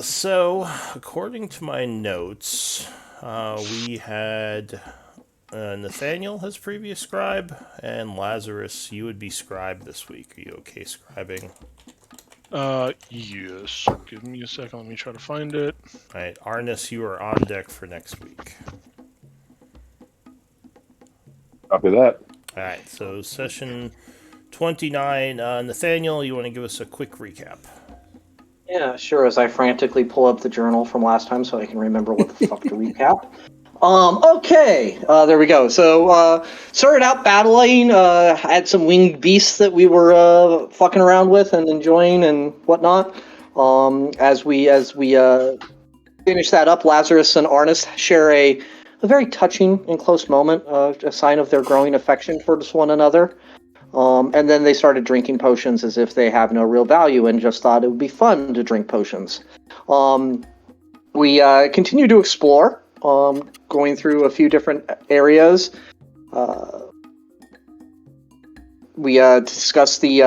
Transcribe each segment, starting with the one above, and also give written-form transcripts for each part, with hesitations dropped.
So, according to my notes, we had Nathaniel as previous scribe, and Lazarus, you would be scribe this week. Are you okay scribing? Yes. Give me a second. Let me try to find it. All right, Arnis, you are on deck for next week. Copy that. All right, so session 29. Nathaniel, you want to give us a quick recap? Yeah, sure. As I frantically pull up the journal from last time so I can remember what the fuck to recap. Okay, there we go. So, started out battling, had some winged beasts that we were, fucking around with and enjoying and whatnot. As we finish that up, Lazarus and Arnis share a very touching and close moment, a sign of their growing affection towards one another. And then they started drinking potions as if they have no real value and just thought it would be fun to drink potions. We continue to explore, going through a few different areas. We discussed the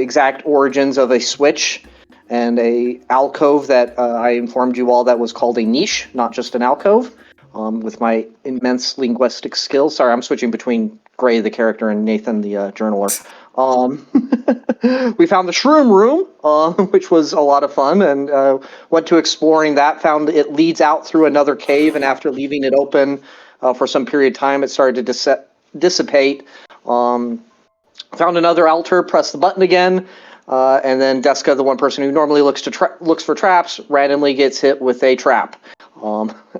exact origins of a switch and a alcove that I informed you all that was called a niche, not just an alcove. With my immense linguistic skills. Sorry, I'm switching between Gray, the character, and Nathan, the journaler. We found the Shroom Room, which was a lot of fun, and went to exploring that. Found it leads out through another cave, and after leaving it open for some period of time, it started to dissipate. Found another altar, pressed the button again, and then Deska, the one person who normally looks for traps, randomly gets hit with a trap.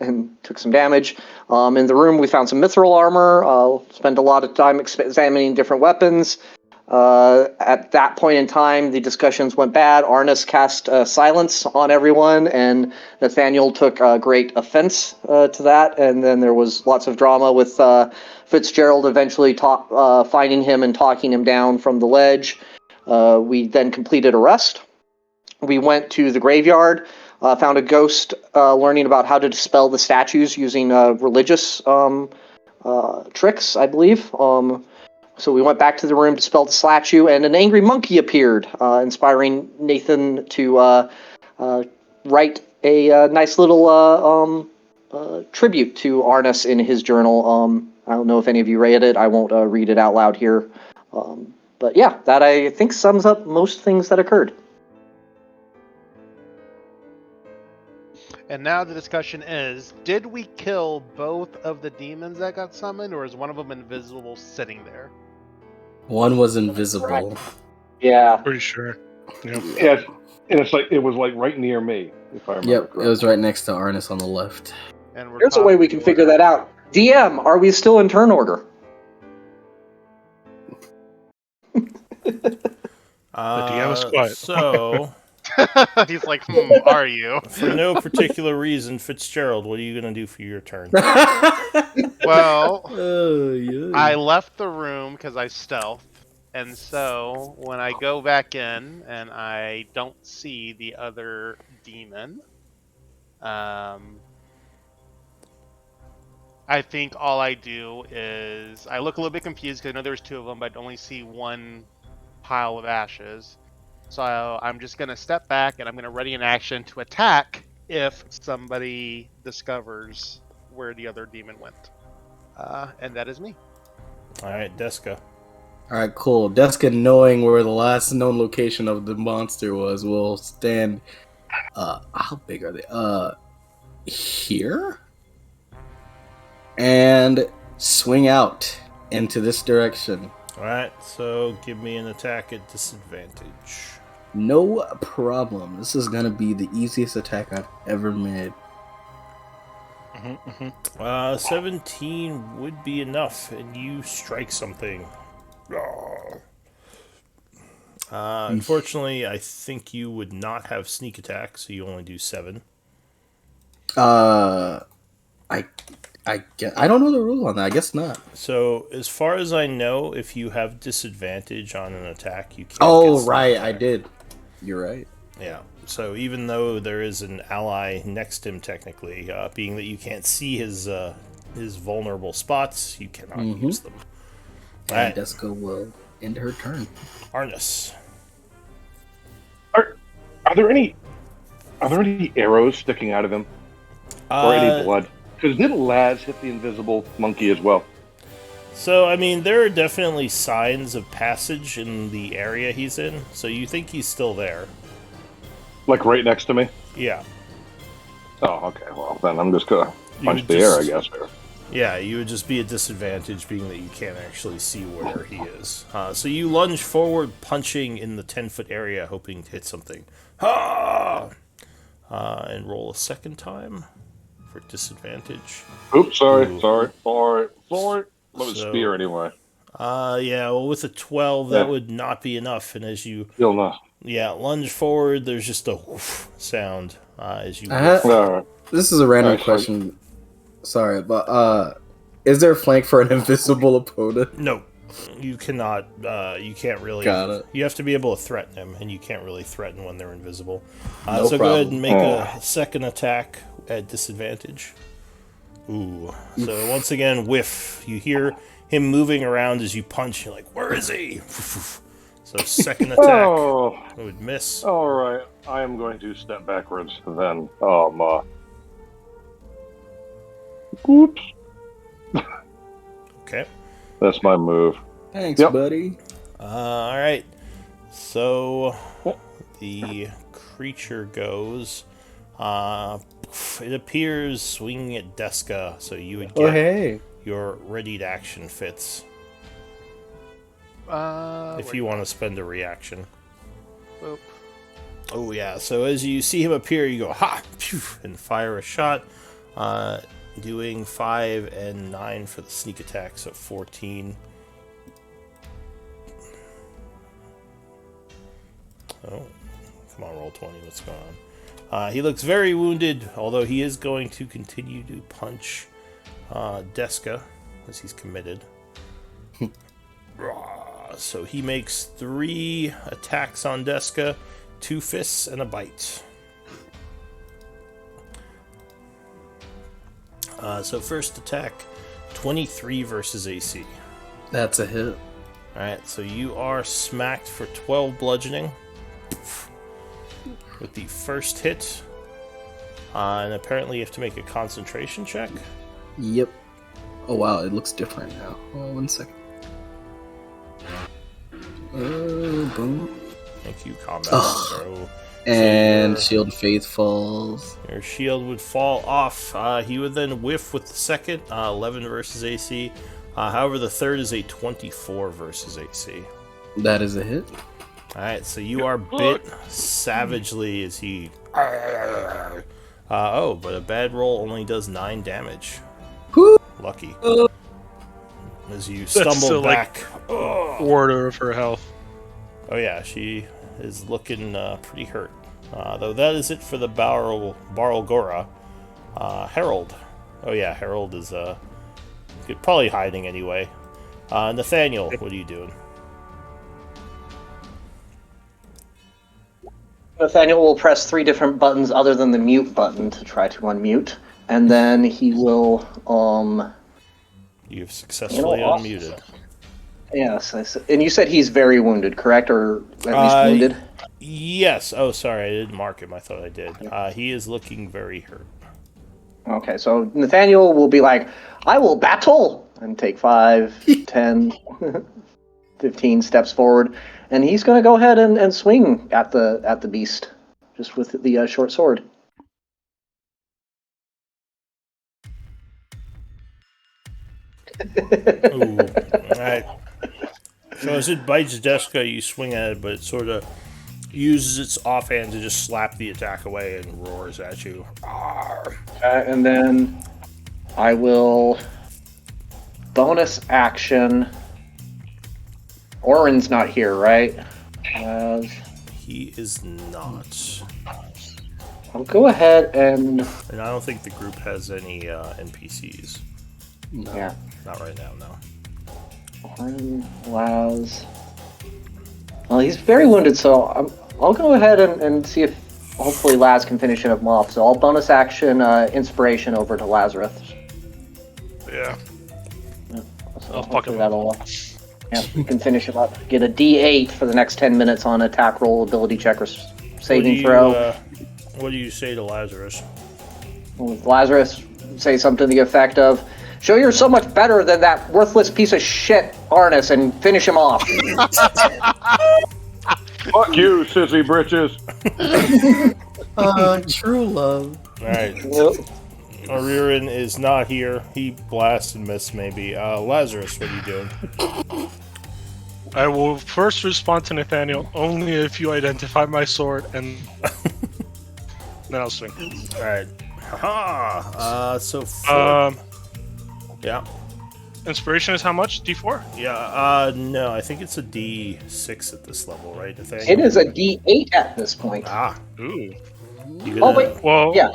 And took some damage. In the room, we found some mithril armor. Spent a lot of time examining different weapons. At that point in time, the discussions went bad. Arnis cast silence on everyone, and Nathaniel took great offense to that. And then there was lots of drama with Fitzgerald eventually finding him and talking him down from the ledge. We then completed a rest. We went to the graveyard. Found a ghost learning about how to dispel the statues using religious tricks, I believe. So we went back to the room, dispelled the statue, and an angry monkey appeared, inspiring Nathan to write a nice little tribute to Arnis in his journal. I don't know if any of you read it. I won't read it out loud here. But yeah, that I think sums up most things that occurred. And now the discussion is, did we kill both of the demons that got summoned, or is one of them invisible sitting there? One was invisible. Yeah. Pretty sure. Yep. Yeah, and it was right near me, if I remember Yep, correctly. it was right next to Arnis on the left. And There's a way we can figure that out. DM, are we still in turn order? The DM is quiet. So, he's like, are you? for no particular reason, Fitzgerald, what are you going to do for your turn? Well, yeah. I left the room because I stealthed, and so when I go back in and I don't see the other demon, I think all I do is I look a little bit confused because I know there's two of them, but I only see one pile of ashes. So I'm just going to step back and I'm going to ready an action to attack if somebody discovers where the other demon went. And that is me. All right, Deska. Alright, cool. Deska, knowing where the last known location of the monster was, will stand... how big are they? Here? And swing out into this direction. All right, so give me an attack at disadvantage. No problem. This is gonna be the easiest attack I've ever made. 17 would be enough, and you strike something. Unfortunately, I think you would not have sneak attack, so you only do 7. I don't know the rule on that. I guess not. So, as far as I know, if you have disadvantage on an attack, you can't. Oh, get right, sneak I attack. did. You're right. Yeah. So even though there is an ally next to him, technically, being that you can't see his vulnerable spots, you cannot use them. And Alright. Deska will end her turn. Arnis. Are there any Are there any arrows sticking out of him? Or any blood? Because didn't Laz hit the invisible monkey as well? So, I mean, there are definitely signs of passage in the area he's in, so you think he's still there. Like right next to me? Yeah. Oh, okay. Well, then I'm just gonna punch the air, I guess. Yeah, you would just be at disadvantage being that you can't actually see where he is. So you lunge forward, punching in the 10-foot area, hoping to hit something. Ha! And roll a second time for disadvantage. Oops, sorry. Ooh. That was So- spear anyway. Yeah, well, with a 12, that would not be enough. And as you, Still not. lunge forward, there's just a whoof sound as you. Alright. This is a random Alright, sorry. question. Sorry, but is there a flank for an invisible opponent? No, you cannot. You can't really. Got it. You have to be able to threaten them, and you can't really threaten when they're invisible. No so go ahead problem. and make a second attack at disadvantage. Ooh. So once again, whiff. You hear him moving around as you punch. You're like, where is he? So second attack Oh, would miss. alright. I am going to step backwards then. Oops. Okay. That's my move. Thanks, Yep. buddy. All right. So the creature goes. It appears swinging at Deska, so you would get Oh, hey. your readied action fits if Wait, you want to spend a reaction. boop. Oh yeah. So as you see him appear, you go ha, phew, and fire a shot. Doing 5 and 9 for the sneak attack, so 14. Oh, come on, roll 20. What's going on? He looks very wounded, although he is going to continue to punch Deska as he's committed. So he makes 3 attacks on Deska, 2 fists and a bite. So first attack, 23 versus AC. That's a hit. Alright, so you are smacked for 12 bludgeoning with the first hit. And apparently you have to make a concentration check. Yep. Oh wow, it looks different now. Oh, 1 second. Boom. Thank you, combat. Ugh. So And your- Shield of Faith falls. your shield would fall off. He would then whiff with the second, 11 versus AC. However, the third is a 24 versus AC. That is a hit. Alright, so you are bit savagely as he... oh, but a bad roll only does 9 damage. Whew. Lucky. Uh. As you still, stumble like, back. Quarter of her health. Oh yeah, she is looking pretty hurt. Though that is it for the Barlgora. Harold. Oh yeah, Harold is probably hiding anyway. Nathaniel, what are you doing? Nathaniel will press 3 different buttons other than the mute button to try to unmute, and then he will You've successfully awesome. unmuted. Yes, and you said he's very wounded, correct, or at least Uh, wounded? Yes. Oh, sorry, I didn't mark him. I thought I did. He is looking very hurt. Okay, so Nathaniel will be like, I will battle! And take 5, 10, 15 steps forward. And he's going to go ahead and swing at the beast, just with the short sword. Ooh. Alright. So as it bites Deska, you swing at it, but it sort of uses its offhand to just slap the attack away and roars at you. Arr. And then I will bonus action. Orin's not here, right? He is not. I'll go ahead and And I don't think the group has any NPCs. No. yeah. Not right now, no. Orin, Laz. Well, he's very wounded, so I'll go ahead and see if hopefully Laz can finish him off. So I'll bonus action inspiration over to Lazarus. Yeah. So I'll fuck hopefully him that'll we can finish him up. Get a D8 for the next 10 minutes on attack roll, ability check, or saving What throw. What do you say to Lazarus? Lazarus say something to the effect of, "Show you're so much better than that worthless piece of shit Arnis and finish him off." Fuck you, sissy britches. True love. All right. Ariran is not here. He blasts and missed, maybe. Lazarus, what are you doing? I will first respond to Nathaniel only if you identify my sword, and then I'll swing. All right. Haha. So. Yeah. Inspiration is how much? D4? Yeah. No, I think it's a D6 at this level, right, Nathaniel? It is a D8 at this point. Ah. Ooh. You Oh, wait. Well, Yeah.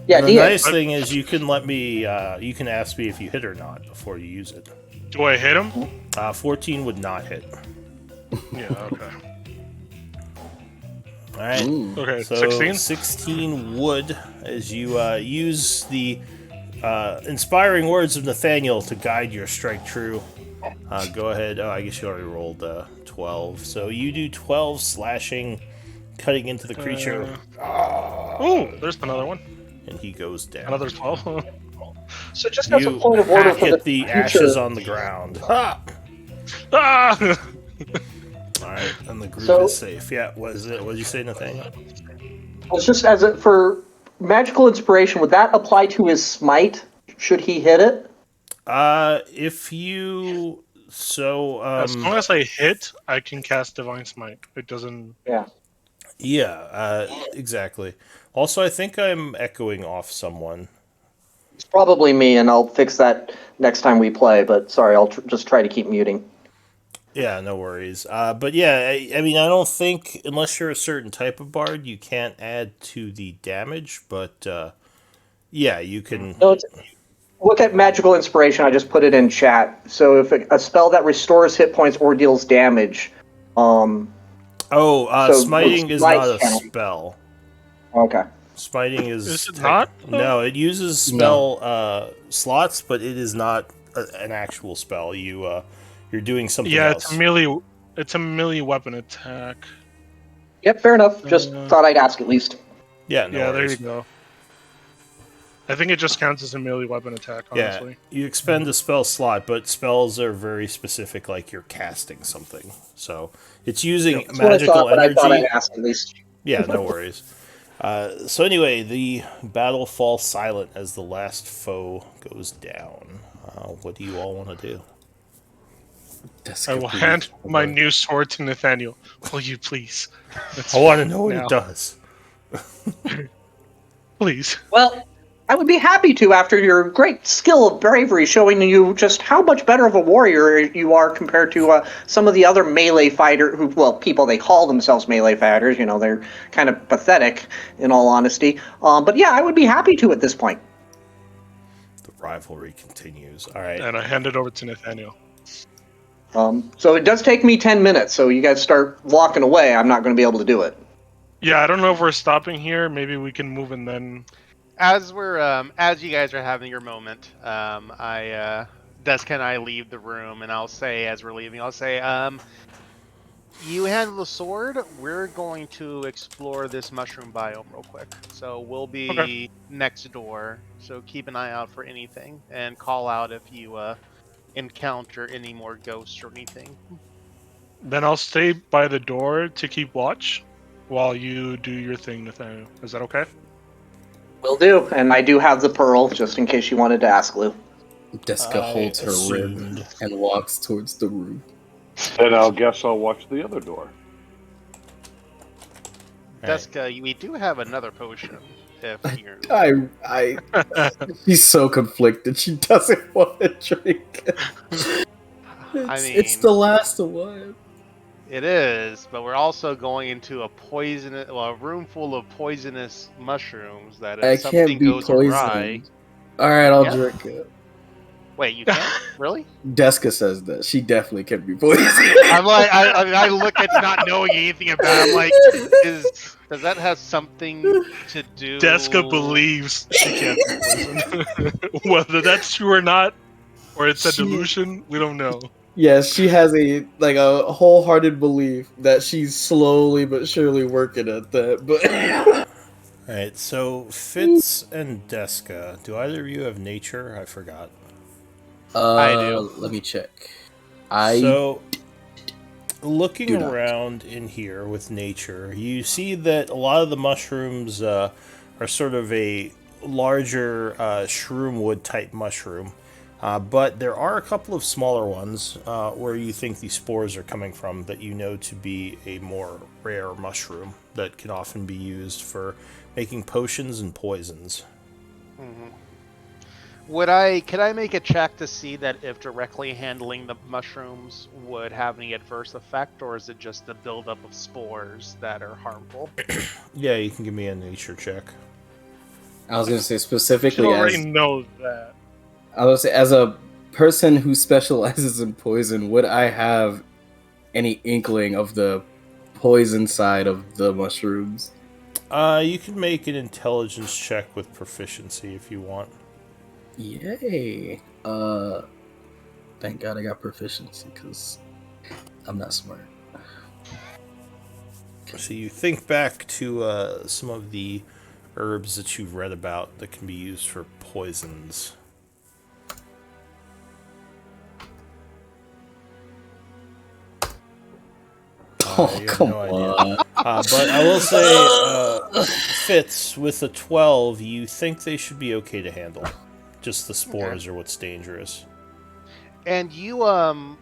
Yeah, The D8. nice thing is you can let me. You can ask me if you hit or not before you use it. do I hit him? 14 would not hit. Yeah, okay. All right. Ooh. Okay, So 16? 16 would, as you use the inspiring words of Nathaniel to guide your strike true. Go ahead. Oh, I guess you already rolled 12. So you do 12 slashing, cutting into the creature, Ooh, there's another one. and he goes down. Another 12. So just as a You point of order hack for at the the ashes future, on the ground. Ha! Ah! All right, and the group So- is safe. Yeah, what is it? What did you say, Nathaniel? it's just as a, for magical inspiration, would that apply to his smite? Should he hit it? If you so As long as I hit, I can cast Divine Smite. It doesn't. Yeah. yeah, exactly. Also, I think I'm echoing off someone. It's probably me, and I'll fix that next time we play. But sorry, I'll just try to keep muting. Yeah, no worries. But yeah, I mean, I don't think unless you're a certain type of bard, you can't add to the damage. But yeah, you can. No, look at magical inspiration. I just put it in chat. So if a spell that restores hit points or deals damage, Oh, So smiting what's is my not a count? spell. okay. Smiting is. Is it not? No, it uses spell slots, but it is not an actual spell. You're doing something Yeah, else. it's a melee. It's a melee weapon attack. Yep, fair enough. Just thought I'd ask at least. Yeah, no Yeah, there worries. you go. I think it just counts as a melee weapon attack, honestly. Yeah, you expend a spell slot, but spells are very specific, like you're casting something. So it's using That's what I magical thought, but I thought I'd energy. ask at least. Yeah, no worries. So anyway, the battle falls silent as the last foe goes down. What do you all want to do? I will hand my new sword to Nathaniel. Will you please? I want to know what now. it does. Please. Well, I would be happy to after your great skill of bravery showing you just how much better of a warrior you are compared to some of the other melee people, they call themselves melee fighters. You know, they're kind of pathetic, in all honesty. But yeah, I would be happy to at this point. The rivalry continues. All right. And I hand it over to Nathaniel. So it does take me 10 minutes, so you guys start walking away. I'm not going to be able to do it. Yeah, I don't know if we're stopping here. Maybe we can move and then. As we're as you guys are having your moment, Deska and I leave the room, and I'll say as we're leaving, you handle the sword. We're going to explore this mushroom biome real quick. So we'll be next door. So keep an eye out for anything, and call out if you encounter any more ghosts or anything. Then I'll stay by the door to keep watch while you do your thing, Nathaniel. Is that okay? Will do. And I do have the pearl, just in case you wanted to ask, Lou. Deska I holds her rib assumed. and walks towards the room. And I'll guess I'll watch the other door. All right. Deska, we do have another potion. If you're She's so conflicted. She doesn't want to drink. It's the last one. It is, but we're also going into a room full of poisonous mushrooms. That if I something can't be goes awry, poisoned. All right, I'll Yeah. drink it. wait, you can't really? Deska says that she definitely can be poisoned. I'm like, I look at not knowing anything about it. I'm like, does that have something to do? Deska believes she can't be poisoned. Whether that's true or not, or it's a delusion, we don't know. Yes, she has a wholehearted belief that she's slowly but surely working at that. But All right, so Fitz and Deska, do either of you have nature? I forgot. I do. Let me check. So, looking do not. around in here with nature, you see that a lot of the mushrooms are sort of a larger shroomwood type mushroom. But there are a couple of smaller ones where you think these spores are coming from that you know to be a more rare mushroom that can often be used for making potions and poisons. Could I make a check to see that if directly handling the mushrooms would have any adverse effect, or is it just the buildup of spores that are harmful? Yeah, you can give me a nature check. I was gonna say You specifically already as know that. I was gonna say, as a person who specializes in poison, would I have any inkling of the poison side of the mushrooms? You can make an intelligence check with proficiency if you want. Yay! Thank God I got proficiency because I'm not smart. So you think back to some of the herbs that you've read about that can be used for poisons. Oh, you have come no idea. on. But I will say, Fitz, with a 12, you think they should be okay to handle. Just the spores are what's dangerous. And you,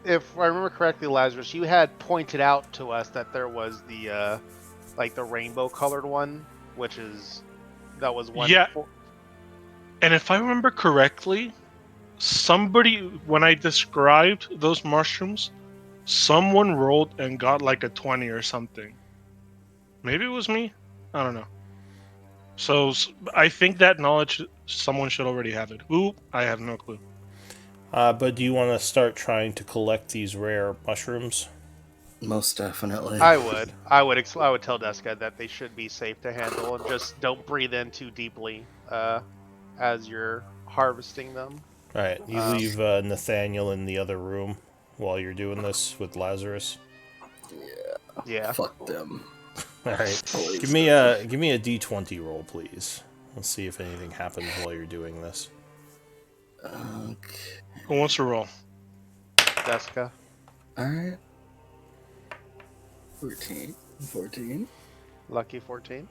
if I remember correctly, Lazarus, you had pointed out to us that there was the, like the rainbow-colored one, that was one. Yeah. And if I remember correctly, somebody, when I described those mushrooms, someone rolled and got like a 20 or something. Maybe it was me? I don't know. So I think that knowledge, someone should already have it. Who? I have no clue. But do you want to start trying to collect these rare mushrooms? Most definitely. I would tell Deska that they should be safe to handle, and just don't breathe in too deeply as you're harvesting them. Alright, you leave Nathaniel in the other room while you're doing this with Lazarus. Yeah. Fuck them. Alright, give me a d20 roll, please. Let's see if anything happens while you're doing this. Okay. Who wants to roll? Deska. Alright. 14. Lucky 14.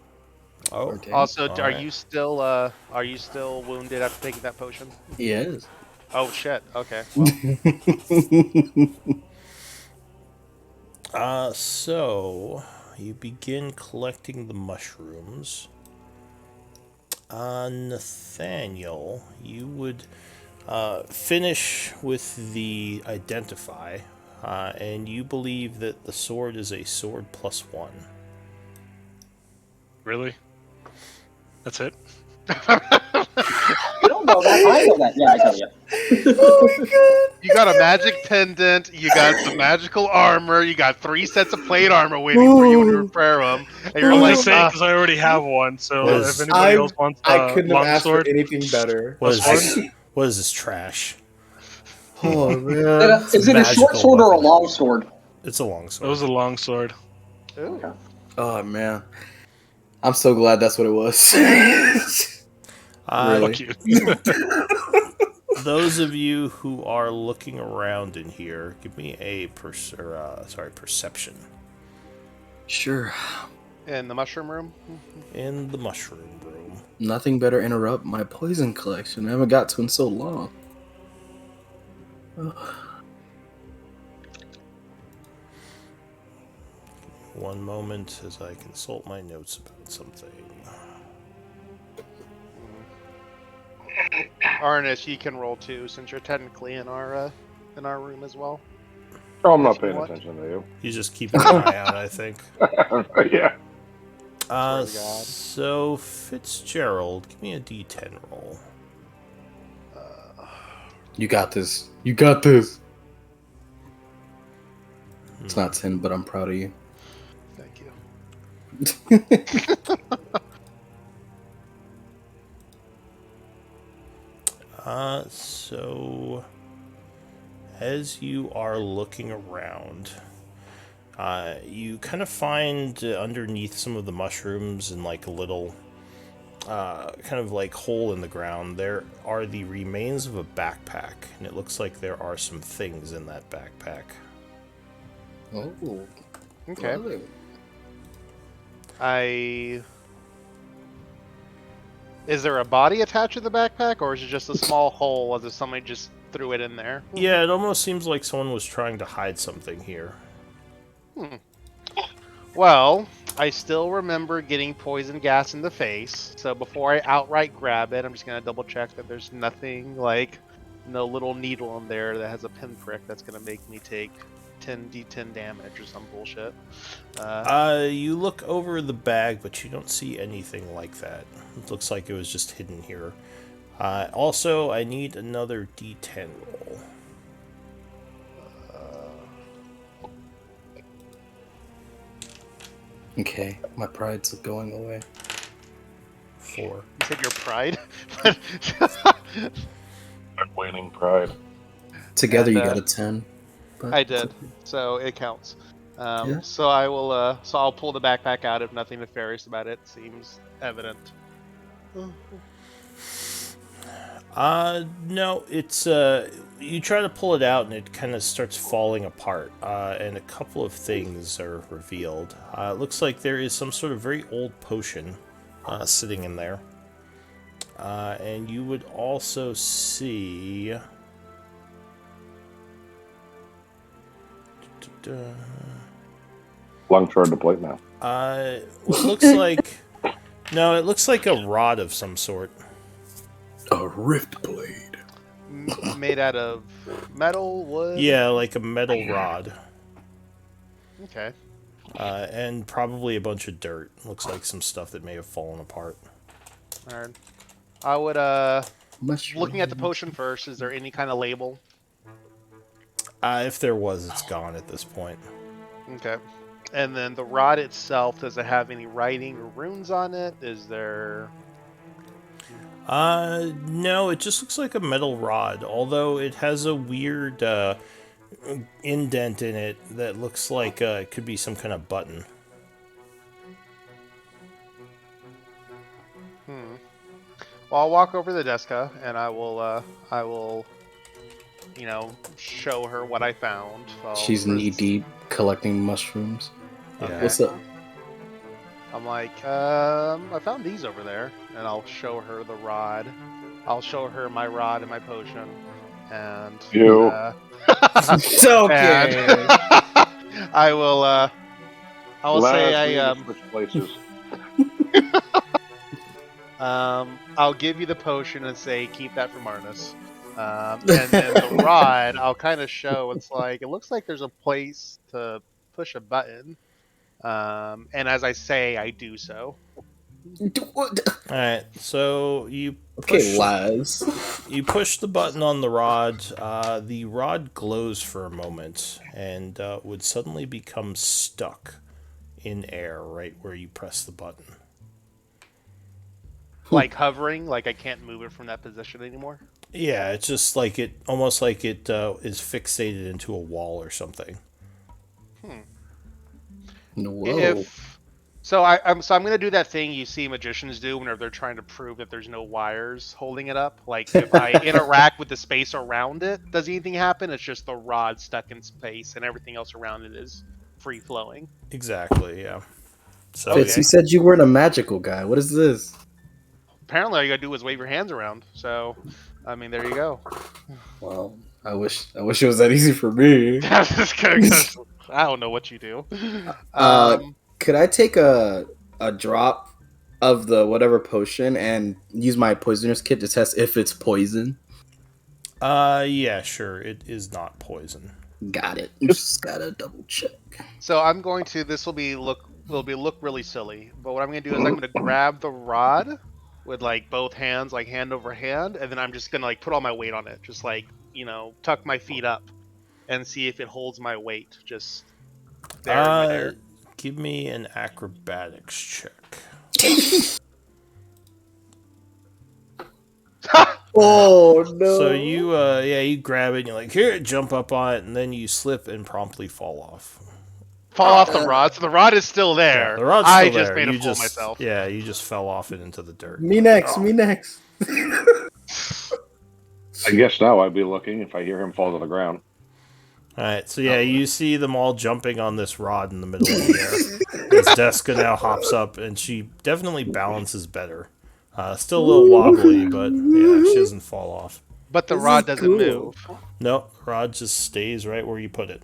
Oh, 14. Also, All are right. you still wounded after taking that potion? Yes. Oh shit. Okay. Well, So you begin collecting the mushrooms. Nathaniel, you would finish with the identify, and you believe that the sword is a sword +1. Really? That's it? You don't know that. I know that. Yeah, I tell you. you got a magic pendant. You got some magical armor. You got 3 sets of plate armor waiting for you when you repair them. And you're I'm like, just saying because I already have one. So Was- if anybody else wants I a couldn't have asked for longsword, anything better. What is Plus this? What is this trash? Oh man. Is it a short magical sword or a weapon. long sword? It's a long it sword. was a longsword. ooh. Oh man. I'm so glad that's what it was. Really? Fuck you. Those of you who are looking around in here, give me a perception Sure. In the mushroom room. in the mushroom room. Nothing better interrupt my poison collection. I haven't got to in so long. One moment as I consult my notes about something. Arnis, you can roll too, since you're technically in our room as well. Oh, I'm not If you paying want. attention to you. He's just keeping an eye out, I think. Yeah. Swear to God. So Fitzgerald, give me a D10 roll. You got this. You got this. It's not 10, but I'm proud of you. Thank you. So as you are looking around, you kind of find underneath some of the mushrooms in like a little kind of like hole in the ground, there are the remains of a backpack, and it looks like there are some things in that backpack. Oh. Okay. Well, Is there a body attached to the backpack, or is it just a small hole as if somebody just threw it in there? Yeah, it almost seems like someone was trying to hide something here. Well, I still remember getting poison gas in the face, so before I outright grab it, I'm just gonna double check that there's nothing like no little needle in there that has a pinprick that's gonna make me take 10d10 damage or some bullshit. You look over the bag, but you don't see anything like that. It looks like it was just hidden here. Also, I need another d10 roll. okay, my pride's going away. 4. You said your pride? Waning pride. Together, And, you got a 10. But I did, so it counts. Yeah. So I will. So I'll pull the backpack out if nothing nefarious about it seems evident. No, it's, you try to pull it out and it kind of starts falling apart, and a couple of things are revealed. It looks like there is some sort of very old potion, sitting in there. And you would also see... Long shard to plate now. What looks like... No, it looks like a rod of some sort. a rift blade. Made out of metal, wood. Yeah, like a metal rod. Okay. And probably a bunch of dirt. Looks like some stuff that may have fallen apart. Alright. I would. Mushroom. Looking at the potion first. Is there any kind of label? If there was, it's gone at this point. Okay. And then the rod itself, does it have any writing or runes on it? Is there... No, it just looks like a metal rod, although it has a weird, indent in it that looks like, it could be some kind of button. Well, I'll walk over to the Deska, and I will, show her what I found. She's knee deep collecting mushrooms. Yeah. What's up? I'm like, I found these over there, and I'll show her the rod. I'll show her my rod and my potion, and You. It's okay. and I will say Last, we switch places. I'll give you the potion and say keep that for Marnus. And then the rod, I'll kind of show. It's like it looks like there's a place to push a button. And as I say, I do so. Alright, so you Okay, push, Laz. you push the button on the rod. The rod glows for a moment and would suddenly become stuck in air right where you press the button. Like hovering, like I can't move it from that position anymore. Yeah, it's just like it, almost like it is fixated into a wall or something. Whoa. I'm gonna do that thing you see magicians do whenever they're trying to prove that there's no wires holding it up. Like if I interact with the space around it, does anything happen? It's just the rod stuck in space and everything else around it is free flowing. Exactly, yeah. So Fitz, you said you weren't a magical guy. What is this? Apparently all you gotta do is wave your hands around. So, I mean, there you go. Well, I wish it was that easy for me. I don't know what you do. Could I take a drop of the whatever potion and use my poisoner's kit to test if it's poison? yeah, sure. It is not poison. Got it. Just gotta double check. So I'm going to. This will be look really silly. But what I'm gonna do is I'm gonna grab the rod with like both hands, like hand over hand, and then I'm just gonna like put all my weight on it, just like tuck my feet up, and see if it holds my weight. Just there in midair. Give me an acrobatics check. Oh no! So you grab it and you're like, here, jump up on it, and then you slip and promptly fall off. fall off the rod, so the rod is still there. Yeah, the rod's I still just there. made a You fool of just, myself. yeah, you just fell off it into the dirt. Me next. Me next. I guess now I'd be looking if I hear him fall to the ground. All right, so yeah, you see them all jumping on this rod in the middle of the air. As Deska now hops up, and she definitely balances better. Still a little wobbly, but yeah, she doesn't fall off. But the This rod is doesn't cool. move. Nope, rod just stays right where you put it.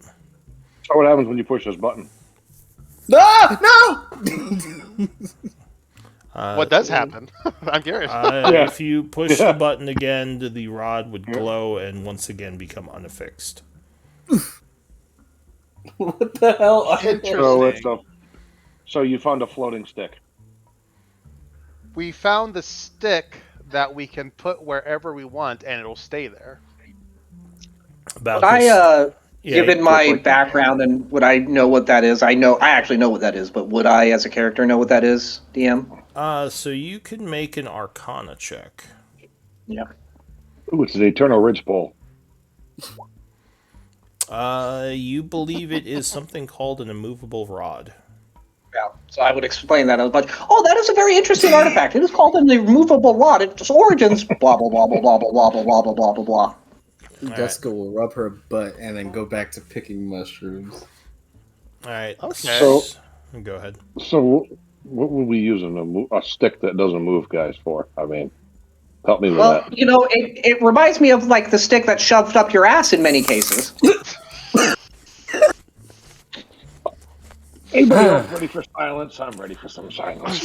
So what happens when you push this button? No! What does happen? I'm curious. Yeah. If you push Yeah. the button again, the rod would glow and once again become unaffixed. What the hell? Interesting. So you found a floating stick. We found the stick that we can put wherever we want, and it'll stay there. About Would this, yeah, given my quick. background and would I know what that is? I actually know what that is, but would I, as a character, know what that is, DM? so you can make an Arcana check. Yeah. Ooh, it's the Eternal Ridge Pole. You believe it is something called an immovable rod. Yeah. So I would explain that. I was like, oh, that is a very interesting artifact. It is called an immovable rod. Its origins, blah, blah, blah, blah, blah, blah, blah, blah, blah, blah, blah, blah. Deska will rub her butt and then go back to picking mushrooms. All right. Okay. So- Go ahead. So what would we use a stick that doesn't move, guys, for? I mean, help me with Well, that. you know, it reminds me of like the stick that's shoved up your ass in many cases. Anybody else ready for silence? I'm ready for some silence.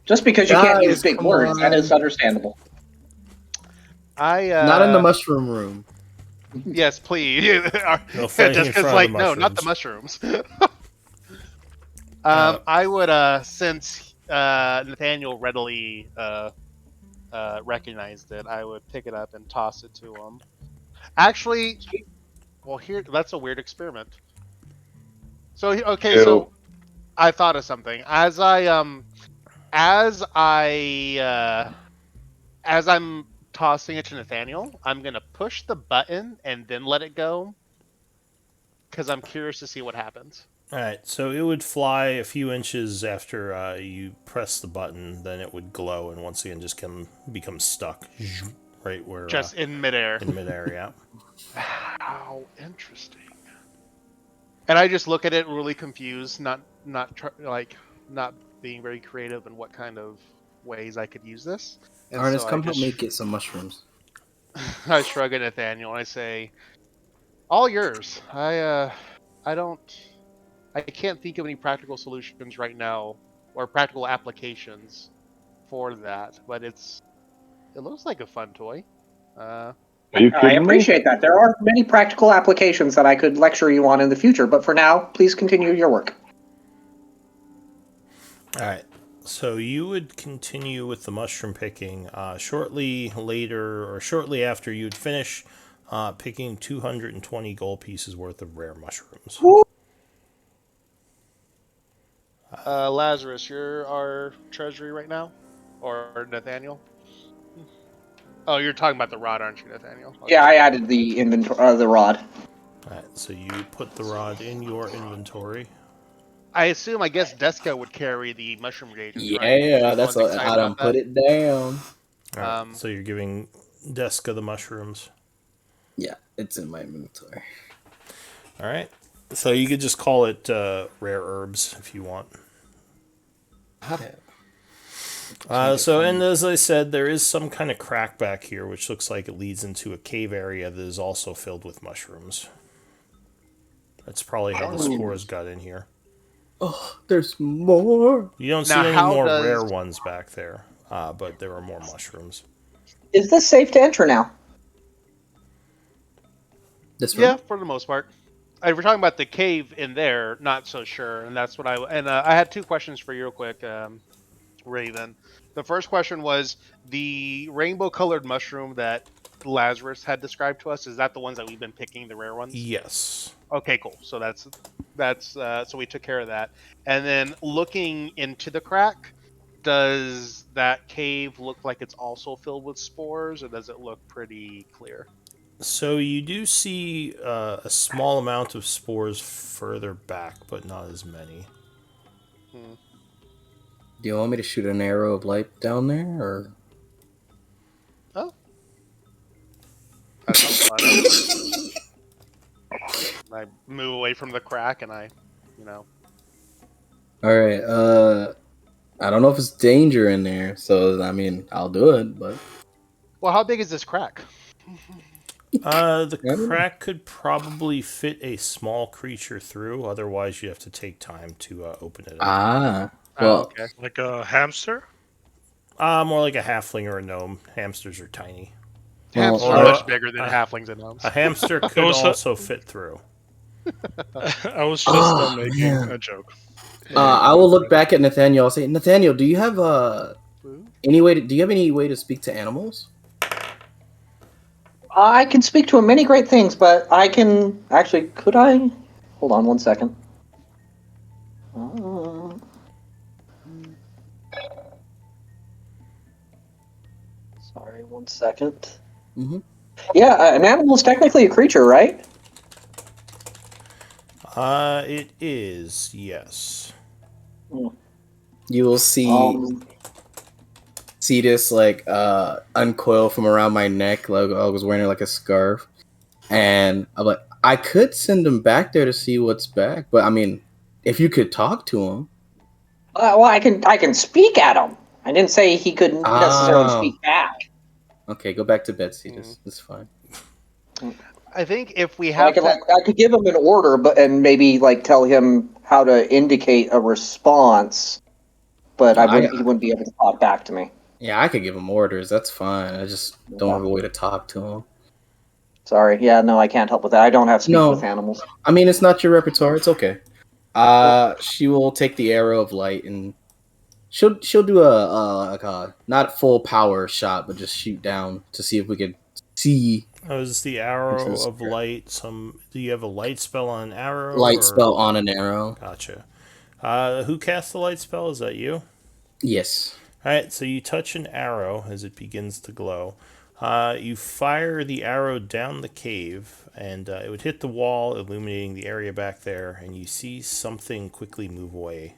Just because you can't Guys, use big come words, that on. is understandable. Not in the mushroom room. Yes, please. No fighting in Just front of like the no, not the mushrooms. Uh, I would since Nathaniel readily recognized it, I would pick it up and toss it to him. Actually, well, that's a weird experiment. So okay, Ew. so I thought of something as I'm tossing it to Nathaniel. I'm gonna push the button and then let it go because I'm curious to see what happens. All right. So it would fly a few inches after you press the button. Then it would glow and once again just become stuck right where Just in midair. in midair. Yeah. How interesting. And I just look at it really confused, not being very creative in what kind of ways I could use this. And Artist, so come help me get some mushrooms. I shrug at Nathaniel and I say, "All yours. I can't think of any practical solutions right now or practical applications for that, but it looks like a fun toy." Are you I kidding me? appreciate that. There are many practical applications that I could lecture you on in the future, but for now, please continue your work. All right. So you would continue with the mushroom picking. Shortly later, or shortly after you'd finish picking 220 gold pieces worth of rare mushrooms. Lazarus, you're our treasury right now, or Nathaniel? Oh, you're talking about the rod, aren't you, Nathaniel? Okay. Yeah, I added the inventory, the rod. All right. So you put the rod in your inventory. I guess Deska would carry the mushroom reagents. right? Yeah, that's Everyone's what excited I done about put that. it down. All right, so you're giving Deska the mushrooms. Yeah, it's in my inventory. All right. So you could just call it rare herbs if you want. And as I said, there is some kind of crack back here, which looks like it leads into a cave area that is also filled with mushrooms. That's probably how the spores got in here. Oh, there's more. You don't see Now, any how more does- rare ones back there, but there are more mushrooms. Is this safe to enter now? This Yeah, room? for the most part. If we're talking about the cave in there, not so sure, and that's what I had two questions for you real quick, Raven. The first question was the rainbow-colored mushroom that Lazarus had described to us. Is that the ones that we've been picking, the rare ones? Yes. Okay, cool. So that's so we took care of that. And then looking into the crack, does that cave look like it's also filled with spores, or does it look pretty clear? So you do see a small amount of spores further back, but not as many. Do you want me to shoot an arrow of light down there, or? Oh. That sounds fun. I move away from the crack and I. All right. I don't know if it's danger in there, so I mean, I'll do it. But Well, how big is this crack? The I don't know. crack could probably fit a small creature through. Otherwise, you have to take time to open it up. Ah, Oh, well, okay. Like a hamster? More like a halfling or a gnome. Hamsters are tiny. well, Hamsters are although- much bigger than halflings and gnomes. A hamster could Also- also fit through. I was just Oh, making man. a joke. I will look back at Nathaniel. I'll say, Nathaniel, do you have any way? Do you have any way to speak to animals? I can speak to him many great things, but I can actually. Could I? Hold on 1 second. Sorry, 1 second. Mhm. Yeah, an animal is technically a creature, right? It is, yes. You will see this like uncoil from around my neck. Like I was wearing like a scarf, and I'm like, I could send him back there to see what's back, but I mean, if you could talk to him. Well, I can speak at him. I didn't say he could necessarily Oh. speak back. Okay, go back to bed, Cetus. It's fine. I think if we I have could to, I could give him an order, and maybe like tell him how to indicate a response, but he wouldn't be able to talk back to me. Yeah, I could give him orders. That's fine. I just don't have a way to talk to him. Sorry, yeah, no, I can't help with that. I don't have speak No. with animals. I mean, it's not your repertoire. It's okay. She will take the arrow of light and she'll do a not full power shot, but just shoot down to see if we could see Oh, is the arrow This is of light do you have a light spell on an arrow? light or- spell on an arrow. Gotcha. Who cast the light spell? Is that you? Yes. Alright, so you touch an arrow as it begins to glow. You fire the arrow down the cave, and it would hit the wall, illuminating the area back there, and you see something quickly move away.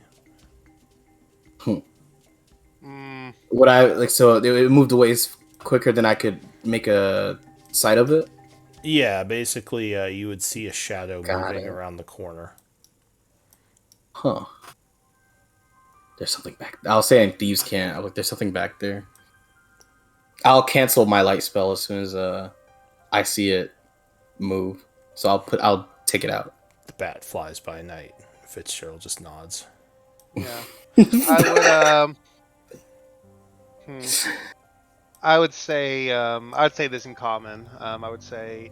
What I like, so it moved away quicker than I could make a sight of it. Yeah, basically, you would see a shadow Got moving it. around the corner. Huh. There's something back. I'll say in thieves can't. Look, there's something back there. I'll cancel my light spell as soon as I see it move. So I'll take it out. The bat flies by night. Fitzgerald just nods. yeah, I would I would say this in common. I would say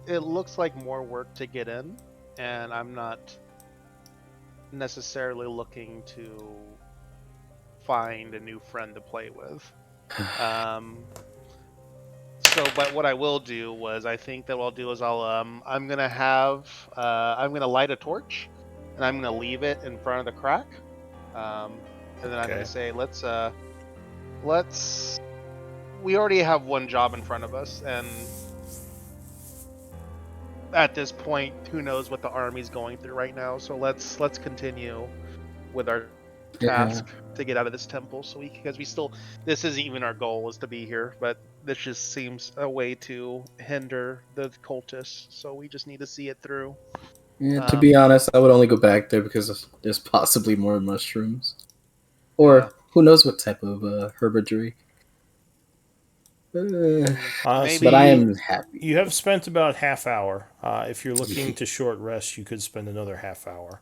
it looks like more work to get in, and I'm not necessarily looking to find a new friend to play with. But what I will do was, I think that what I'll do is I'm gonna light a torch, and I'm gonna leave it in front of the crack, and then I'm Okay. gonna say, we already have one job in front of us, and at this point, who knows what the army's going through right now? So let's continue with our task to get out of this temple, this isn't even our goal, is to be here, but this just seems a way to hinder the cultists, so we just need to see it through. Yeah, to be honest, I would only go back there because there's possibly more mushrooms, or who knows what type of herbivory. Maybe- But I am happy. You have spent about half hour. If you're looking to short rest, you could spend another half hour.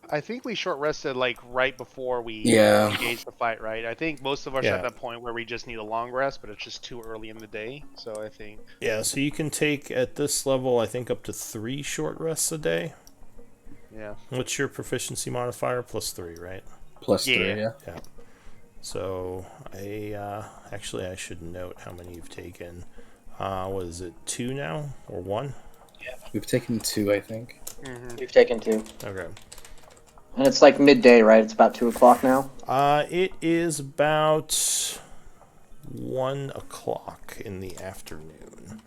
I think we short rested like right before we Yeah. engaged the fight, right? I think most of us are Yeah. at that point where we just need a long rest, but it's just too early in the day. So I think Yeah, so you can take, at this level, I think up to 3 short rests a day. yeah. What's your proficiency modifier? +3, right? Plus Yeah. 3, yeah. So, I should note how many you've taken. What is it, 2 now? Or 1? We've taken 2, I think. We've taken 2. Okay. And it's like midday, right? It's about 2 o'clock now. It is about 1 o'clock in the afternoon.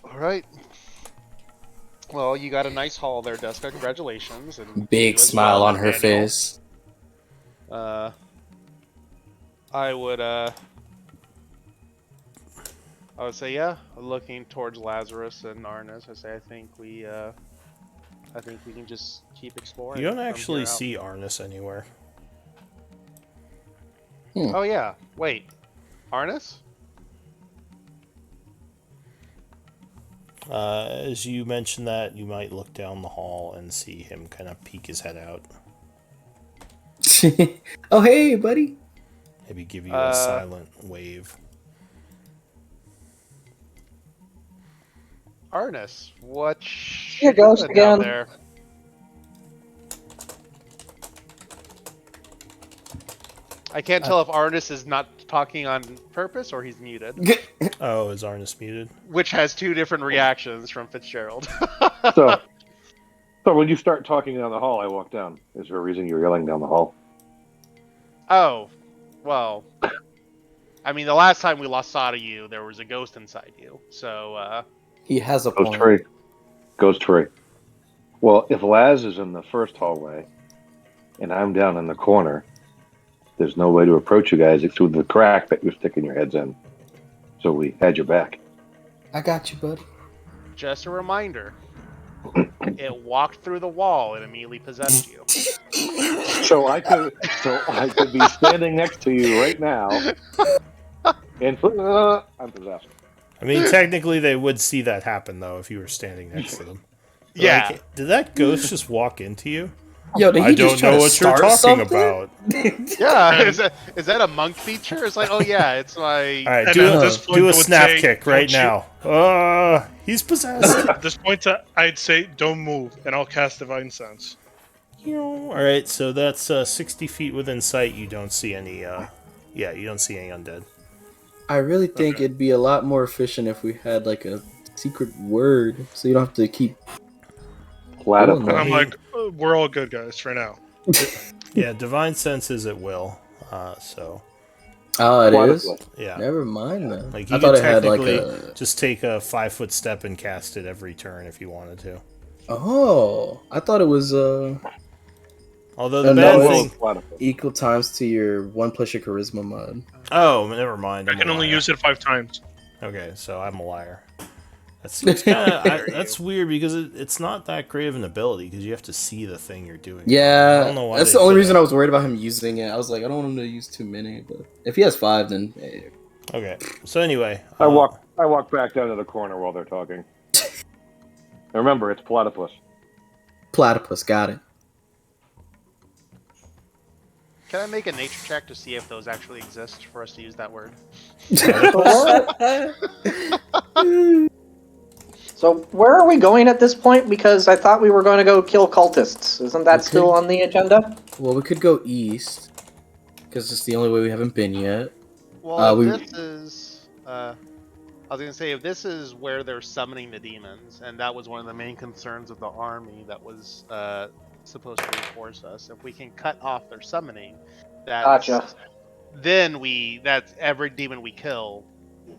All right. Well, you got a nice haul there, Deska. Congratulations. And Big you as smile well, on her Nathaniel. face. I would say, yeah, looking towards Lazarus and Arnis, I think we can just keep exploring. You don't from actually here out. see Arnis anywhere. Oh yeah, wait, Arnis? As you mention that, you might look down the hall and see him kind of peek his head out. Oh, hey, buddy. Maybe give you a silent wave. Arnis, what Here goes doing again. down there? I can't tell if Arnis is not talking on purpose or he's muted, Oh, is Arnis muted? which has two different reactions from Fitzgerald. So when you start talking down the hall, I walk down. Is there a reason you're yelling down the hall? Oh, well, I mean, the last time we lost sight of you, there was a ghost inside you, so, He has a Ghost point. tree. Ghost tree. Well, if Laz is in the first hallway and I'm down in the corner, there's no way to approach you guys through the crack that you're sticking your heads in. So we had your back. I got you, buddy. just a reminder, it walked through the wall and immediately possessed you. So I could be standing next to you right now, and I'm possessed. I mean, technically, they would see that happen, though, if you were standing next to them. But Yeah. like, did that ghost just walk into you? Yo, did he I just don't try know to what you're start talking something? about. Yeah, is that a monk feature? It's like, oh yeah, it's my... All right, And do at a, this point, do I a would snap say, kick right don't now. He's possessed. At this point, I'd say don't move, and I'll cast Divine Sense. All right, so that's 60 feet within sight. You don't see any. You don't see any undead. I really think it'd be a lot more efficient if we had like a secret word, so you don't have to keep. Platypus. And I'm like, we're all good, guys, for now. Yeah, divine sense is at will. So Oh, it is. Platypus. yeah, Never mind then. like I you thought could it had like technically a. just take a 5-foot step and cast it every turn if you wanted to. Oh, I thought it was Although the No, bad it's- thing. Platypus. equal times to your 1+ your charisma mod. Oh, never mind. I can only use it 5 times. Okay, so I'm a liar. That's kinda, that's weird because it's not that great of an ability because you have to see the thing you're doing. I Yeah, don't know why that's they the only put reason it. I was worried about him using it. I was like, I don't want him to use too many, but if he has 5, then hey. Okay, so anyway, I walk back down to the corner while they're talking. And remember, it's platypus. Platypus, got it. Can I make a nature check to see if those actually exist for us to use that word? So where are we going at this point? Because I thought we were going to go kill cultists. Isn't that Okay. still on the agenda? Well, we could go east because it's the only way we haven't been yet. Well, we- this is... I was going to say, if this is where they're summoning the demons, and that was one of the main concerns of the army that was supposed to reinforce us, if we can cut off their summoning, that's, Gotcha. then that's every demon we kill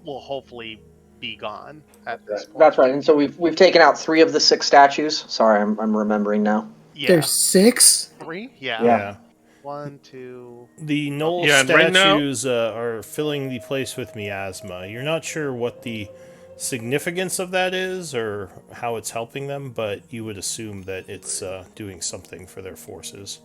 will hopefully be gone at this point. That's right. And so we've taken out 3 of the 6 statues. Sorry, I'm remembering now. Yeah. There's 6? 3? Yeah. yeah. 1, 2... The Knoll Yeah, and right now- statues are filling the place with miasma. You're not sure what the significance of that is or how it's helping them, but you would assume that it's doing something for their forces.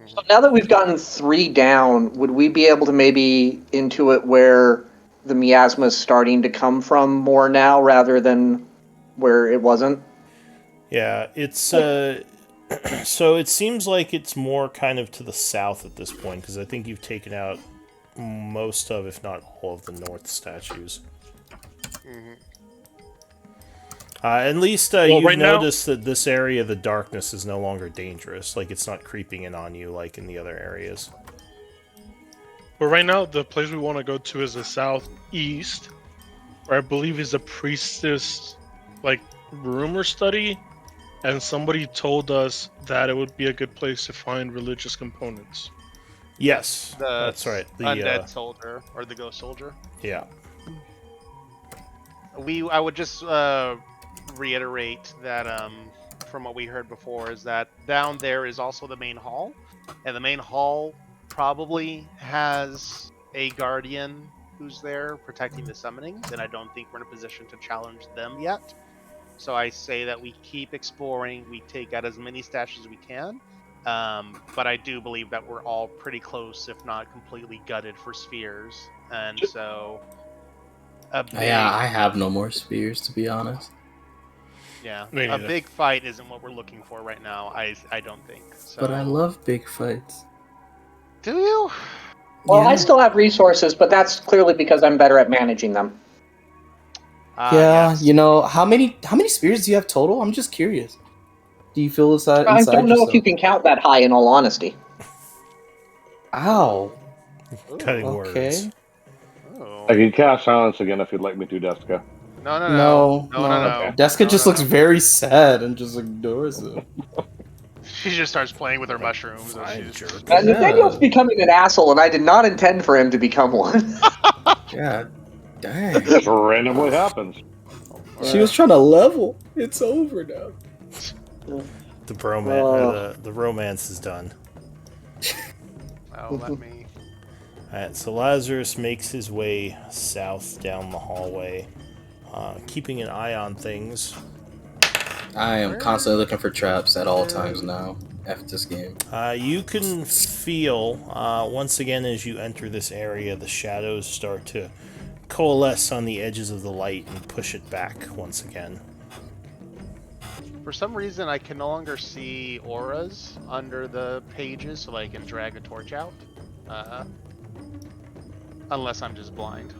So now that we've gotten 3 down, would we be able to maybe intuit where the miasma is starting to come from more now rather than where it wasn't? Yeah, it's so it seems like it's more kind of to the south at this point because I think you've taken out most of, if not all of, the north statues. At least you've right now- noticed that this area of the darkness is no longer dangerous. Like, it's not creeping in on you like in the other areas. But right now, the place we want to go to is the southeast, where I believe is a priestess, like, room or study, and somebody told us that it would be a good place to find religious components. Yes, The that's right. The undead soldier or the ghost soldier. yeah. I would just reiterate that from what we heard before is that down there is also the main hall, and the main hall probably has a guardian who's there protecting the summonings, and I don't think we're in a position to challenge them yet. So I say that we keep exploring, we take out as many stashes as we can, but I do believe that we're all pretty close, if not completely gutted for spheres, and so a big, Yeah, I have no more spears, to be honest. yeah, Me a neither. big fight isn't what we're looking for right now. I don't think. So. But I love big fights. Do you? Well, I Yeah. still have resources, but that's clearly because I'm better at managing them. Yeah, Yes. you know, how many spears do you have total? I'm just curious. Do you feel inside I don't know yourself? if you can count that high, in all honesty. Ow. Cutting Okay. words. Oh. I can cast silence again if you'd like me to, Deska. No. No. Deska No, just no, looks no. very sad and just ignores it. She just starts playing with her mushrooms. And Fine, she's jerk. Nathaniel's becoming an asshole, and I did not intend for him to become one. Yeah. Dang. It just randomly happens. She was trying to level. It's over now. The bromance, the romance is done. Oh, let me. Alright, so Lazarus makes his way south down the hallway, keeping an eye on things. I am constantly looking for traps at all times now after this game. You can feel, once again as you enter this area, the shadows start to coalesce on the edges of the light and push it back once again. For some reason, I can no longer see auras under the pages, so I can drag a torch out. Unless I'm just blind.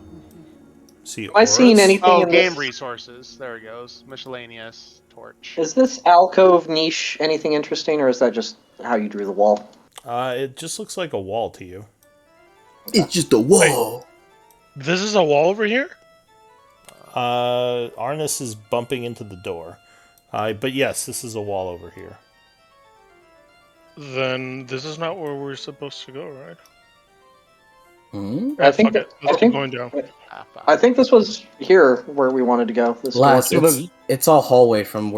See, Am I seeing auras? anything Oh, in game this? resources. There it goes. Miscellaneous torch. Is this alcove niche anything interesting, or is that just how you drew the wall? It just looks like a wall to you. It's just a wall. This is a wall over here? Arnis is bumping into the door. But yes, this is a wall over here. Then this is not where we're supposed to go, right? Hmm? I think fuck it. that- Let's I think- keep going down. I think this was here where we wanted to go. This Last, door. it's all hallway from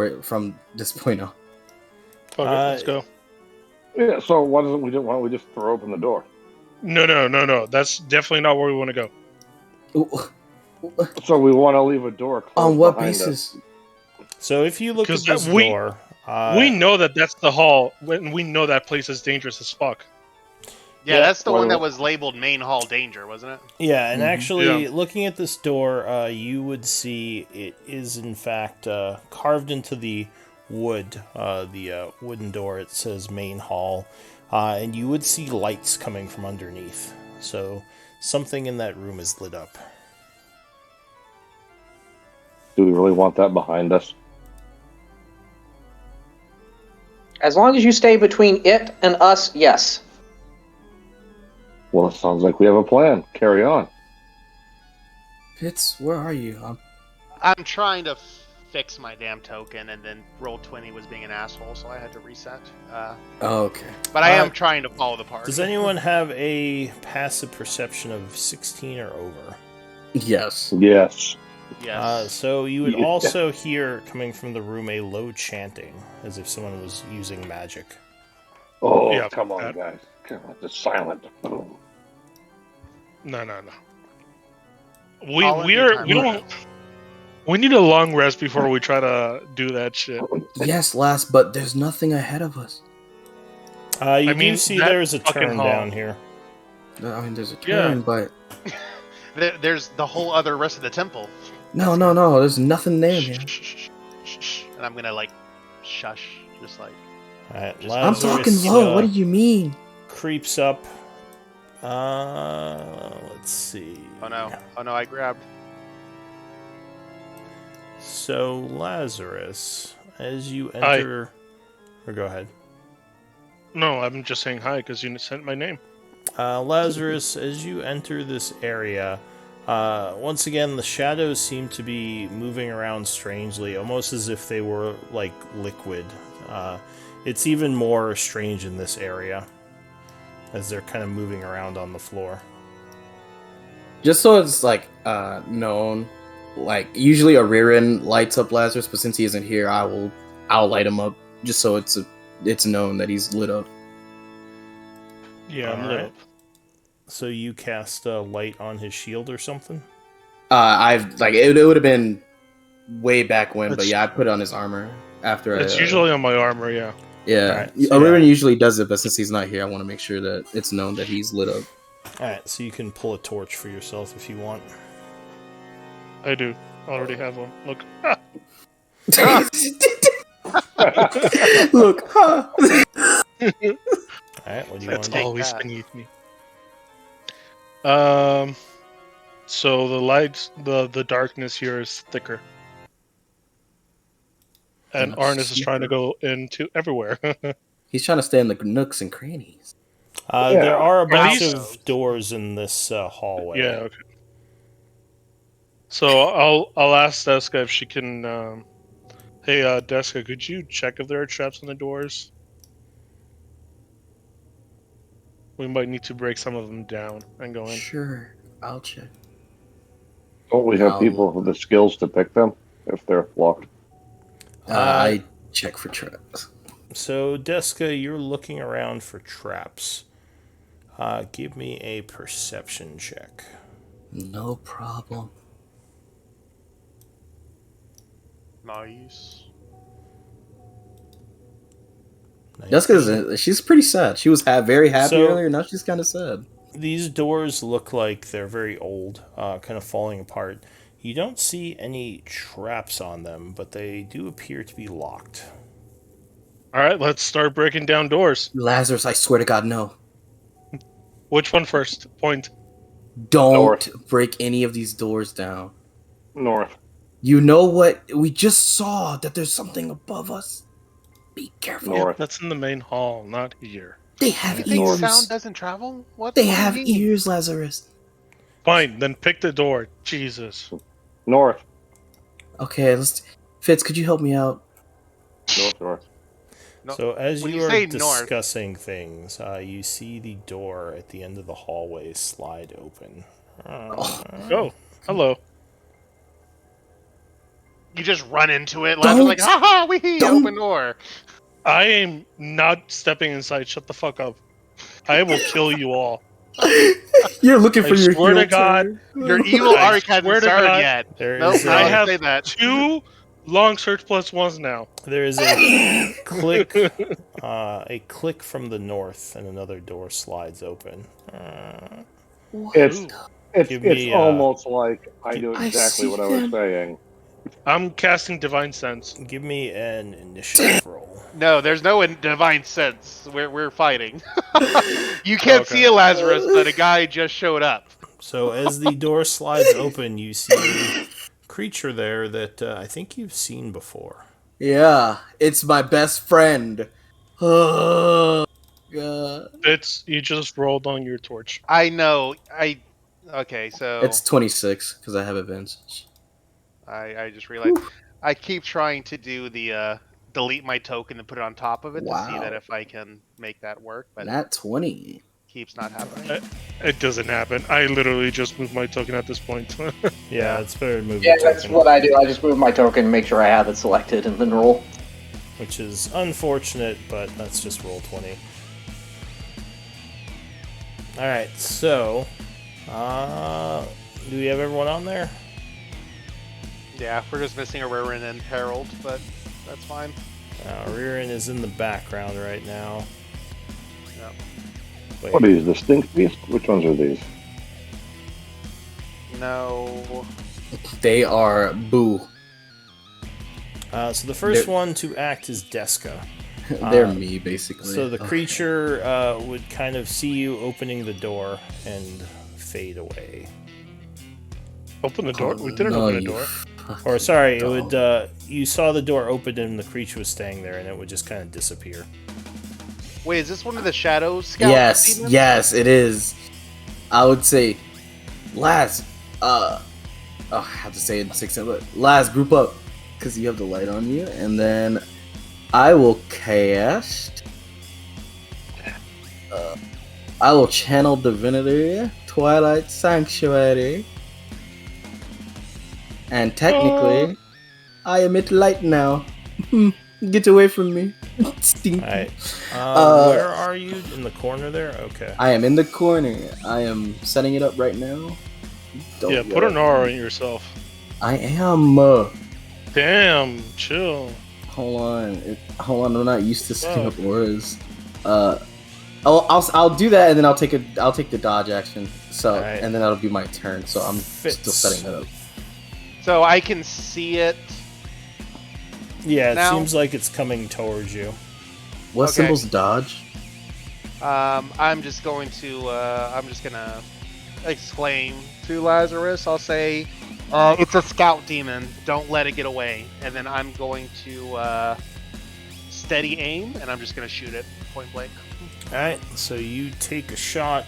this point on. Fuck it, let's go. Yeah, so why don't we just throw open the door? No. That's definitely not where we want to go. Ooh, So we want to leave a door closed on what behind us. basis? So if you look at 'Cause this we- door, We know that that's the hall, and we know that place is dangerous as fuck. Yeah, Yeah, that's the one well- that was labeled main hall danger, wasn't it? yeah, and Mhm. actually, Yeah. looking at this door, you would see it is in fact carved into the wood, the wooden door. It says main hall, and you would see lights coming from underneath. So something in that room is lit up. Do we really want that behind us? As long as you stay between it and us, yes. Well, it sounds like we have a plan. Carry on. Pitts, where are you? I'm trying to fix my damn token, and then Roll20 was being an asshole, so I had to reset. Oh, okay. But I am trying to follow the party. Does anyone have a passive perception of 16 or over? Yes. Yes. Yes. So you would Yeah. also hear coming from the room a low chanting, as if someone was using magic. Oh, Yeah, come on, that- guys. Come on, it's silent. Oh. No. All in We good time. don't. We need a long rest before we try to do that shit. Yes, last, but there's nothing ahead of us. You do mean, see that there's a fucking turn hall. down here. I mean, there's a Yeah. turn, but There's the whole other rest of the temple. no. There's nothing there, man. Shh. And I'm gonna like shush, just like. Alright, I'm I'm Lazarus talking low. What do you mean? creeps up. Let's see. Oh no, I grabbed. So Lazarus, as you enter, or go ahead. No, I'm just saying hi because you sent my name. Lazarus, as you enter this area, once again the shadows seem to be moving around strangely, almost as if they were like liquid. It's even more strange in this area. as they're kind of moving around on the floor. Just so it's like known, like usually Ariran lights up Lazarus, but since he isn't here, I'll light him up just so it's known that he's lit up. Yeah, I'm lit Alright. up. So you cast a light on his shield or something? I've like it would have been way back when, but It's- yeah, I put it on his armor after. It's usually on my armor, yeah. yeah. Alright, so Ariran yeah. usually does it, but since he's not here, I want to make sure that it's known that he's lit up. Alright, so you can pull a torch for yourself if you want. I do. I already have one. Look. Look, huh? Alright, what do you Let's want to take do? Always that. beneath me. So the lights, the darkness here is thicker. And Much Arnis is trying to steeper. go into everywhere. He's trying to stay in the nooks and crannies. Yeah. There are a bunch these- of doors in this hallway. Yeah, okay. So I'll ask Deska if she can. Hey, Deska, could you check if there are traps on the doors? We might need to break some of them down and go in. Sure, I'll check. Don't we have I'll- people with the skills to pick them if they're locked? I check for traps. So, Deska, you're looking around for traps. Give me a perception check. No problem. Nice. Jessica's she's pretty sad. She was very happy So- earlier. Now she's kind of sad. These doors look like they're very old, kind of falling apart. You don't see any traps on them, but they do appear to be locked. All right, let's start breaking down doors. Lazarus, I swear to God, no. Which one first? Point. Don't North. break any of these doors down. North. You know what? We just saw that there's something above us. Be careful. North. That's in the main hall, not here. They You have think ears. sound doesn't travel? What? They what do you have mean? ears, Lazarus. Fine, then pick the door. Jesus. North. Okay, let's. Fitz, could you help me out? North. No, So, as when you you are say north- discussing things, you see the door at the end of the hallway slide open. Oh, hello. You just run into it. Lazarus like, Don't- haha, we don't- open door. I am not stepping inside. Shut the fuck up. I will kill you all. You're looking I for your swear to heel God, turn. Your evil I arc hasn't swear to started God, yet. There Nope, is I I a, have say that. 2 long search plus ones now. there is a click, from the north, and another door slides open. It's Ooh. it's Give it's me, almost like I knew I exactly see what I was them. saying. I'm casting Divine Sense. Give me an initiative roll. No, there's no divine sense. We're fighting. You can't Okay. see a Lazarus, but a guy just showed up. So as the door slides open, you see a creature there that I think you've seen before. Yeah, it's my best friend. Oh, God. You just rolled on your torch. I know. Okay, so It's 26 because I have advantage. I just realized I keep trying to do the delete my token and put it on top of it to see Wow. that if I can make that work, but Nat 20. keeps not happening. It doesn't happen. I literally just moved my token at this point. Yeah, it's better to move Yeah, the that's token, what I do. I just move my token, make sure I have it selected, and then roll. which is unfortunate, but that's just roll 20. Alright, so do we have everyone on there? Yeah, we're just missing a Ririn and Harold, but that's fine. Ririn is in the background right now. Yeah. Wait, What are these? The stink beast? Which ones are these? No. They are boo. so the first They're- one to act is Deska. They're me, basically. So the Ugh. creature would kind of see you opening the door and fade away. Open the door? We didn't No, open the you door. fuck- Or sorry, it dog. would. You saw the door open and the creature was staying there, and it would just kind of disappear. Wait, is this one of the shadow scouts? Yes, demons? yes, it is. I would say, Laz, I have to say it in 6 but Laz, group up, because you have the light on you, and then I will cast I will channel Divinity, Twilight Sanctuary, and technically, I emit light now. Get away from me, stinky. Alright. Where are you? In the corner there? Okay. I am in the corner. I am setting it up right now. Don't Yeah, put an aura on yourself. I am. Damn, chill. Hold on. I'm not used to setting up auras. I'll do that, and then I'll take the dodge action. So, Alright. and then that'll be my turn. So I'm Fits. still setting that up. So I can see it. Yeah, it Now- seems like it's coming towards you. What Okay. symbol's dodge? I'm just gonna exclaim to Lazarus. I'll say, it's a scout demon. Don't let it get away. And then I'm going to steady aim, and I'm just gonna shoot it point blank. Alright, so you take a shot.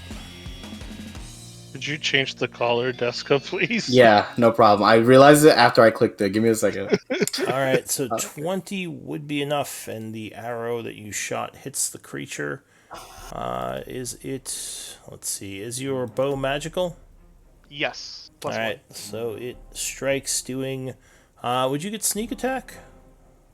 Could you change the collar, Deska, please? Yeah, no problem. I realized it after I clicked it. Give me a second. Alright, so 20 would be enough, and the arrow that you shot hits the creature. Is it... Let's see, is your bow magical? Yes. Plus Alright, so it strikes doing... would you get sneak attack?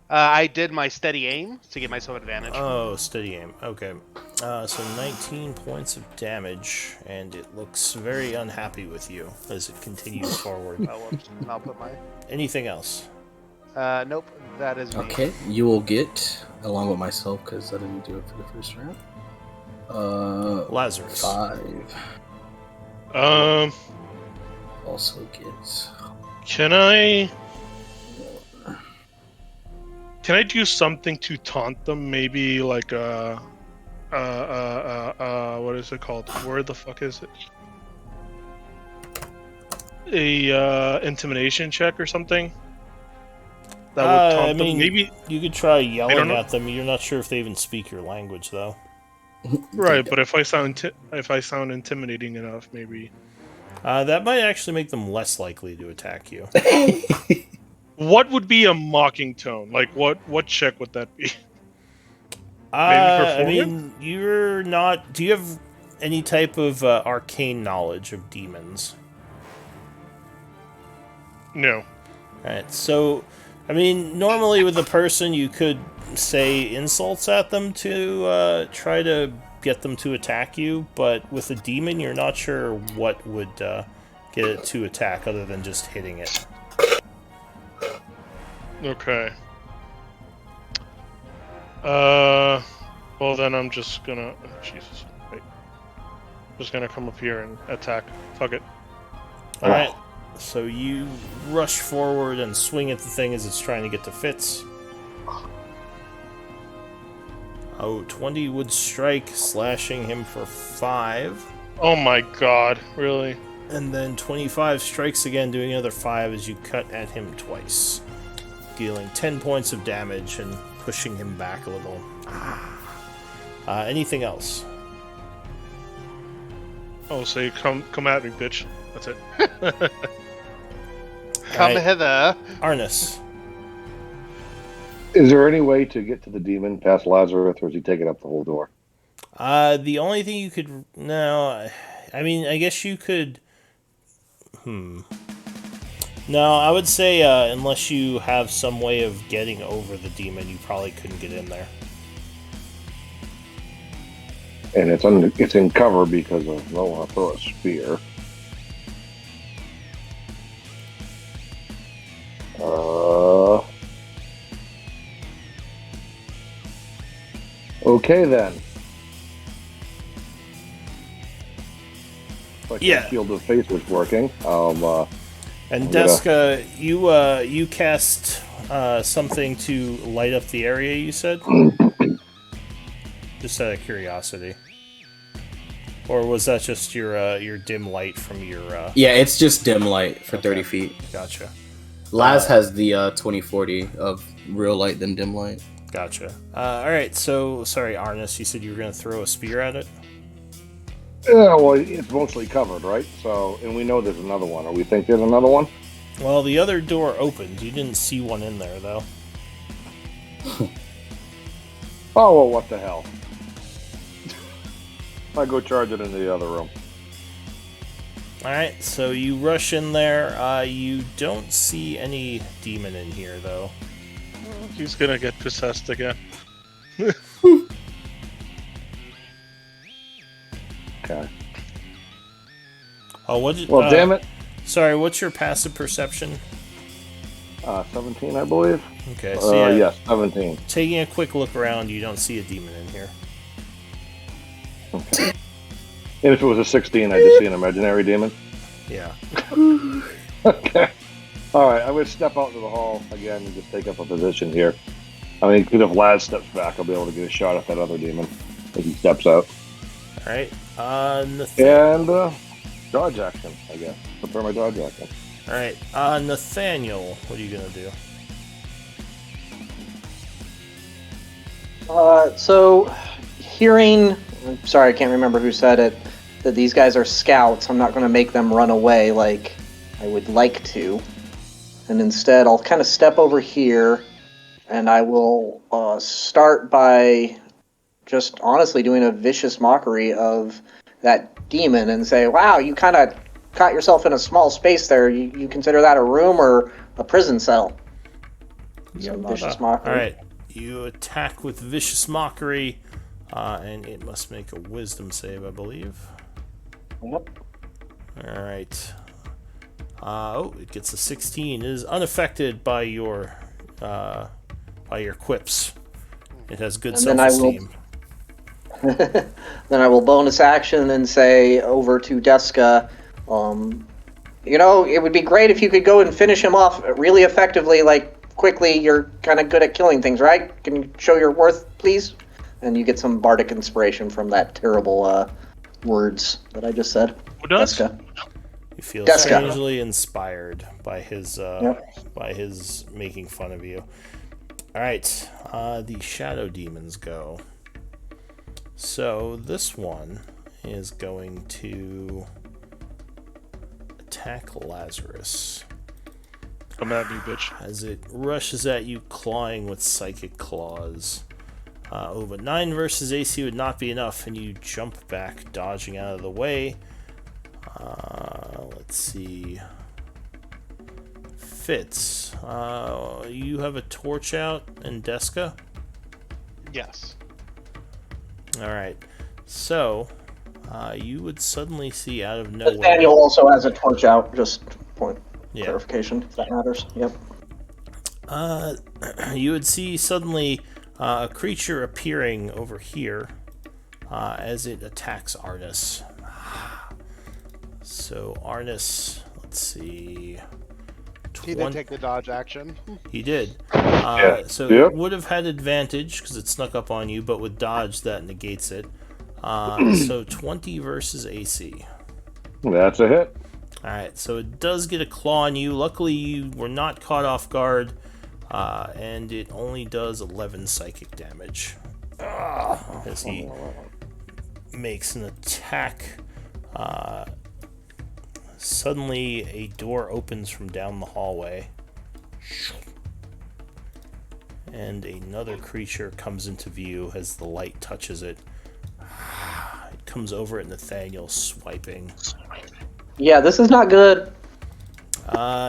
I did my steady aim to get myself advantage. Oh, steady aim. Okay. So 19 points of damage, and it looks very unhappy with you as it continues forward. Oh, whoops. I'll put my. Anything else? Nope. That is me. Okay, you will get, along with myself, because I didn't do it for the first round. Lazarus. 5. Also gets. Can I do something to taunt them? Maybe like what is it called? Where the fuck is it? A intimidation check or something? That would taunt them. Maybe you could try don't yelling know. at them. You're not sure if they even speak your language, though. right, but if I sound intimidating enough, maybe. That might actually make them less likely to attack you. What would be a mocking tone? Like what check would that be? I perform mean, you're not... Do you have any type of arcane knowledge of demons? No. Alright, so... I mean, normally with a person, you could say insults at them to try to get them to attack you, but with a demon, you're not sure what would get it to attack other than just hitting it. Okay. Well then I'm just gonna... Jesus. Wait. Just gonna come up here and attack. Fuck it. Alright, so you rush forward and swing at the thing as it's trying to get to Fitz. Oh, 20 would strike, slashing him for 5. Oh my god, really? And then 25 strikes again, doing another 5 as you cut at him twice. Dealing 10 points of damage and pushing him back a little. Anything else? Oh, say come at me, bitch. That's it. Come Alright. hither. Arnis. Is there any way to get to the demon past Lazarus, or is he taking up the whole door? The only thing you could... No, I mean, I guess you could... No, I would say unless you have some way of getting over the demon, you probably couldn't get in there. And it's in cover because of I'll throw a spear. Okay then. Like Yeah. the Field of Faith was working. And I'm gonna- Deska, you cast something to light up the area, you said? Just out of curiosity. Or was that just your dim light from your... Yeah, it's just dim light for Okay. 30 feet. Gotcha. Laz has the 2040 of real light than dim light. Gotcha. Alright, so, sorry, Arnis, you said you were going to throw a spear at it? Yeah, well, it's mostly covered, right? So, and we know there's another one, or we think there's another one. Well, the other door opened. You didn't see one in there, though. Oh, well, what the hell? I go charge it into the other room. Alright, so you rush in there. You don't see any demon in here, though. He's gonna get possessed again. Okay. Oh, what did... Well, damn it. Sorry, what's your passive perception? 17, I believe. Okay, so yeah, Yes, 17. taking a quick look around, you don't see a demon in here. Okay. And if it was a 16, I just see an imaginary demon. Yeah. Okay. All right, I'm going to step out into the hall again and just take up a position here. I mean, because if Laz steps back, I'll be able to get a shot at that other demon if he steps out. Alright, And dodge action, I guess. Prepare my dodge action. Alright, Nathaniel, what are you gonna do? So, hearing, I'm sorry, I can't remember who said it, that these guys are scouts, I'm not going to make them run away like I would like to. And instead, I'll kind of step over here, and I will start by just honestly doing a vicious mockery of that demon and say, wow, you kind of caught yourself in a small space there. You consider that a room or a prison cell? So vicious mockery. Alright, you attack with vicious mockery, and it must make a wisdom save, I believe. Yep. Alright. It gets a 16. It is unaffected by your quips. It has good And then I will- self-esteem. Then I will bonus action and say over to Deska, it would be great if you could go and finish him off really effectively, like quickly. You're kind of good at killing things, right? Can you show your worth, please? And you get some bardic inspiration from that terrible words that I just said. Who does? Deska. You feel Deska. strangely inspired by his Yep. by his making fun of you. Alright, the shadow demons go. So this one is going to attack Lazarus Come at me, bitch. as it rushes at you, clawing with psychic claws. But 9 versus AC would not be enough, and you jump back, dodging out of the way. Let's see. Fitz, you have a torch out in Deska? Yes. Alright, so you would suddenly see out of nowhere. Nathaniel also has a torch out, just point Yeah. clarification, if that matters. Yep. You would see suddenly a creature appearing over here as it attacks Arnis. So Arnis, let's see. He did take the dodge action. He did. So Yep. it would have had advantage because it snuck up on you, but with dodge that negates it. So 20 versus AC. That's a hit. Alright, so it does get a claw on you. Luckily, you were not caught off guard, and it only does 11 psychic damage. As he makes an attack. Suddenly, a door opens from down the hallway. And another creature comes into view as the light touches it. It comes over at Nathaniel, swiping. Yeah, this is not good.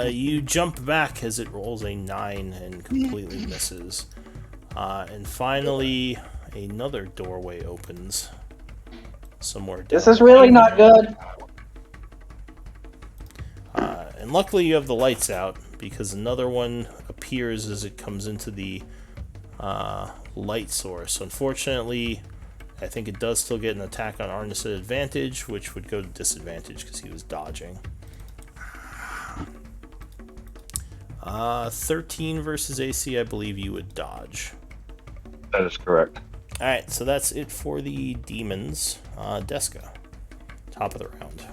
You jump back as it rolls a 9 and completely misses. And finally, another doorway opens somewhere down. This is really not good. And luckily you have the lights out, because another one appears as it comes into the light source. Unfortunately, I think it does still get an attack on Arnis at advantage, which would go to disadvantage because he was dodging. 13 versus AC, I believe you would dodge. That is correct. Alright, so that's it for the demons. Deska, top of the round.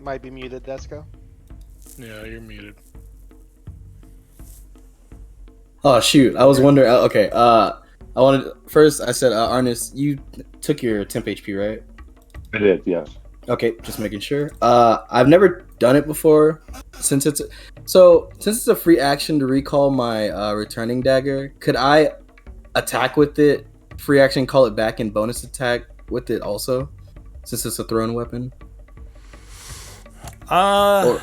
Might be muted, Desco. Yeah, you're muted. Oh shoot! I was wondering. Okay. I wanted first. I said, Arnis, you took your temp HP, right? I did, yes. Okay, just making sure. I've never done it before. Since it's a free action to recall my returning dagger, could I attack with it? Free action, call it back, and bonus attack with it also, since it's a thrown weapon. Or-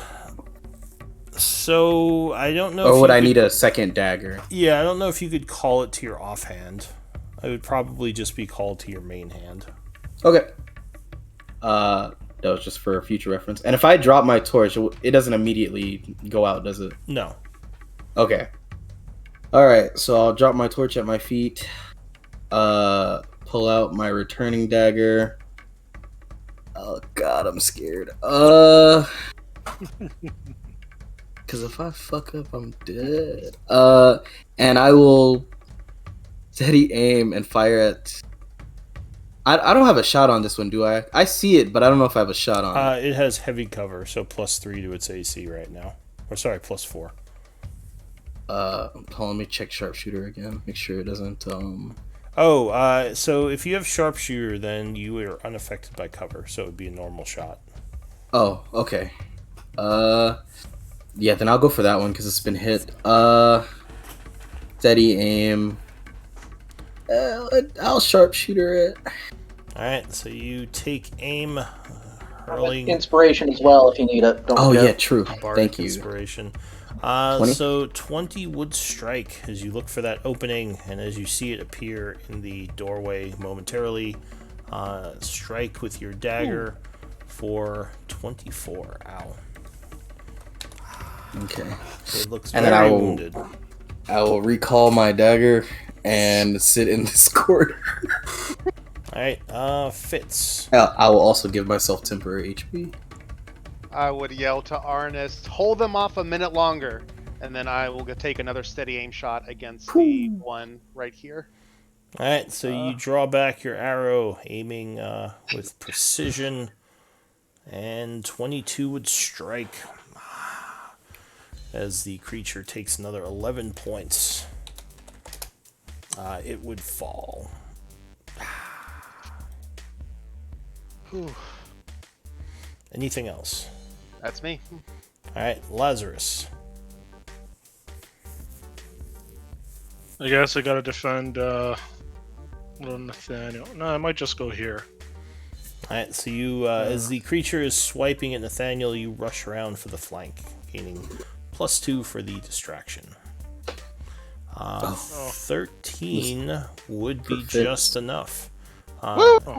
So I don't know. Or if would you I could- need a second dagger? Yeah, I don't know if you could call it to your offhand. I would probably just be called to your main hand. Okay. That was just for future reference. And if I drop my torch, it doesn't immediately go out, does it? No. Okay. All right. So I'll drop my torch at my feet. Pull out my returning dagger. Oh God, I'm scared. Because if I fuck up, I'm dead. And I will steady aim and fire at. I don't have a shot on this one, do I? I see it, but I don't know if I have a shot on it. It has heavy cover, so +3 to its AC right now. Or sorry, +4. Hold on, let me check sharpshooter again. Make sure it doesn't. So if you have sharpshooter, then you are unaffected by cover, so it would be a normal shot. Oh, okay. Yeah, then I'll go for that one because it's been hit. Steady aim. I'll sharpshooter it. Alright, so you take aim, hurling Inspiration as well if you need it. Don't Oh forget. yeah, true. bardic Thank you. inspiration. 20? So 20 would strike as you look for that opening, and as you see it appear in the doorway momentarily. Strike with your dagger for 24. Ow. Okay. It looks And then very I will- wounded. I will recall my dagger and sit in this corner. Alright, Fitz. I will also give myself temporary HP. I would yell to Arnis, hold them off a minute longer, and then I will go take another steady aim shot against the one right here. Alright, so you draw back your arrow, aiming with precision, and 22 would strike as the creature takes another 11 points. It would fall. Anything else? That's me. Alright, Lazarus. I guess I gotta defend little Nathaniel. No, I might just go here. Alright, so you, as the creature is swiping at Nathaniel, you rush around for the flank, gaining +2 for the distraction. 13 would be Perfect. just enough.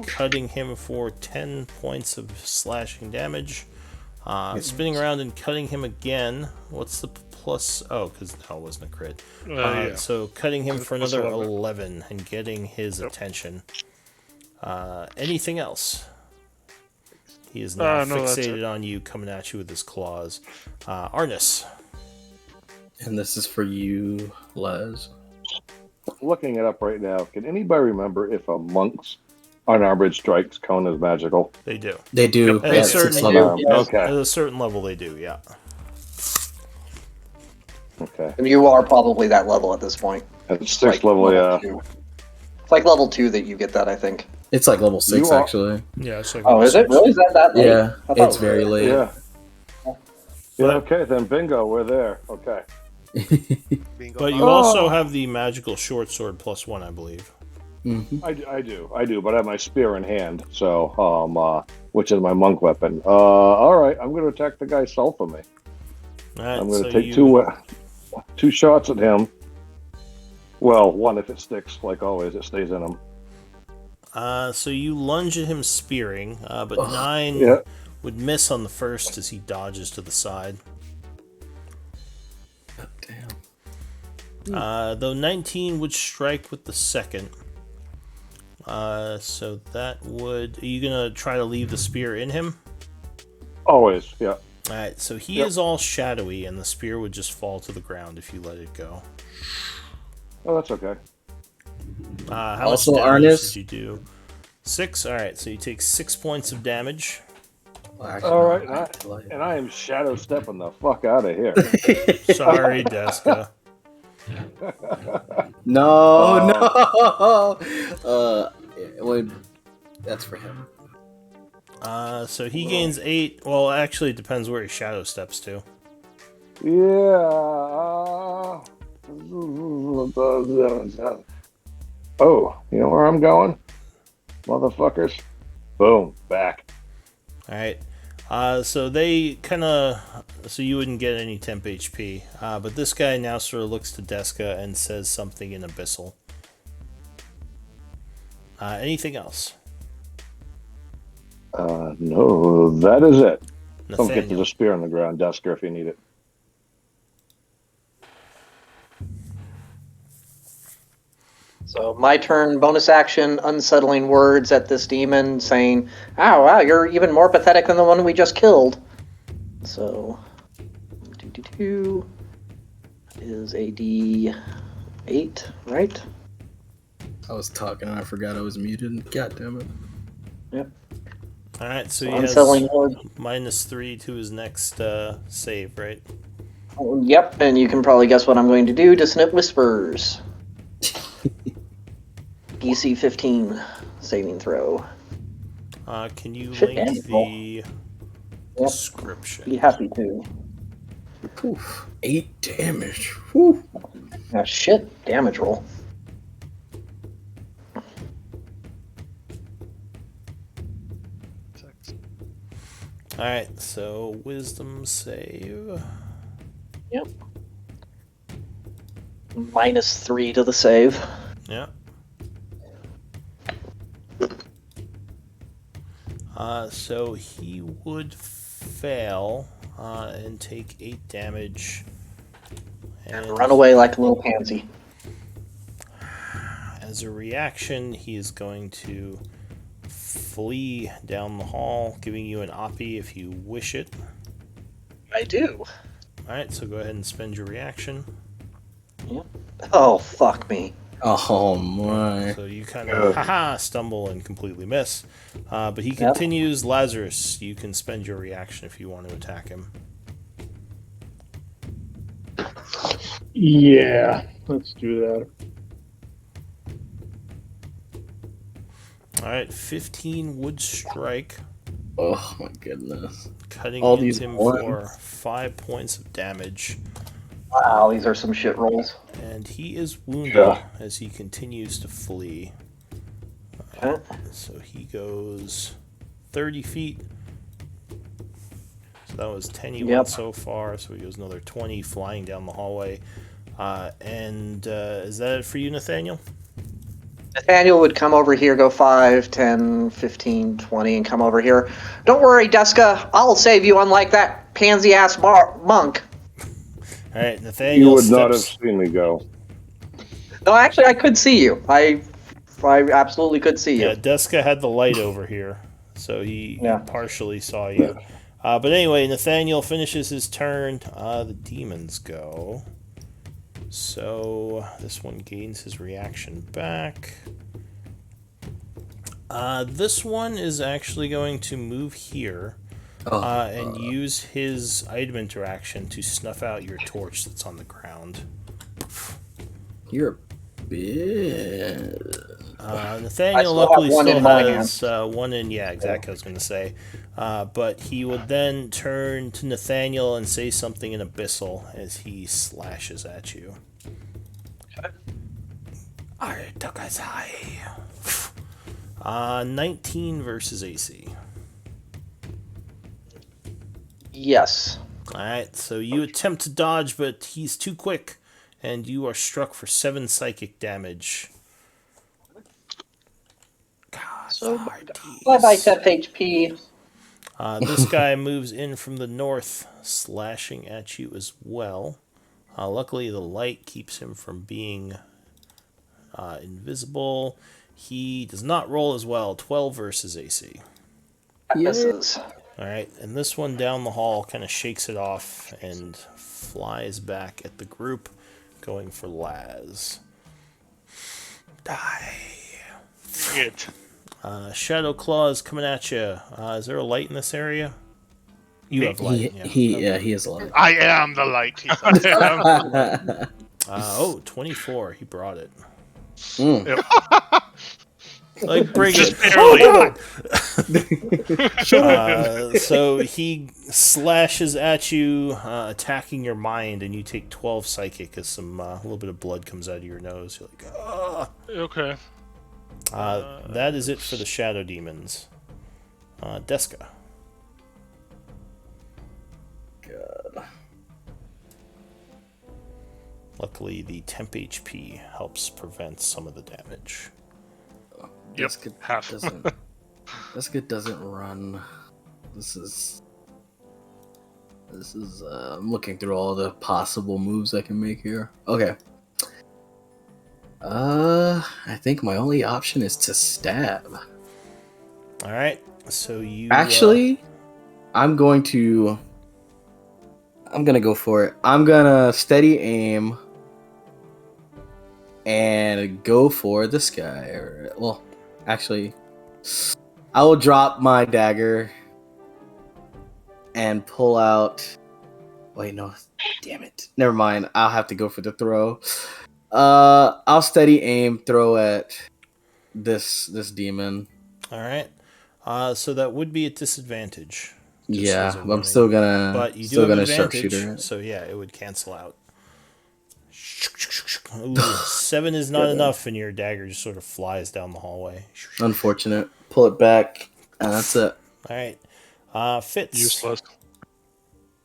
Cutting him for 10 points of slashing damage. Spinning around and cutting him again. What's the plus? Oh, because it wasn't a crit. Yeah. So cutting him for Plus another 11. 11 and getting his attention. Anything else? He is now No, that's fixated it. on you, coming at you with his claws. Arnis. And this is for you, Les. Looking it up right now. Can anybody remember if a monk's unarmored strikes count as magical? They do. They do. Yep. Yeah, At sixth certain- level. Okay. At a certain level, they do, yeah. Okay. And you are probably that level at this point. At It's sixth like level, yeah. 2. It's like level 2 that you get that, I think. It's like level 6, You are- actually. Yeah, it's like Oh, is it? Really? Is that late? Yeah, I thought it's it was very late. Yeah. Yeah, okay, then bingo, we're there. Okay. Bingo But you bong. also have the magical short sword +1, I believe. Mhm. I do, but I have my spear in hand, so, which is my monk weapon. Alright, I'm gonna attack the guy south of me. Alright, I'm gonna so take you, two shots at him. Well, one if it sticks, like always, it stays in him. So you lunge at him spearing, but 9 Yeah. would miss on the first as he dodges to the side. Damn. Though 19 would strike with the second. So that would... Are you going to try to leave the spear in him? Always, yeah. Alright, so he Yep. is all shadowy, and the spear would just fall to the ground if you let it go. Oh, that's okay. How Also, much damage Arnis? did you do? 6? Alright, so you take 6 points of damage. Well, actually, Alright, no, I have to light and I am shadow stepping the fuck out of here. it. Sorry, Deska. No, no. That's for him. So he gains 8. Well, actually, it depends where he shadow steps to. Yeah. Oh, you know where I'm going? Motherfuckers. Boom. Back. Alright. So they kind of. So you wouldn't get any temp HP. But this guy now sort of looks to Deska and says something in Abyssal. Anything else? No, that is it. Don't get to Nathaniel. the spear on the ground, Dusker, if you need it. So my turn, bonus action, unsettling words at this demon, saying, "Oh wow, you're even more pathetic than the one we just killed." So, 2 is a D8, right? I was talking and I forgot I was muted. God damn it. Yep. Alright, so So he has unsettling words. -3 to his next save, right? Yep, and you can probably guess what I'm going to do. Dissonant Whispers. DC 15 saving throw. Can you Shit, link and the Yep. description? Be happy to. Poof. 8 damage. Whew. Shit, damage roll. Alright, so wisdom save. Yep. -3 to the save. Yeah. So he would fail and take 8 damage. And run away like a little pansy. As a reaction, he is going to flee down the hall, giving you an oppie if you wish it. I do. Alright, so go ahead and spend your reaction. Oh, fuck me. Oh my. So you kind of stumble and completely miss. But he continues. Lazarus, you can spend your reaction if you want to attack him. Yeah, let's do that. Alright, 15 would strike, Oh my goodness. cutting All into these him ones. for 5 points of damage. Wow, these are some shit rolls. And he is wounded Yeah. as he continues to flee. Okay. So he goes 30 feet. So that was 10 he went so far. So he goes another 20 flying down the hallway. Is that it for you, Nathaniel? Nathaniel would come over here, go 5, 10, 15, 20, and come over here. Don't worry, Deska, I'll save you, unlike that pansy-ass monk. Alright, Nathaniel You would not have steps... seen me go. No, actually, I could see you. I absolutely could see you. Yeah, Deska had the light over here, so he Yeah. partially saw you. But anyway, Nathaniel finishes his turn. The demons go. So this one gains his reaction back. This one is actually going to move here and use his item interaction to snuff out your torch that's on the ground. You're a bitch. Nathaniel still have luckily one still in my has one in. Yeah, exactly. I was going to say, but he would then turn to Nathaniel and say something in Abyssal as he slashes at you. I took his eye. 19 versus AC. Yes. Alright, so you attempt to dodge, but he's too quick, and you are struck for 7 psychic damage. God, So, Zardes. bye-bye, Tep HP. This guy moves in from the north, slashing at you as well. Luckily, the light keeps him from being invisible. He does not roll as well. 12 versus AC. Misses. Alright, and this one down the hall kind of shakes it off and flies back at the group, going for Laz. Die. It. Shadow Claw is coming at you. Is there a light in this area? You have light. He has a lot. I am the light. He said. I am. 24. He brought it. Like, bring Just it. barely. So he slashes at you, attacking your mind, and you take 12 psychic as some a little bit of blood comes out of your nose. You're like, ah. Okay. That is it for the shadow demons. Deska. God. Luckily, the temp HP helps prevent some of the damage. Yep, Deska half. Deska doesn't run. This is. I'm looking through all the possible moves I can make here. Okay. I think my only option is to stab. All right. So you Actually, I'm gonna go for it. I'm gonna steady aim and go for this guy. Well, actually, I will drop my dagger and pull out. Wait, no, damn it. Never mind. I'll have to go for the throw. I'll steady aim, throw at this demon. all right. So that would be a disadvantage. just Yeah, as a but I'm warning. still gonna. But you do still have gonna advantage, sharpshooter. so yeah, it would cancel out. Ooh, 7 is not enough, and your dagger just sort of flies down the hallway. Unfortunate. Pull it back, and that's it. All right. Fitz. Useless.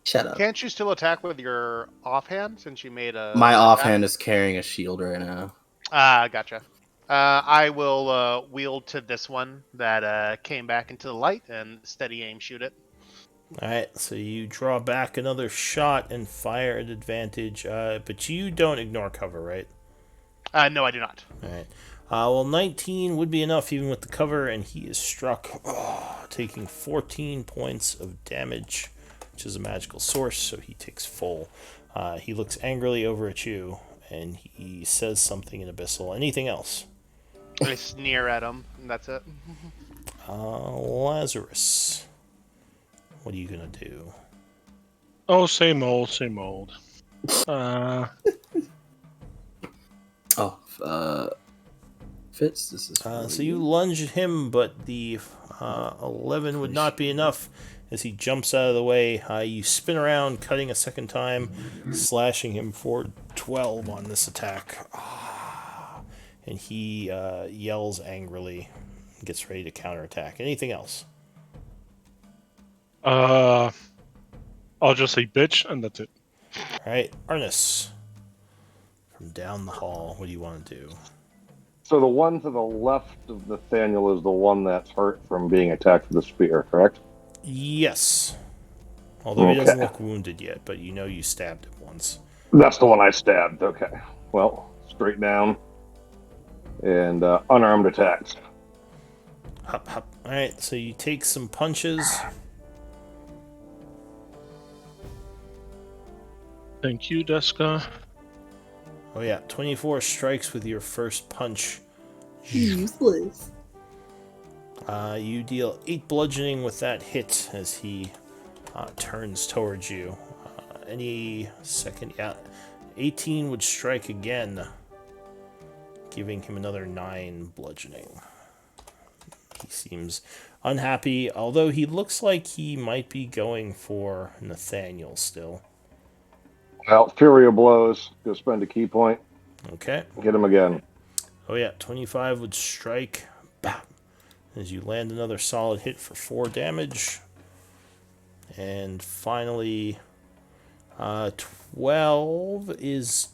Shut up. Can't you still attack with your offhand since you made a... My attack? offhand is carrying a shield right now. Gotcha. I will wield to this one that came back into the light and steady aim shoot it. All right, so you draw back another shot and fire at advantage, but you don't ignore cover, right? No, I do not. All right. Well, 19 would be enough even with the cover, and he is struck, taking 14 points of damage, which is a magical source, so he takes full. He looks angrily over at you, and he says something in Abyssal. Anything else? I sneer at him, and that's it. Lazarus. What are you going to do? Oh, same old, same old. Fitz, this is. So you lunge at him, but the 11 would not be enough. As he jumps out of the way, you spin around, cutting a second time, slashing him for 12 on this attack. And he yells angrily, gets ready to counterattack. Anything else? I'll just say bitch, and that's it. All right, Arnis. From down the hall, what do you want to do? So the one to the left of Nathaniel is the one that's hurt from being attacked with a spear, correct? Yes. Although he doesn't Okay. look wounded yet, but you know you stabbed him once. That's the one I stabbed. Okay. Well, straight down and unarmed attacks. Hop, hop. All right, so you take some punches. Thank you, Deska. Oh yeah, 24 strikes with your first punch. Useless. You deal 8 bludgeoning with that hit as he turns towards you. Any second, yeah, 18 would strike again, giving him another 9 bludgeoning. He seems unhappy, although he looks like he might be going for Nathaniel still. Well, Fury of Blows. Go spend a key point. Okay. Get him again. Oh yeah, 25 would strike. Bam. As you land another solid hit for 4 damage. And finally, 12 is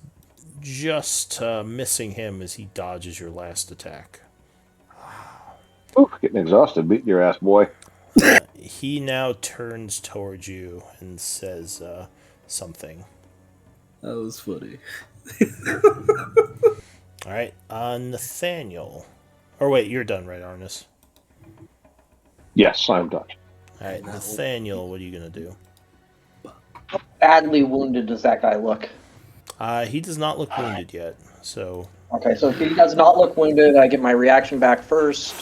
just missing him as he dodges your last attack. Ooh, getting exhausted. Beating your ass, boy. He now turns towards you and says something. That was funny. All right, Nathaniel. Or wait, you're done, right, Arnis? Yes, I'm done. All right, Nathaniel, what are you going to do? Badly wounded does that guy look? He does not look wounded yet, so... Okay, so if he does not look wounded, I get my reaction back first.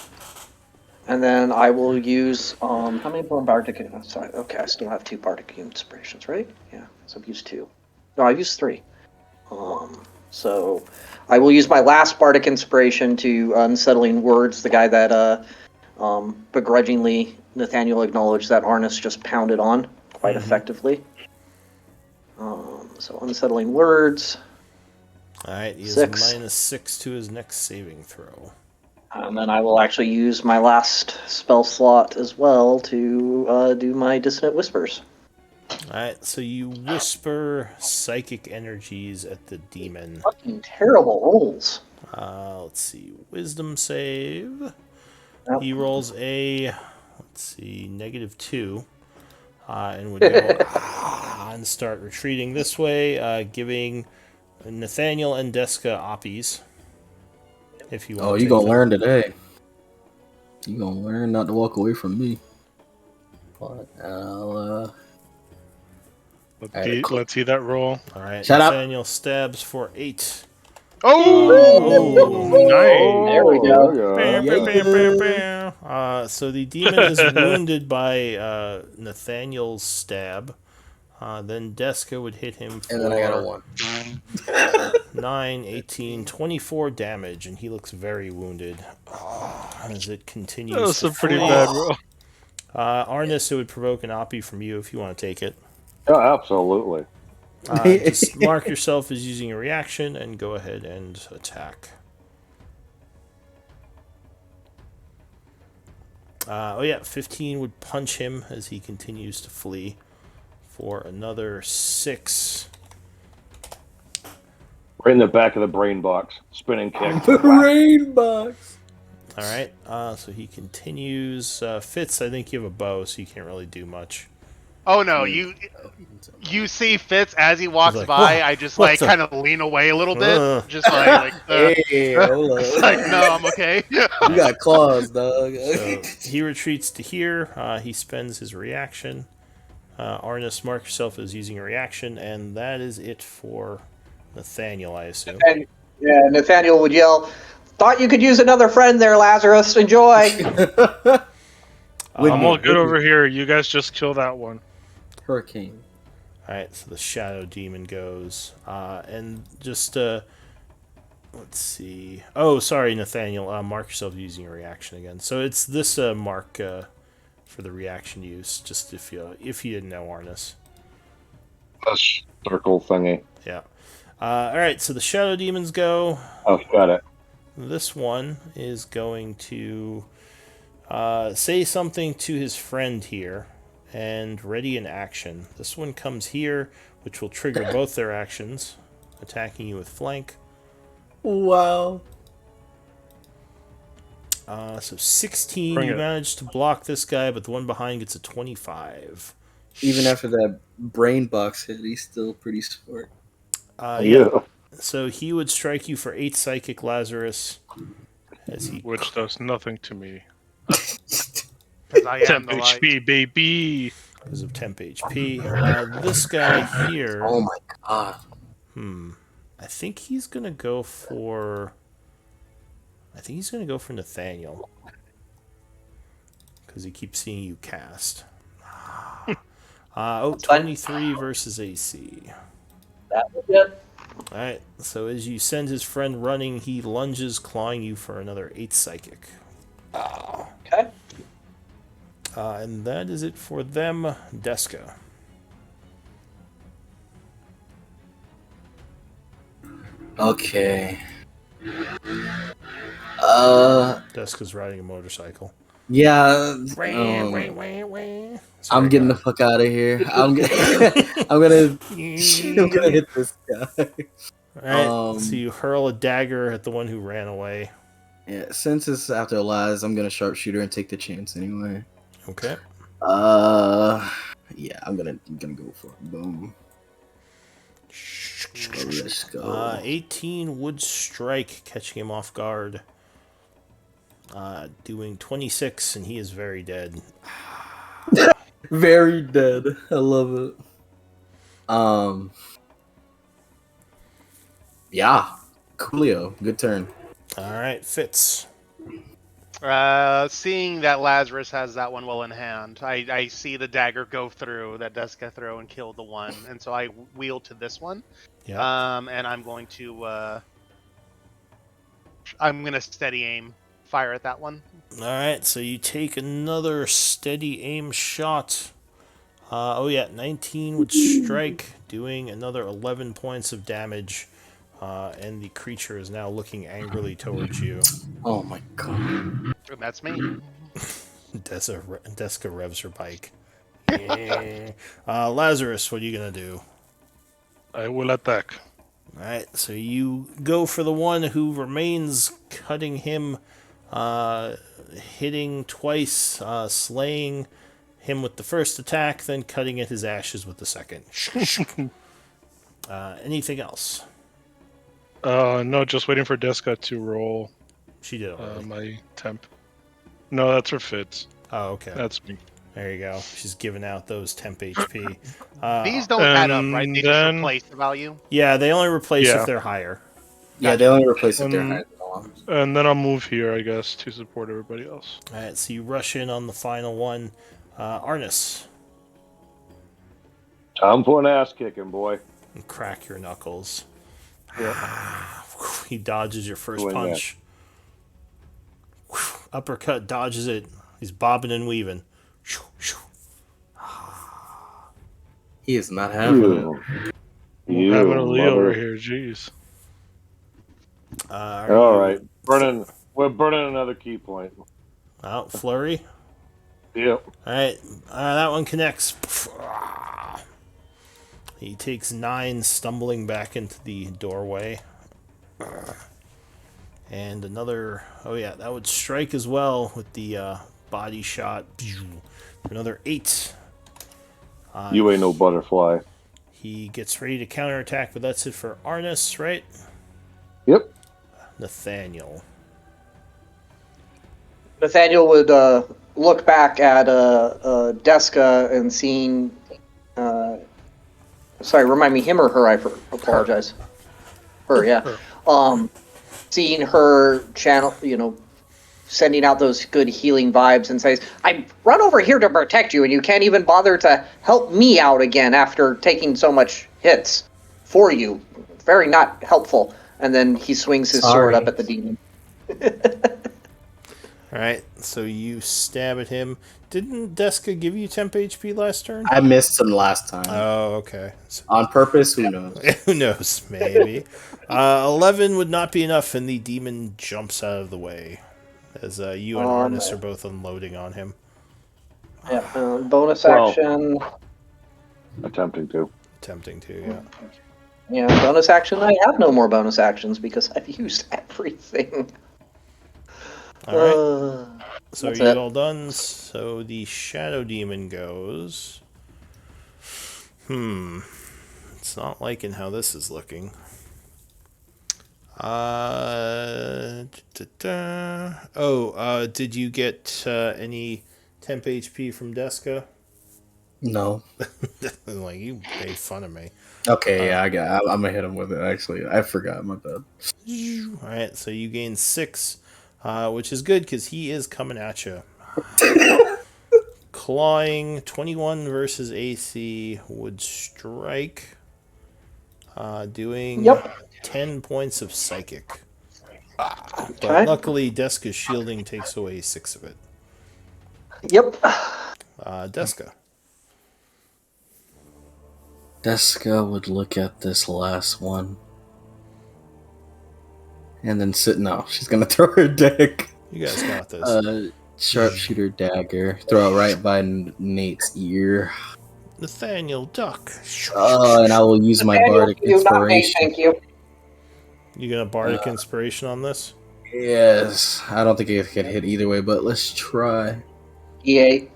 And then I will use, how many more Bardic... Sorry, okay, I still have 2 Bardic Inspirations, right? Yeah, so I've used 2. No, I've used 3. So I will use my last bardic inspiration to Unsettling Words, the guy that begrudgingly Nathaniel acknowledged that Arnis just pounded on quite effectively. So Unsettling Words. All right, he has 6. -6 to his next saving throw. And then I will actually use my last spell slot as well to do my Dissonant Whispers. Alright, so you whisper psychic energies at the demon. Fucking terrible rolls. Let's see, wisdom save. Yep. He rolls a, let's see, -2. And would go and start retreating this way, giving Nathaniel and Deska oppies. If you want Oh, to you take gonna them. learn today. You gonna learn not to walk away from me. But I'll, Let's see that roll. Alright, Shut up. Nathaniel stabs for 8. Oh, nice. There we go. Bam, Yeah. bam, bam, bam, bam. So the demon is wounded by Nathaniel's stab. Then Deska would hit him for and then I got a 1. 9, 18, 24 damage, and he looks very wounded as it continues. That was to a pretty flee. bad roll. Arnis, it would provoke an oppie from you if you want to take it. Oh, absolutely. Just mark yourself as using a reaction and go ahead and attack. Oh yeah, 15 would punch him as he continues to flee for another 6. Right in the back of the brain box. Spinning kick. Rain box. All right, so he continues. Fitz, I think you have a bow, so you can't really do much. Oh no, you see Fitz as he walks He's like, by. "Whoa, I just what's like up?" kind of lean away a little bit, Uh. just like Hey, hold it's up. like no, I'm okay. You got claws, dog. So he retreats to here. He spends his reaction. Arnis, mark yourself as using a reaction, and that is it for Nathaniel, I assume. And Nathaniel would yell, "Thought you could use another friend there, Lazarus. Enjoy." I'm all good over here. You guys just kill that one. Hurricane. Alright, so the shadow demon goes. And just, let's see. Oh, sorry, Nathaniel. Mark yourself using a reaction again. So it's this mark for the reaction use, just if you didn't know, Arnis. This circle thingy. Yeah. Alright, so the shadow demons go. Oh, got it. This one is going to say something to his friend here and ready an action. This one comes here, which will trigger both their actions, attacking you with flank. Wow. So 16, Bring you it. managed to block this guy, but the one behind gets a 25. Even after that brain box hit, he's still pretty smart. Yeah. So he would strike you for 8 psychic, Lazarus, as he Which does nothing to me. 'Cause I am 10 the light. HP, baby. because of temp HP. This guy here, Oh my god. I think he's gonna go for. I think he's gonna go for Nathaniel because he keeps seeing you cast. 23 versus AC. That was it. Alright, so as you send his friend running, he lunges, clawing you for another 8 psychic. Okay. And that is it for them. Deska. Okay. Deska's riding a motorcycle. Yeah. I'm getting the fuck out of here. I'm gonna, I'm gonna hit this guy. Alright, so you hurl a dagger at the one who ran away. Yeah, since it's after Elias, I'm gonna sharpshooter and take the chance anyway. Okay. Yeah, I'm gonna go for it. Boom. Let's go. 18 would strike, catching him off guard. Doing 26, and he is very dead. Very dead. I love it. Yeah. Coolio. Good turn. Alright, Fitz. Seeing that Lazarus has that one well in hand, I see the dagger go through that Deska throw and kill the one, and so I wheel to this one. Yeah. And I'm going to steady aim, fire at that one. All right, so you take another steady aim shot. 19 would strike, doing another 11 points of damage. And the creature is now looking angrily towards you. Oh my god. And that's me. Deska revs her bike. Lazarus, what are you going to do? I will attack. Alright, so you go for the one who remains, cutting him, hitting twice, slaying him with the first attack, then cutting at his ashes with the second. Anything else? No, just waiting for Deska to roll She did already. my temp. No, that's for Fitz. Oh, okay. That's me. There you go. She's giving out those temp HP. These don't add up, right? and They just then- replace the value. Yeah, they only replace Yeah. if they're higher. Yeah, they only replace it their Um, height. And then I'll move here, I guess, to support everybody else. Alright, so you rush in on the final one. Arnis, Time for an ass kicking, boy. and crack your knuckles. Yeah. He dodges your first Doing punch. Uppercut, dodges it. He's bobbing and weaving. He is not having it. You Having a Leo mother- over here, jeez. All right, we're burning another key point. Out flurry. Yep. Alright, that one connects. He takes 9, stumbling back into the doorway. And another. Oh, yeah, that would strike as well with the body shot. Another 8. You ain't no butterfly. He gets ready to counterattack, but that's it for Arnis, right? Yep. Nathaniel. Nathaniel would look back at Deska and seeing. Sorry, remind me, him or her? I apologize. Her, yeah. Seeing her channel, sending out those good healing vibes, and says, "I run over here to protect you, and you can't even bother to help me out again after taking so much hits for you. Very not helpful." And then he swings his sword Sorry. up at the demon. Alright, so you stab at him. Didn't Deska give you temp HP last turn? I missed him last time. Oh, okay. So, On purpose? Who knows? who knows? Maybe. 11 would not be enough, and the demon jumps out of the way as you and Arnis are both unloading on him. Yeah. Bonus Well- action. Attempting to. Attempting to, yeah. Yeah, bonus action. I have no more bonus actions because I've used everything. Alright, so are that's you it. all done? So the shadow demon goes. It's not liking how this is looking. Did you get any temp HP from Deska? No. Like, you made fun of me. Okay, yeah, I'm gonna hit him with it, actually. I forgot, my bad. Alright, so you gain 6, which is good because he is coming at you. Clawing, 21 versus AC would strike, doing Yep. 10 points of psychic. But Okay. luckily, Deska's shielding takes away 6 of it. Yep. Deska. Deska would look at this last one. And then no, she's gonna throw her deck. You guys got this. Sharpshooter dagger. Throw it right by Nate's ear. Nathaniel, duck. And I will use my bardic You, not me, inspiration. thank you. You gonna bardic inspiration on this? Yes. I don't think it could hit either way, but let's try. E8.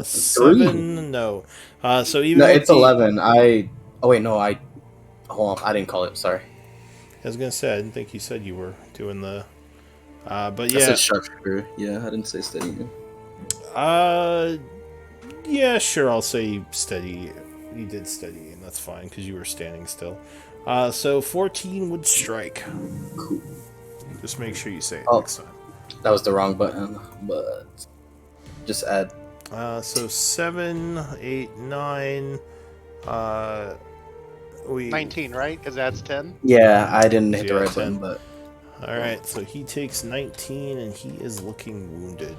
7, no. So even No, with it's the- 11. Hold on, I didn't call it, sorry. I was gonna say, I didn't think you said you were doing the. But I yeah, said sharpshooter. Yeah, I didn't say steady. yeah, sure. I'll say steady. You did steady, and that's fine because you were standing still. So 14 would strike. Cool. Just make sure you say it Oh. next time. That was the wrong button, but just add. So 7, 8, 9. We 19, right? Because that's 10. Yeah, I didn't hit the Yeah, right 10. button, but All right, so he takes 19 and he is looking wounded.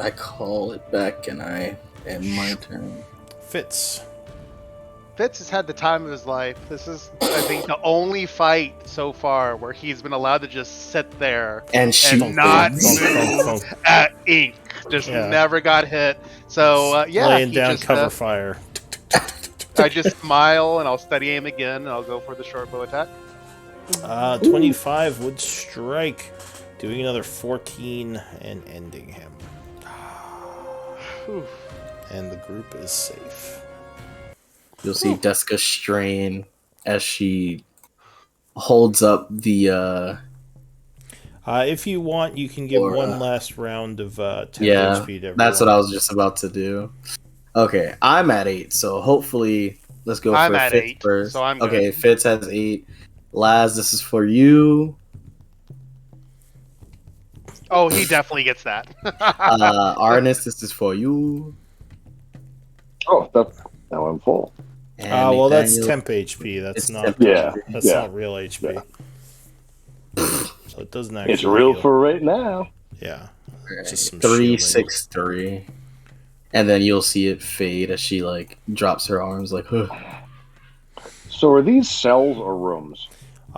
I call it back and I end my turn. Fitz. Fitz has had the time of his life. This is, I think, the only fight so far where he's been allowed to just sit there And shoot and not things. move at ink. Just Yeah. never got hit. So yeah, laying he down just, cover fire. I just smile and I'll steady aim again and I'll go for the short bow attack. 25 would strike, doing another 14 and ending him. Whew. And the group is safe. You'll see Deska strain as she holds up the If you want, you can give Or, one last round of 10 yeah, HP to everyone. that's what I was just about to do. Okay, I'm at 8, so hopefully let's go I'm for at Fitz 8, first. so I'm good. Okay, Fitz has 8. Laz, this is for you. Oh, he definitely gets that. Arnis, this is for you. Oh, now I'm full. And well, that's Nathaniel- temp HP. That's It's not. temp Yeah, That's yeah. not real HP. So it doesn't actually. It's real heal. for right now. Yeah. Just some 3, shielding. 6, 3. And then you'll see it fade as she like drops her arms like huh. So are these cells or rooms?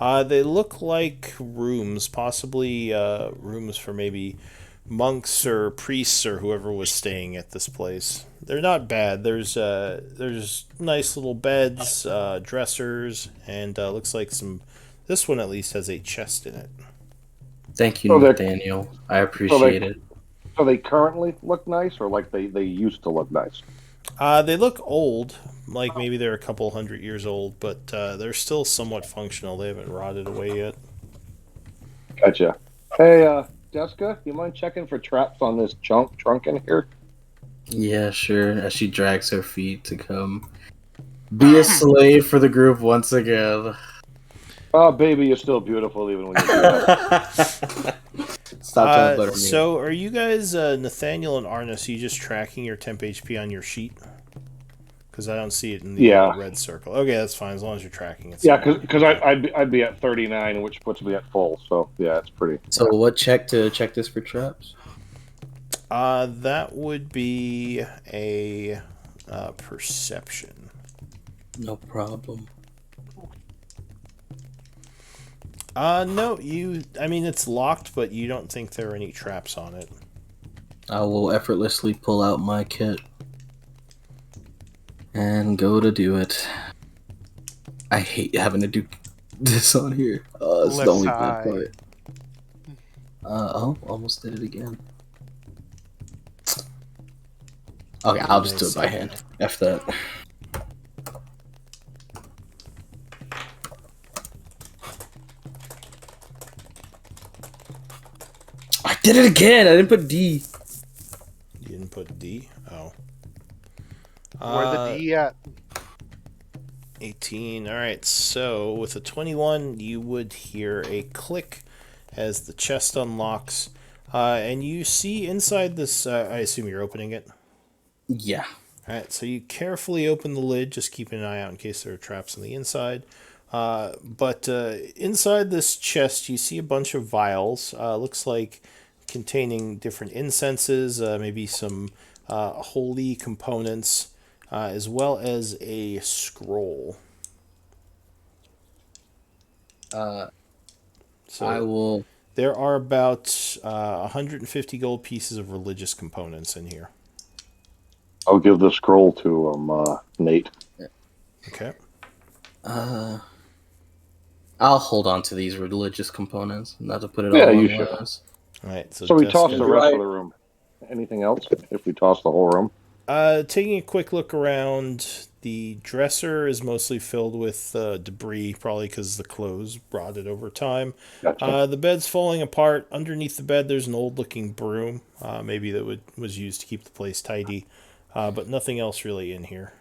They look like rooms, possibly rooms for maybe monks or priests or whoever was staying at this place. They're not bad. There's nice little beds, dressers, and looks like some. This one at least has a chest in it. Thank you, So they're- Nathaniel. I appreciate it. So they currently look nice, or like they used to look nice? They look old, like maybe they're a couple 100 years old, but they're still somewhat functional. They haven't rotted away yet. Gotcha. Hey, Jessica, you mind checking for traps on this trunk in here? Yeah, sure. As she drags her feet to come be a slave for the group once again. Oh, baby, you're still beautiful even when you're doing Stop trying to butter me. So, are you guys, Nathaniel and Arnis, you just tracking your temp HP on your sheet? Because I don't see it in the Yeah. red circle. Okay, that's fine, as long as you're tracking it. Yeah, because I'd be at 39, which puts me at full. So yeah, it's pretty. So what check to check this for traps? That would be a perception. No problem. No, I mean, it's locked, but you don't think there are any traps on it. I will effortlessly pull out my kit and go to do it. I hate having to do this on here. It's the Let's only bad hide. part. Oh, almost did it again. Okay, I'll just do it by hand. F that. I did it again! I didn't put D. You didn't put D? Oh. Where the D at? 18. Alright, so with a 21, you would hear a click as the chest unlocks. And you see inside this, I assume you're opening it. Yeah. Alright, so you carefully open the lid, just keeping an eye out in case there are traps on the inside. But inside this chest, you see a bunch of vials. Looks like containing different incenses, maybe some holy components, as well as a scroll. So I will. there are about 150 gold pieces of religious components in here. I'll give the scroll to Nate. Okay. I'll hold on to these religious components, not to put it Yeah, all you on should. Laz. Alright, So we toss Deska- the rest of the room. Anything else? If we toss the whole room? Taking a quick look around, the dresser is mostly filled with debris, probably because the clothes rotted over time. Gotcha. The bed's falling apart. Underneath the bed, there's an old-looking broom, maybe that was used to keep the place tidy, but nothing else really in here.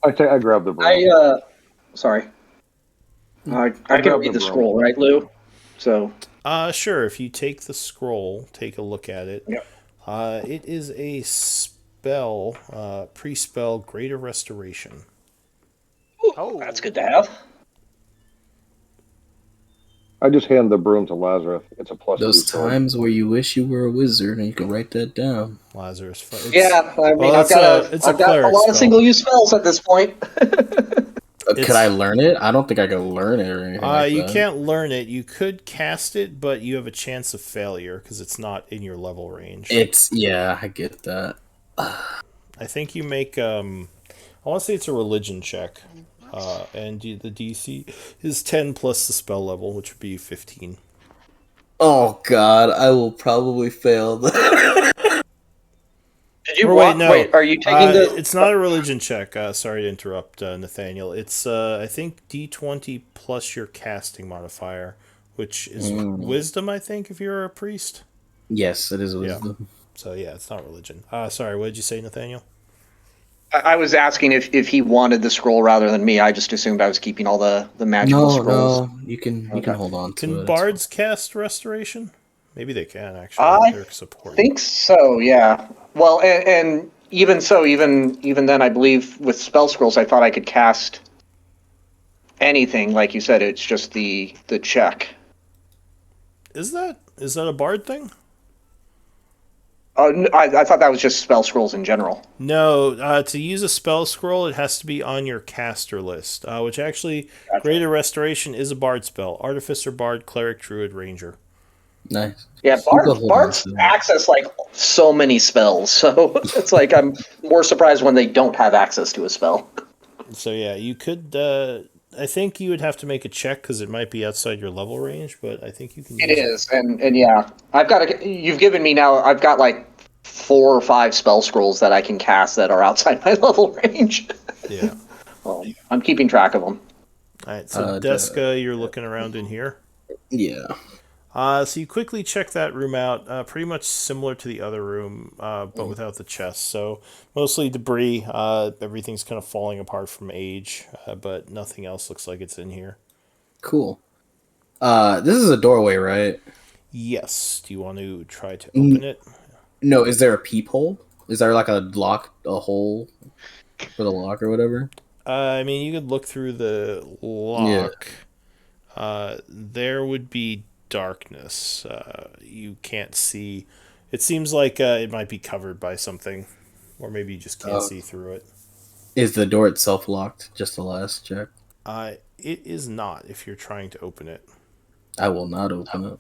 I grab the broom. Sorry. I grab can read the the broom. scroll, right, Lou? So Sure. If you take the scroll, take a look at it. Yep. It is a spell, pre-spell Greater Restoration. Oh, That's good to have. I just hand the broom to Lazarus. It's a plus Those 2 sword. times where you wish you were a wizard, and you can write that down. Lazarus. Yeah, I mean, well, I've got it's a I've got a cleric lot of spell. single-use spells at this point. It's- Could I learn it? I don't think I could learn it or anything like You that. can't learn it. You could cast it, but you have a chance of failure because it's not in your level range. Yeah, I get that. I think you make I want to say it's a religion check, and the DC is 10 plus the spell level, which would be 15. Oh God, I will probably fail that. Did you Or want? no. Wait, are you taking the? It's not a religion check. Sorry to interrupt, Nathaniel. It's I think D20 plus your casting modifier, which is wisdom. I think if you're a priest. Yes, it is wisdom. So yeah, it's not religion. Sorry, what did you say, Nathaniel? I was asking if he wanted the scroll rather than me. I just assumed I was keeping all the magical scrolls. No, you can hold on to it. Can It's bards cast restoration? Maybe they can actually. I They're support. think so. Yeah. Well, and even so, even then, I believe with spell scrolls, I thought I could cast anything. Like you said, it's just the check. Is that a bard thing? I thought that was just spell scrolls in general. No, to use a spell scroll, it has to be on your caster list, which actually, Greater Restoration is a bard spell. Artificer, Bard, Cleric, Druid, Ranger. nice. Yeah, You can hold on bards to it. access like so many spells, so it's like I'm more surprised when they don't have access to a spell. So yeah, you could. I think you would have to make a check because it might be outside your level range, but I think you can. It use is, and yeah, you've given me now. I've got like 4 or 5 spell scrolls that I can cast that are outside my level range. Yeah. I'm keeping track of them. All right. So Deska, you're looking around in here. Yeah. So you quickly check that room out, pretty much similar to the other room, but without the chest. So mostly debris. Everything's kind of falling apart from age, but nothing else looks like it's in here. Cool. This is a doorway, right? Yes. Do you want to try to open it? No, is there a peephole? Is there like a hole for the lock or whatever? I mean, you could look through the lock. There would be darkness. You can't see. It seems like it might be covered by something, or maybe you just can't see through it. Is the door itself locked? Just the last check. It is not if you're trying to open it. I will not open it.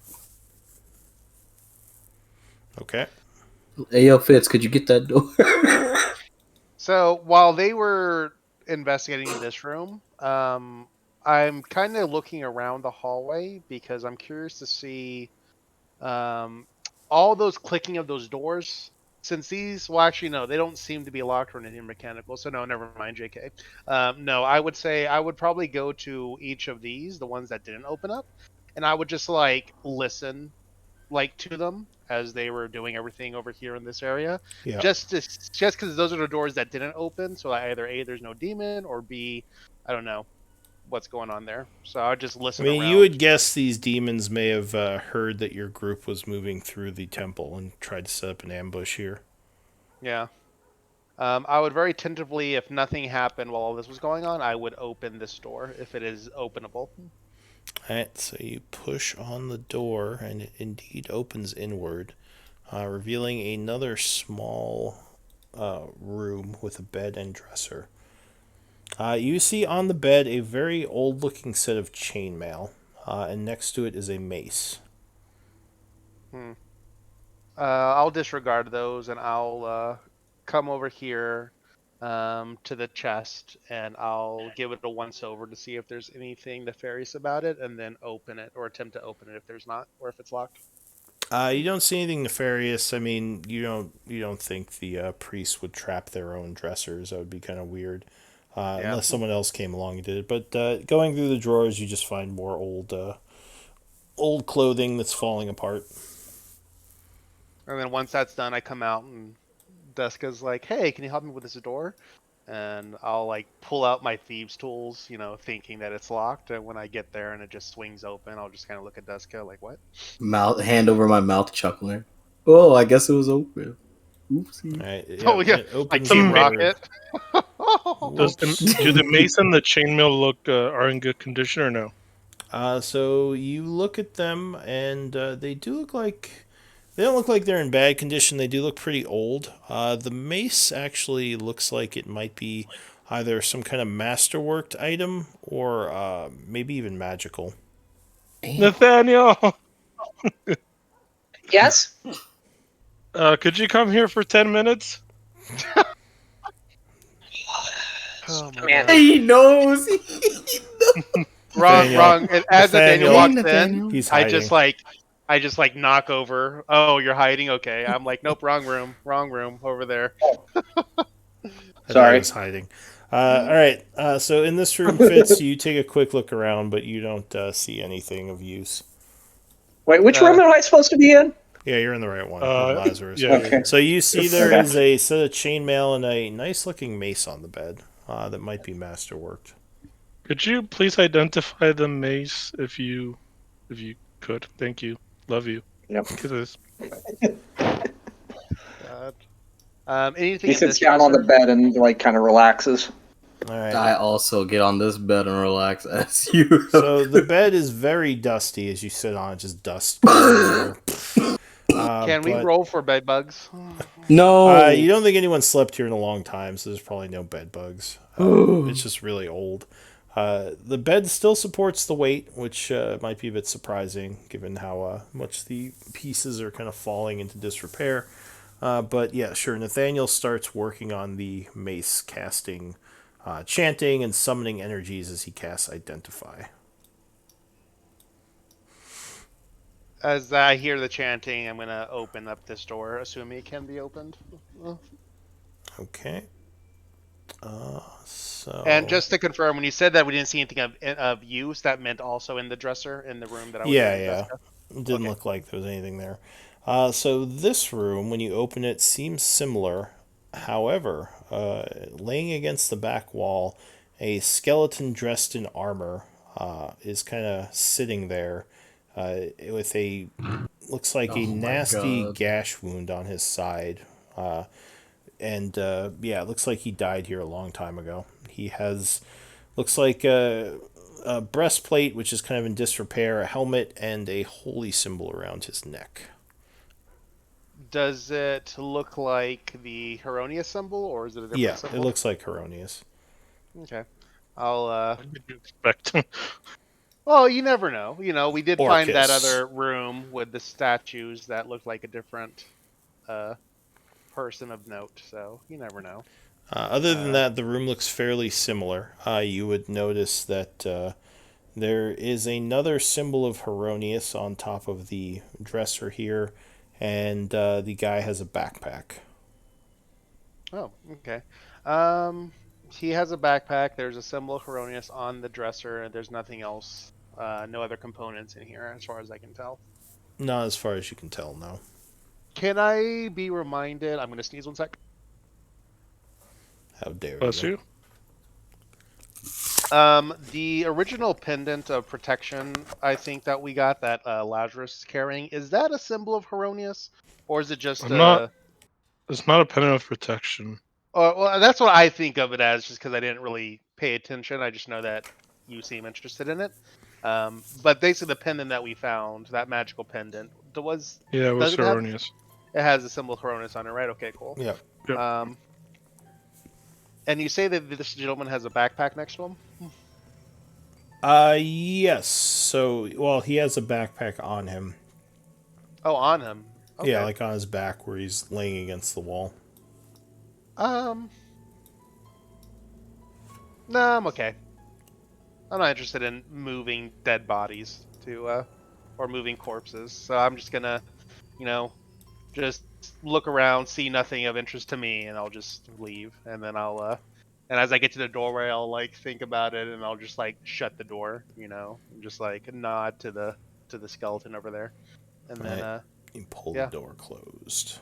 Okay. Hey, yo, Fitz, could you get that door? So while they were investigating this room, I'm kind of looking around the hallway because I'm curious to see all those clicking of those doors. Since these, well, actually, no, they don't seem to be locked or anything mechanical. So no, never mind, JK. No, I would say I would probably go to each of these, the ones that didn't open up, and I would just like listen, like to them as they were doing everything over here in this area. Yeah. Just because those are the doors that didn't open, so either A, there's no demon, or B, I don't know what's going on there. So I would just I listen mean, around. you would guess these demons may have heard that your group was moving through the temple and tried to set up an ambush here. Yeah. I would very tentatively, if nothing happened while all this was going on, I would open this door if it is openable. Alright, so you push on the door, and it indeed opens inward, revealing another small room with a bed and dresser. You see on the bed a very old-looking set of chainmail, and next to it is a mace. I'll disregard those, and I'll come over here to the chest, and I'll give it a once-over to see if there's anything nefarious about it, and then open it, or attempt to open it if there's not, or if it's locked. You don't see anything nefarious. I mean, you don't think the priests would trap their own dressers. That would be kind of weird, unless someone else came along and did it. But going through the drawers, you just find more old clothing that's falling apart. And then once that's done, I come out, and Deska's like, "Hey, can you help me with this door?" and I'll like pull out my thieves' tools, thinking that it's locked. And when I get there and it just swings open, I'll just kind of look at Duska like, "What?" Hand over my mouth, chuckling. Oh, I guess it was open. Oopsie. All right. Oh, yeah, It like opens Team the door. Rocket. Do the mace and the chainmail look are in good condition or no? So you look at them, and they do look like they don't look like they're in bad condition. They do look pretty old. The mace actually looks like it might be either some kind of masterworked item or maybe even magical. Nathaniel, Yes. could you come here for 10 minutes? Oh my Man. God. He knows. Wrong, Nathaniel. wrong. And as Nathaniel walks Nathaniel. in, He's I hiding. just like knock over. Oh, you're hiding? Okay. I'm like, nope, wrong room, over there. I thought Sorry. he was hiding. All right. So in this room, Fitz, you take a quick look around, but you don't see anything of use. Wait, which room am I supposed to be in? Yeah, you're in the right one, with Lazarus. Yeah. Okay. So you see there is a set of chainmail and a nice-looking mace on the bed that might be masterworked. Could you please identify the mace if you could? Thank you. Love you. Yep. Kisses. God. Anything He in sits this down on the dresser? bed and like kind of relaxes. All right. I also get on this bed and relax as you. So the bed is very dusty as you sit on it, just dust. everywhere. Can we but, roll for bed bugs? No. You don't think anyone slept here in a long time, so there's probably no bed bugs. It's just really old. The bed still supports the weight, which might be a bit surprising given how much the pieces are kind of falling into disrepair. But yeah, sure. Nathaniel starts working on the mace, casting, chanting, and summoning energies as he casts Identify. As I hear the chanting, I'm gonna open up this door, assuming it can be opened. Okay. So. And just to confirm, when you said that we didn't see anything of use, that meant also in the dresser in the room that I was in. Yeah. It didn't Okay. look like there was anything there. So this room, when you open it, seems similar. However, laying against the back wall, a skeleton dressed in armor is kind of sitting there with a looks like a Oh my nasty God. gash wound on his side. And yeah, it looks like he died here a long time ago. He has looks like a breastplate, which is kind of in disrepair, a helmet, and a holy symbol around his neck. Does it look like the Heronius symbol, or is it a different Yeah, symbol? it looks like Heronius. Okay. I'll. What did you expect? Well, you never know. We did find that Orcus. other room with the statues that looked like a different person of note. So you never know. Other than that, the room looks fairly similar. You would notice that there is another symbol of Heronius on top of the dresser here, and the guy has a backpack. Oh, okay. He has a backpack. There's a symbol of Heronius on the dresser, and there's nothing else. No other components in here, as far as I can tell. Not as far as you can tell, no. Can I be reminded? I'm going to sneeze 1 sec. How dare Bless you? you. The original pendant of protection, I think that we got that Lazarus is carrying, is that a symbol of Heronius, or is it just I'm not- It's not a pendant of protection. Well, that's what I think of it as, just because I didn't really pay attention. I just know that you seem interested in it. But basically, the pendant that we found, that magical pendant, was Yeah, it was does it have- erroneous. it has a symbol of Heronius on it, right? Okay, cool. Yeah. Yep. And you say that this gentleman has a backpack next to him? Yes. So, well, he has a backpack on him. Oh, on him. Okay. Yeah, like on his back where he's laying against the wall. No, I'm okay. I'm not interested in moving dead bodies or moving corpses. So I'm just gonna, just look around, see nothing of interest to me, and I'll just leave. And then and as I get to the doorway, I'll think about it, and I'll just shut the door, and just nod to the skeleton over there, and then Right. You pull yeah. the door closed.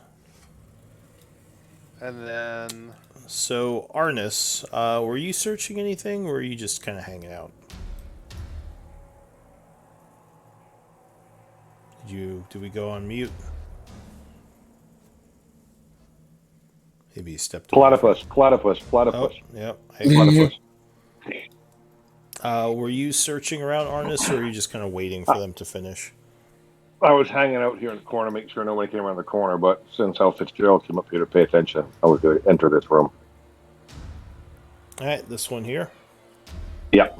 And then So, Arnis, were you searching anything, or were you just kind of hanging out? Did we go on mute? Maybe you stepped away. Platypus. Oh, yep. Platypus. Were you searching around, Arnis, or were you just kind of waiting for them to finish? I was hanging out here in the corner, making sure nobody came around the corner, but since Hal Fitzgerald came up here to pay attention, I was going to enter this room. All right, this one here. Yeah.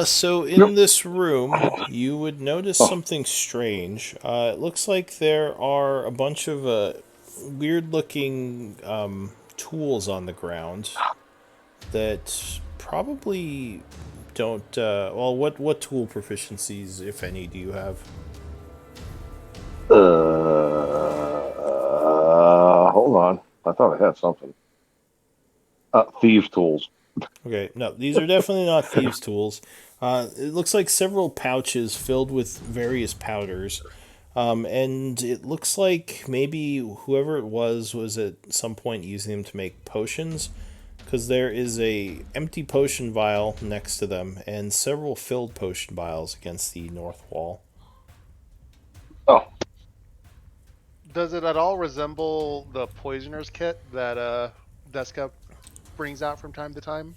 So in this room, you would notice something strange. It looks like there are a bunch of weird-looking tools on the ground that probably don't. Well, what tool proficiencies, if any, do you have? Hold on. I thought I had something. Thieves' tools. Okay, no, these are definitely not thieves' tools. It looks like several pouches filled with various powders. And it looks like maybe whoever it was at some point using them to make potions, because there is a empty potion vial next to them and several filled potion vials against the north wall. Oh, does it at all resemble the poisoner's kit that Deska brings out from time to time?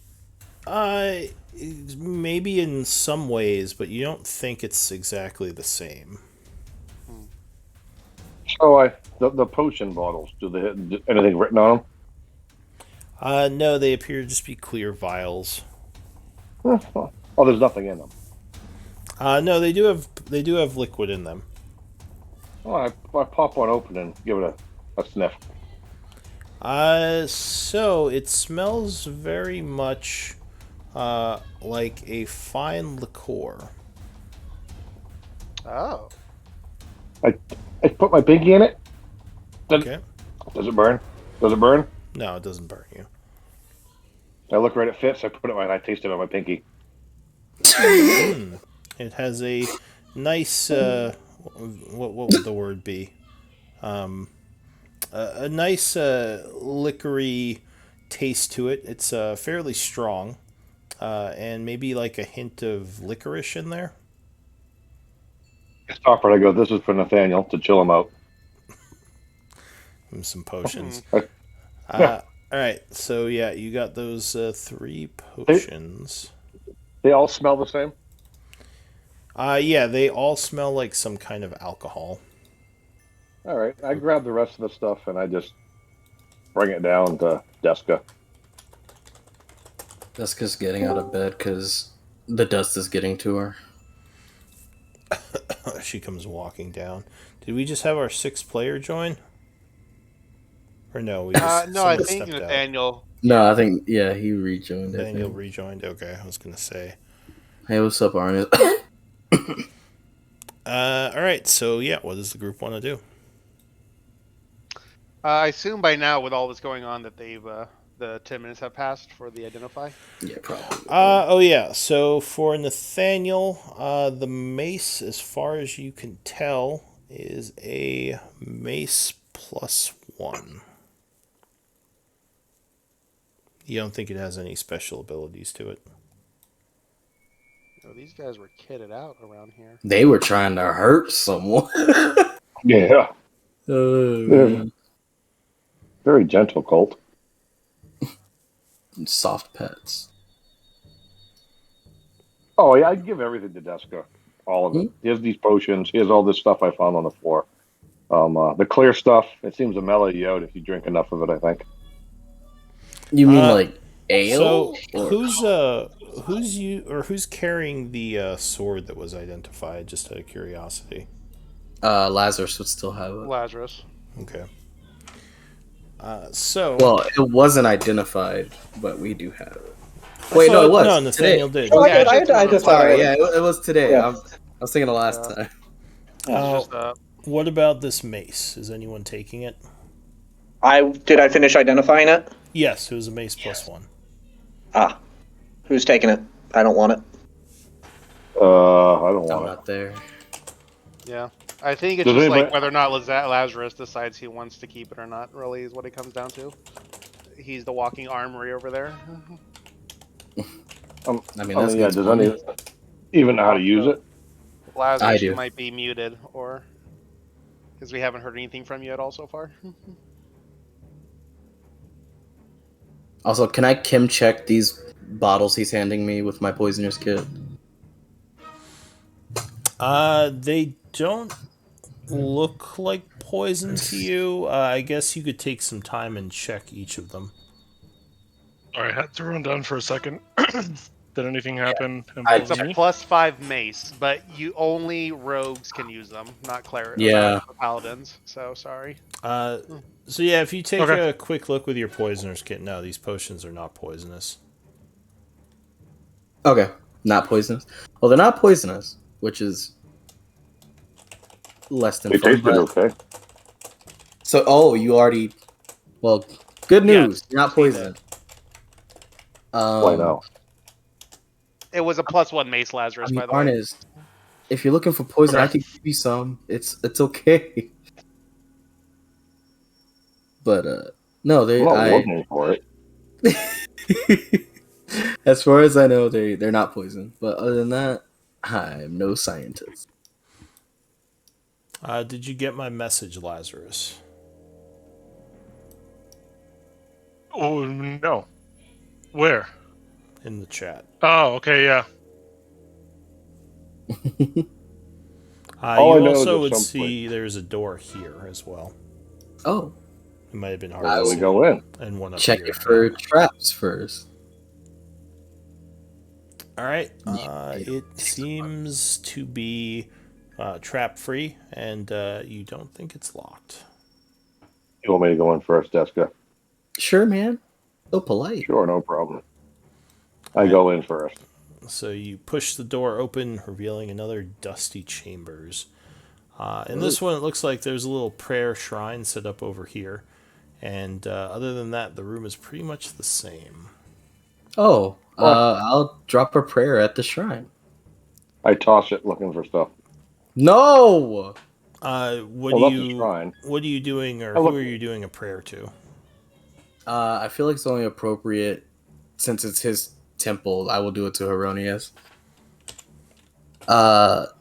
Maybe in some ways, but you don't think it's exactly the same. so the potion bottles. Do they have anything written on them? No, they appear to just be clear vials. Oh, there's nothing in them. No, they do have liquid in them. Oh, I pop one open and give it a sniff. So it smells very much like a fine liqueur. Oh. I put my pinky in it. Okay. Does it burn? Does it burn? No, it doesn't burn you. I look right at Fitz. I put it. I taste it on my pinky. It has a nice. What would the word be? A nice liquory taste to it. It's fairly strong, and maybe like a hint of licorice in there. I stop it. I go. This is for Nathaniel to chill him out. And some potions. All right, so yeah, you got those 3 potions. They all smell the same. Yeah, they all smell like some kind of alcohol. All right, I grab the rest of the stuff and I just bring it down to Deska. Deska's getting out of bed because the dust is getting to her. She comes walking down. Did we just have our 6th player join? Or no? We just, No, I someone think stepped out. Nathaniel. No, I think he rejoined. Nathaniel rejoined. Okay, I was gonna say. Hey, what's up, Arnold? All right. So yeah, what does the group want to do? I assume by now, with all this going on, that the 10 minutes have passed for the identify. Yeah, probably. Oh yeah. So for Nathaniel, the mace, as far as you can tell, is a mace +1. You don't think it has any special abilities to it? You know, these guys were kitted out around here. They were trying to hurt someone. Yeah. Oh, Very gentle cult. soft pets. Oh yeah, I'd give everything to Deska. All of it. Here's these potions. Here's all this stuff I found on the floor. The clear stuff, it seems to mellow you out if you drink enough of it, I think. You mean like ale? So who's carrying the sword that was identified? Just out of curiosity. Lazarus would still have it. Lazarus. Okay. So Well, it wasn't identified, but we do have it. Wait, So- no, it was. No, Nathaniel today. did. Oh, Yeah, I it's identified Sorry, it. yeah, it was today. Yeah. I was thinking of last time. It's just, What about this mace? Is anyone taking it? Did I finish identifying it? Yes, it was a mace +1. Ah, who's taking it? I don't want it. I don't I'm want it. not there. Yeah. I think it's Does just anybody- like whether or not Lazarus decides he wants to keep it or not, really, is what it comes down to. He's the walking armory over there. I mean, I that's mean, yeah, good does money. any even know how to use it? Lazarus, do. you might be muted, or because we haven't heard anything from you at all so far. Also, can I Kim check these bottles he's handing me with my poisoner's kit? They don't look like poison to you. I guess you could take some time and check each of them. All right, had to run down for a second. Did anything happen? It's a Me? +5 mace, but you only rogues can use them, not Yeah. paladins. So sorry. So yeah, if you take Okay. a quick look with your poisoner's kit, no, these potions are not poisonous. Okay, not poisonous. Well, they're not poisonous, which is less than They fun. tasted okay. So, you already. Well, good news. You're not see poisonous. Why no? It was a +1 mace, Lazarus, I mean, by the way. Arnis, if you're looking for poison, Okay. I can give you some. It's okay. But no, I'm not looking for it. as far as I know, they're not poison. But other than that, I'm no scientist. Did you get my message, Lazarus? Oh no. Where? In the chat. Oh, okay, yeah. All I You know is also at would some see there's a door here as well. Oh, It might have been hard How to do we see. go in? And one up check here. it for traps first. All right. Yeah. It seems to be trap free, and you don't think it's locked. You want me to go in first, Deska? Sure, man. So polite. Sure, no problem. I go in first. So you push the door open, revealing another dusty chambers. In this one, it looks like there's a little prayer shrine set up over here. And other than that, the room is pretty much the same. Oh, I'll drop a prayer at the shrine. I toss it looking for stuff. No. What Well, do that's a you? shrine. What are you doing, or I look- who are you doing a prayer to? I feel like it's only appropriate since it's his temple. I will do it to Heronius.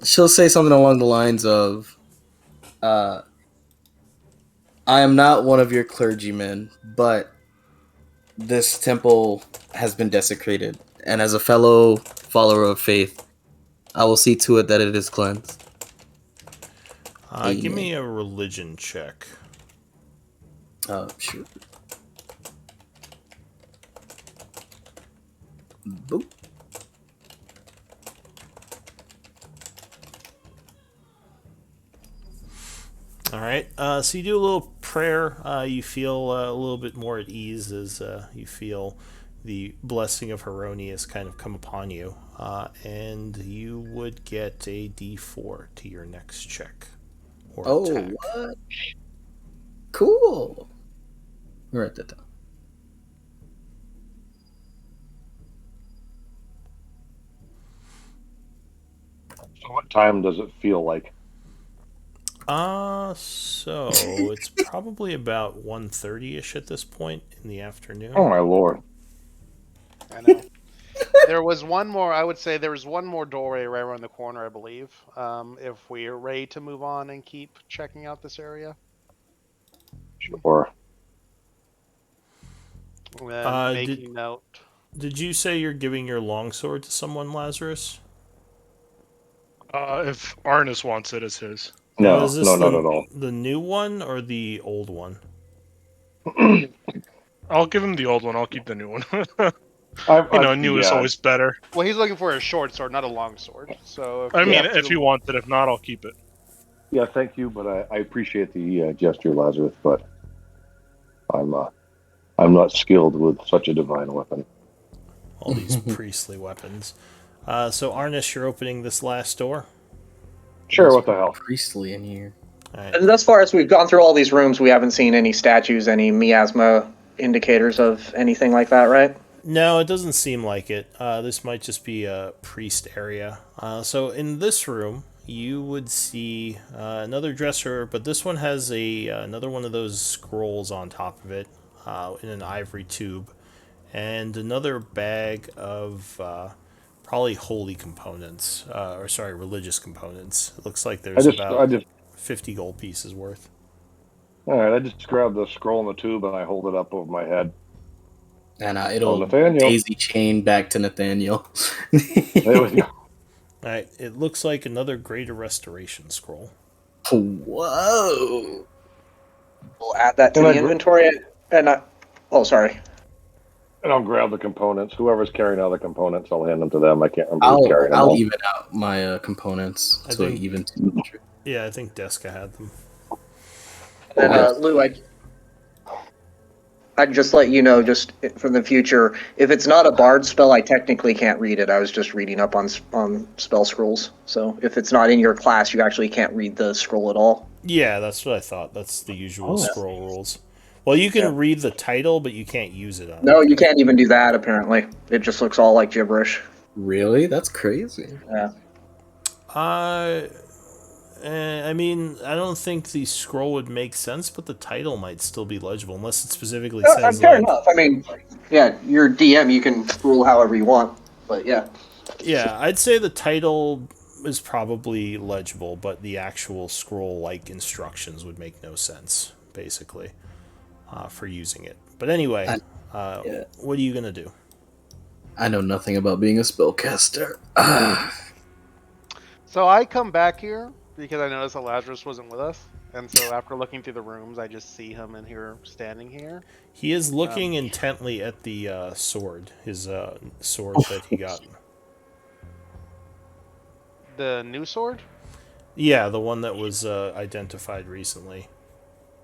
She'll say something along the lines of, "I am not one of your clergymen, but this temple has been desecrated, and as a fellow follower of faith, I will see to it that it is cleansed." Give me a religion check. Sure. Boop. All right. So you do a little prayer. You feel a little bit more at ease as you feel the blessing of Heronius kind of come upon you, and you would get a D4 to your next check or attack. What? Cool. Write that down. So what time does it feel like? So it's probably about 1:30ish at this point in the afternoon. Oh my lord. I know. There was one more. I would say there was one more doorway right around the corner, I believe. If we're ready to move on and keep checking out this area, Sure. then making note. Did you say you're giving your longsword to someone, Lazarus? If Arnis wants it, it's his. No, Is this no, not at all. The new one or the old one? I'll give him the old one. I'll keep the new one. New is yeah, always better. Well, he's looking for a short sword, not a long sword. So I mean, have if to- you want it. If not, I'll keep it. Yeah, thank you, but I appreciate the gesture, Lazarus, but I'm not skilled with such a divine weapon. All these priestly weapons. So Arnis, you're opening this last door. Sure, what the hell? Priestly in here. All right. And thus far as we've gone through all these rooms, we haven't seen any statues, any miasma indicators of anything like that, right? No, it doesn't seem like it. This might just be a priest area. So in this room, you would see another dresser, but this one has another one of those scrolls on top of it in an ivory tube, and another bag of probably holy components, or sorry, religious components. It looks like there's about 50 gold pieces worth. All right, I just grab the scroll in the tube and I hold it up over my head. And it'll Nathaniel. daisy chain back to Nathaniel. There we go. Alright, it looks like another Greater Restoration scroll. Whoa. We'll add that to And the I gr- inventory. Oh, sorry. And I'll grab the components. Whoever's carrying all the components, I'll hand them to them. I can't remember who's carrying them. I'll all. even out my components I to think- even 200. Yeah, I think Deska had them. And Lou, I'd just let you know, just from the future, if it's not a bard spell, I technically can't read it. I was just reading up on spell scrolls. So if it's not in your class, you actually can't read the scroll at all. Yeah, that's what I thought. That's the usual Oh. scroll rules. Well, you can read the title, but you can't use it on No, you can't even do that, apparently. It just looks all like gibberish. Really? That's crazy. Yeah. I mean, I don't think the scroll would make sense, but the title might still be legible, unless it specifically says Fair like, enough. I mean, yeah, you're DM, you can rule however you want. But yeah. yeah, I'd say the title is probably legible, but the actual scroll-like instructions would make no sense, basically, for using it. But anyway, what are you gonna do? I know nothing about being a spellcaster. So I come back here because I noticed that Lazarus wasn't with us, and so after looking through the rooms, I just see him in here, standing here. He is looking intently at the sword, his sword that he got. The new sword, Yeah, the one that was identified recently.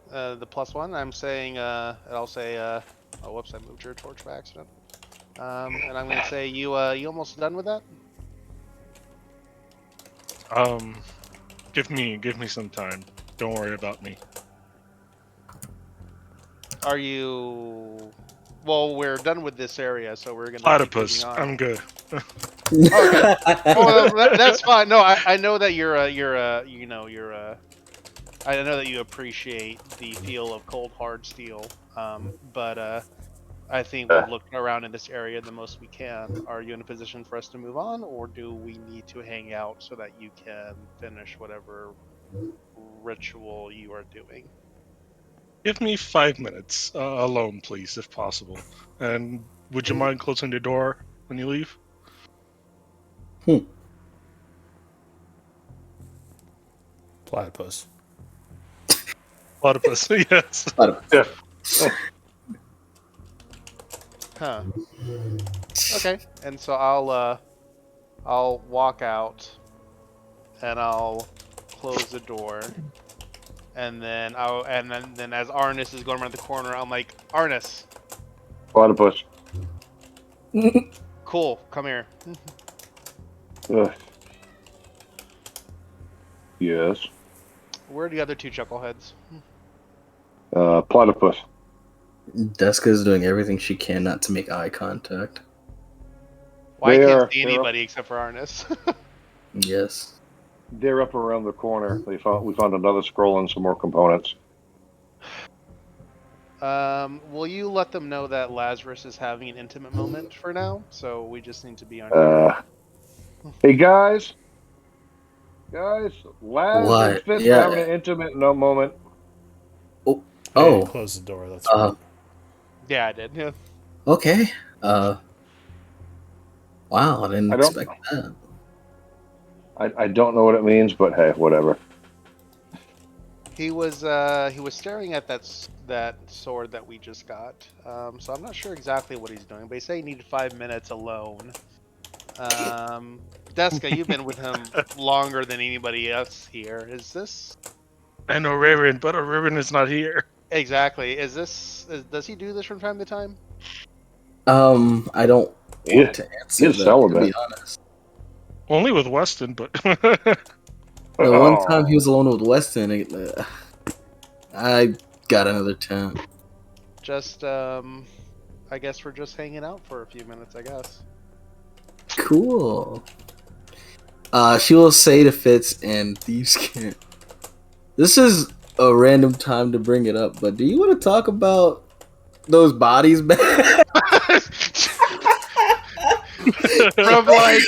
the +1. I'm saying, I'll say, oh, whoops, I moved your torch by accident. And I'm gonna say, you almost done with that? Give me some time. Don't worry about me. Are you? Well, we're done with this area, so we're gonna. Platypus, keep moving on. I'm good. Oh, that's fine. No, I know that I know that you appreciate the feel of cold hard steel. But I think we've looked around in this area the most we can. Are you in a position for us to move on, or do we need to hang out so that you can finish whatever ritual you are doing? Give me 5 minutes alone, please, if possible. And would you mind closing the door when you leave? Platypus. Platypus, yes. Huh. Okay. And so I'll walk out, and I'll close the door, and then then as Arnis is going around the corner, I'm like, Arnis, Platypus. cool, come here. Ugh. Yes. Where are the other two chuckleheads? Platypus. Deska is doing everything she can not to make eye contact. Well, I They're- can't see they're- anybody except for Arnis. Yes. They're up around the corner. We found another scroll and some more components. Will you let them know that Lazarus is having an intimate moment for now? So we just need to be on. Hey guys, Laz What? and Fitz Yeah. having an intimate moment. Oh. Close the door. That's Yeah, I did. Yeah. Okay. Wow, I didn't I don't- expect that. I don't know what it means, but hey, whatever. He was staring at that sword that we just got. So I'm not sure exactly what he's doing, but he said he needed 5 minutes alone. Deska, you've been with him longer than anybody else here. Is this I know Raven, but Raven is not here. exactly? Does he do this from time to time? I don't Yeah, want to answer he's that, to celibate. be honest. Only with Weston, but The one time he was alone with Weston, I got another tent. Just I guess we're just hanging out for a few minutes. I guess. Cool. She will say to Fitz and Thieves can't. This is a random time to bring it up, but do you want to talk about those bodies back? From like,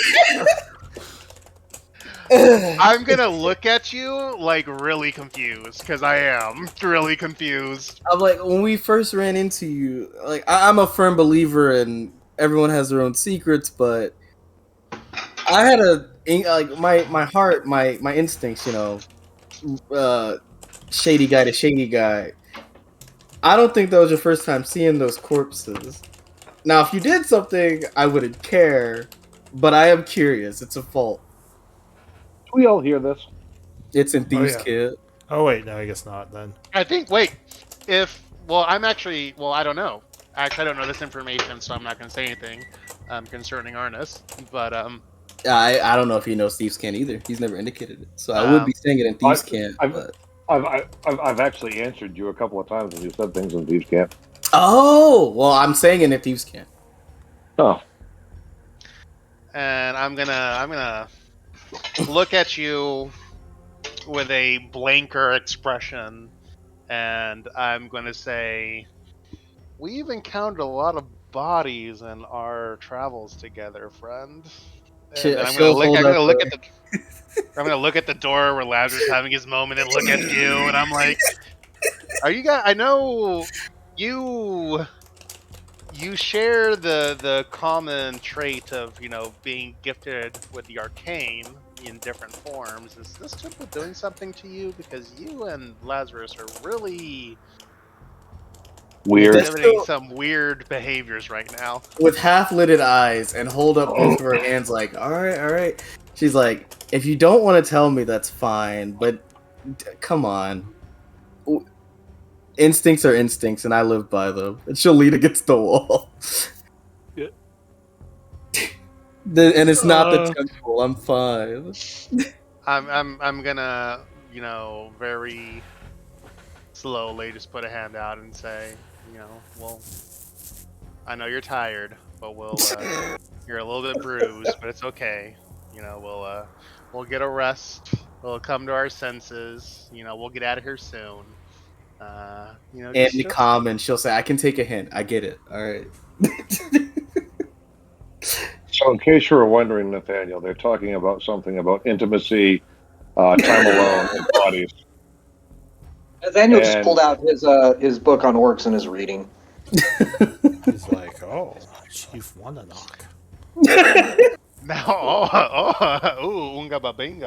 I'm gonna look at you like really confused because I am really confused. I'm like, when we first ran into you, like I'm a firm believer in everyone has their own secrets, but I had like my heart, my instincts, shady guy to shady guy. I don't think that was your first time seeing those corpses. Now, if you did something, I wouldn't care, but I am curious. It's a fault. Do we all hear this? It's in Thieves' yeah. Kit. Oh wait, no, I guess not then. I think. Wait, I'm actually. Well, I don't know. Actually, I don't know this information, so I'm not gonna say anything concerning Arnis. But I don't know if he knows Thieves' Can't either. He's never indicated it, so I would be saying it in Thieves' Can't. But... I've actually answered you a couple of times when you said things in Thieves Camp. Oh, well, I'm saying it in Thieves' Can't. Oh, and I'm gonna look at you with a blanker expression, and I'm gonna say, "We've encountered a lot of bodies in our travels together, friend." And then I'm gonna look at the door where Lazarus is having his moment and look at you, and I'm like, "Are you guys? I know you share the common trait of being gifted with the arcane in different forms. Is this temple doing something to you? Because you and Lazarus are really weird. exhibiting some weird behaviors right now." With half-lidded eyes and hold up both of her hands like, all right. She's like, if you don't want to tell me, that's fine, but come on. Instincts are instincts, and I live by them. And she'll lean against the wall. Yeah. And it's not the temple. I'm fine. I'm gonna very slowly just put a hand out and say, well, I know you're tired, but you're a little bit bruised, but it's okay. We'll get a rest. We'll come to our senses. We'll get out of here soon. And be calm, and she'll say, I can take a hint. I get it. All right. So, in case you were wondering, Nathaniel, they're talking about something about intimacy, time alone, and bodies. Nathaniel just pulled out his book on orcs and is reading. He's like, oh, Chief Wananok. Now, unga babinga.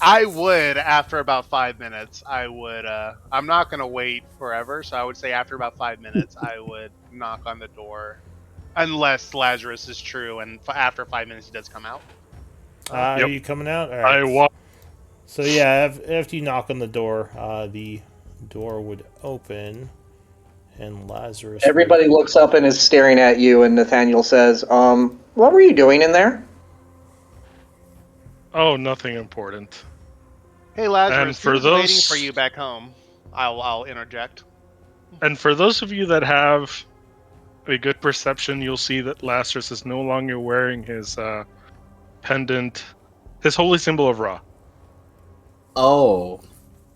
I would, after about 5 minutes, I'm not going to wait forever, so I would say after about 5 minutes, I would knock on the door. Unless Lazarus is true, and after 5 minutes, he does come out. Are you coming out? All right. I walk. So yeah, after you knock on the door would open, and Lazarus. Everybody looks up and is staring at you, and Nathaniel says, what were you doing in there? Oh, nothing important. Hey, Lazarus, And for who's those- waiting for you back home? I'll interject. And for those of you that have a good perception, you'll see that Lazarus is no longer wearing his pendant, his holy symbol of Ra. Oh.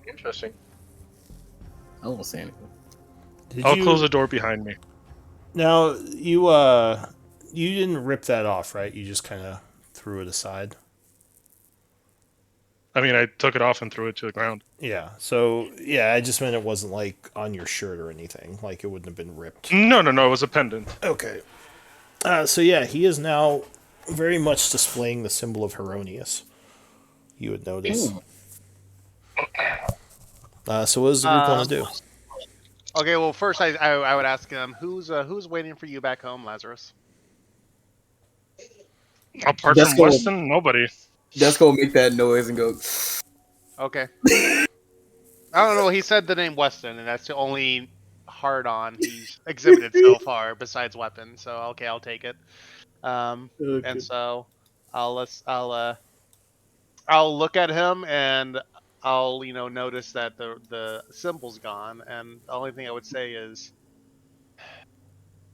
Interesting. I won't say anything. I'll close the door behind me. Now you didn't rip that off, right? You just kind of threw it aside. I mean, I took it off and threw it to the ground. Yeah. So yeah, I just meant it wasn't like on your shirt or anything. Like it wouldn't have been ripped. No, it was a pendant. Okay. So yeah, he is now very much displaying the symbol of Heronius. You would notice. So what does the group want to do? Okay, well, first I would ask him, who's waiting for you back home, Lazarus? Apart That's from cool. Weston, nobody. Just go make that noise and go. Okay. I don't know. He said the name Weston, and that's the only hard-on he's exhibited so far, besides weapon. So okay, I'll take it. Okay. And so I'll look at him, and I'll notice that the symbol's gone, and the only thing I would say is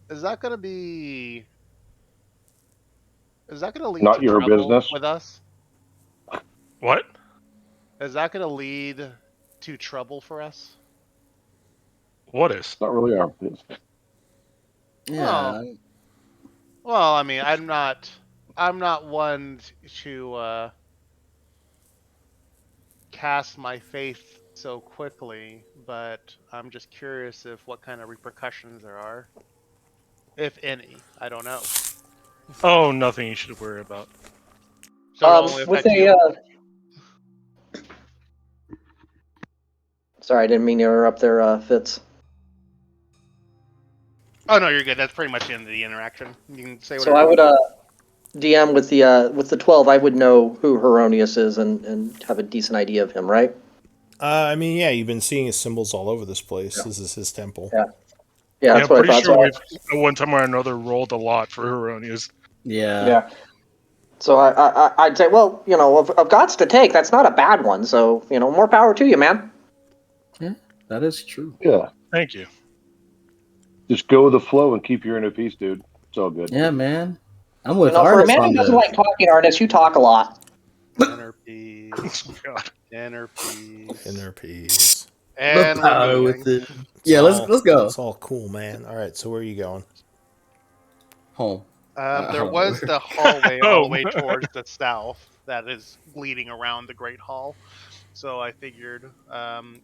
that gonna be Is that going to lead Not to your trouble business. with us? What? Is that going to lead to trouble for us? What is? It's not really our business. Yeah. Well, I mean, I'm not one to cast my faith so quickly, but I'm just curious if what kind of repercussions there are, if any. I don't know. Oh, nothing you should worry about. So it'll only With affect you. Sorry, I didn't mean to interrupt there, Fitz. Oh no, you're good. That's pretty much the end of the interaction. You can say So whatever. I would DM with the 12. I would know who Heronius is and have a decent idea of him, right? I mean, yeah, you've been seeing his symbols all over this place. This is his temple. Yeah. Yeah, that's I'm what I pretty thought. sure So, we've at one time or another rolled a lot for Heronius. Yeah. yeah. So I'd say, well, of gods to take, that's not a bad one. So more power to you, man. That is true. Yeah. Thank you. Just go with the flow and keep your inner peace, dude. It's all good. Yeah, man. I'm with For a artists man on who doesn't this. like talking, Artist, you talk a lot. Inner peace. Oh, God. Inner peace. Inner peace. And The we're power moving. with it. Yeah, let's go It's all cool, man. All right, so where are you going? home. There Oh. was the hallway all the Oh. way towards the south that is leading around the Great Hall. So I figured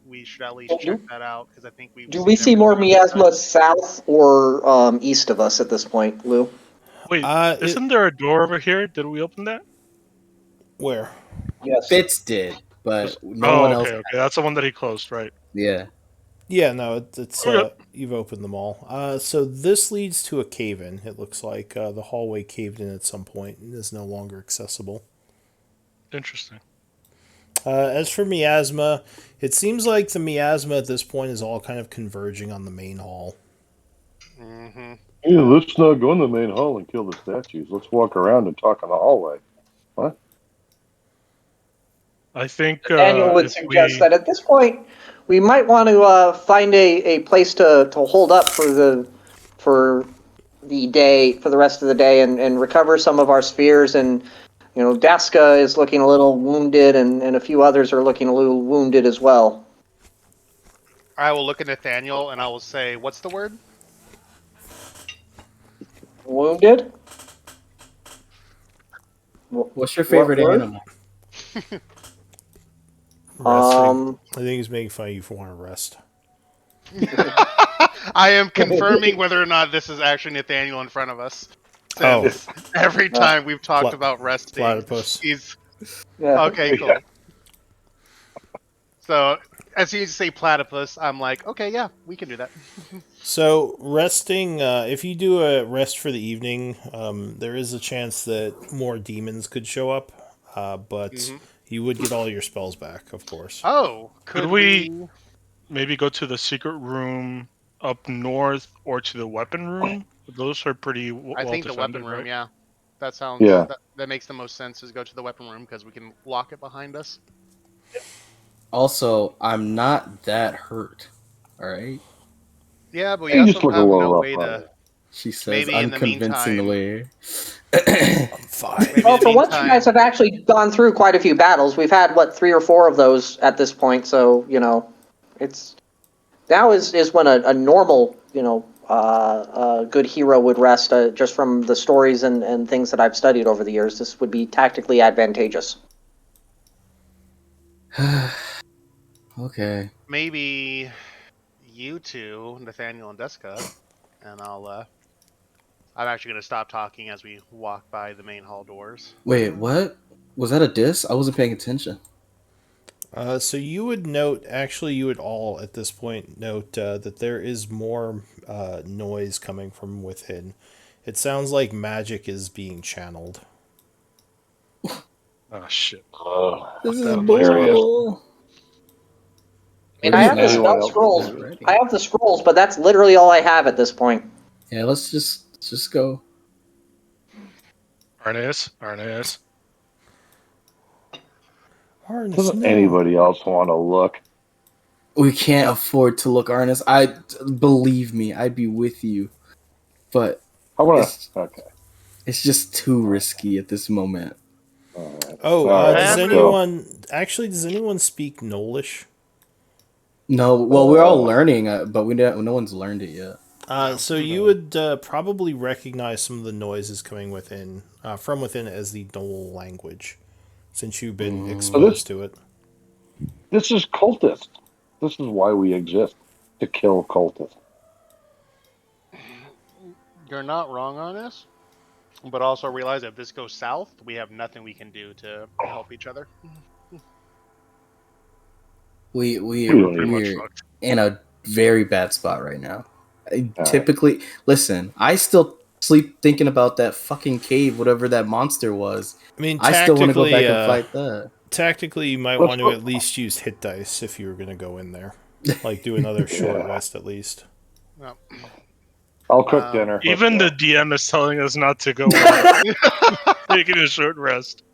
we should at least check that out because I think we've. Do seen we see more everything on this miasma side. south or east of us at this point, Lou? Wait, It- isn't there a door over here? Did we open that? Where? Yes. Fitz did, but no one else. Okay. That's the one that he closed, right? Yeah. Yeah, no, it's Okay. you've opened them all. So this leads to a cave-in. It looks like the hallway caved in at some point and is no longer accessible. Interesting. As for miasma, it seems like the miasma at this point is all kind of converging on the main hall. Mm-hmm. Yeah, let's not go in the main hall and kill the statues. Let's walk around and talk in the hallway. I think Daniel would if suggest we- that at this point we might want to find a place to hold up for the day, for the rest of the day, and recover some of our spheres. And Daska is looking a little wounded, and a few others are looking a little wounded as well. I will look at Nathaniel and I will say, "What's the word?" Wounded? What's your favorite word? animal? Resting. I think he's making fun of you for wanting to rest. I am confirming whether or not this is actually Nathaniel in front of us. Since every time we've talked Pla- about resting, Platypus. he's Yeah. okay. Cool. So as soon as you say platypus, I'm like, okay, yeah, we can do that. So resting, if you do a rest for the evening, there is a chance that more demons could show up, but you would get all your spells back, of course. Oh, Could we maybe go to the secret room up north or to the weapon room? Those are pretty well I think the defended, weapon room, right? yeah. That sounds. Yeah. That makes the most sense. Is go to the weapon room because we can lock it behind us. Also, I'm not that hurt. All right. Yeah, but we You also just look a have little no rough way on to. it. She says Maybe in the unconvincingly. I'm fine. Maybe Well, in the for once, you meantime- guys have actually gone through quite a few battles. We've had 3 or 4 of those at this point. So it's now is when a normal good hero would rest. Just from the stories and things that I've studied over the years, this would be tactically advantageous. Okay. Maybe you two, Nathaniel and Deska, and I'm actually gonna stop talking as we walk by the main hall doors. Wait, what? Was that a diss? I wasn't paying attention. So you would note, actually, you would all at this point note that there is more noise coming from within. It sounds like magic is being channeled. Oh shit! This is the bull. And I have the Anyone spell else? scrolls. Ready. I have the scrolls, but that's literally all I have at this point. Yeah, let's just go. Arneas. Arnis, Doesn't no. anybody else want to look? We can't afford to look Arnis. Believe me, I'd be with you. But I want It's- to. Okay. It's just too risky at this moment. Oh, Alright, does let's does anyone speak Nolish? No, well, we're all learning, but no one's learned it yet. So you would probably recognize some of the noises coming from within as the Nol language, since you've been exposed to it. This is cultist. This is why we exist, to kill cultists. You're not wrong on this, but also realize if this goes south, we have nothing we can do to help each other. Pretty We're in a very bad spot right now. Typically, listen, I still sleep thinking about that fucking cave, whatever that monster was. I mean, I still want to go back and fight that. Tactically, you might want to at least use hit dice if you were going to go in there. Like, do another short rest at least. No. I'll cook dinner. Even the DM is telling us not to go in. Taking a short rest.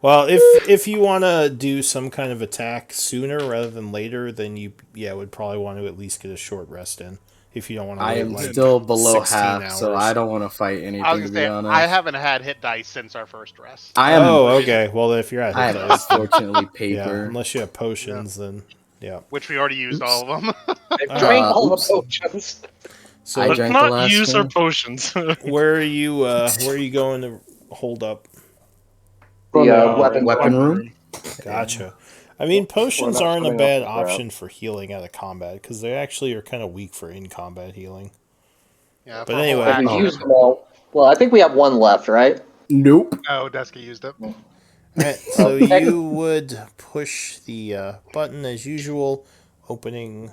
Well, if you want to do some kind of attack sooner rather than later, then you would probably want to at least get a short rest in. If you don't want to I wait am like still below 16 half, so hours. I don't want to fight anything, I was to gonna be say, honest. I haven't had hit dice since our first rest. I am. Oh, okay. Well, if you're at I hit have dice, unfortunately yeah, paper. unless you have potions, then yeah. Which we already used all of them. Drink all the oops. potions. So I Let's drank the not last use our one. potions. where are you going to hold up? The weapon. Weapon room? Gotcha. I mean, potions not aren't a setting up bad the trap. option for healing out of combat because they actually are kind of weak for in-combat healing. Yeah, But for a whole anyway. We've action. used them all. Well, I think we have one left, right? Nope. Oh, Deska used it. Alright, so you would push the button as usual, opening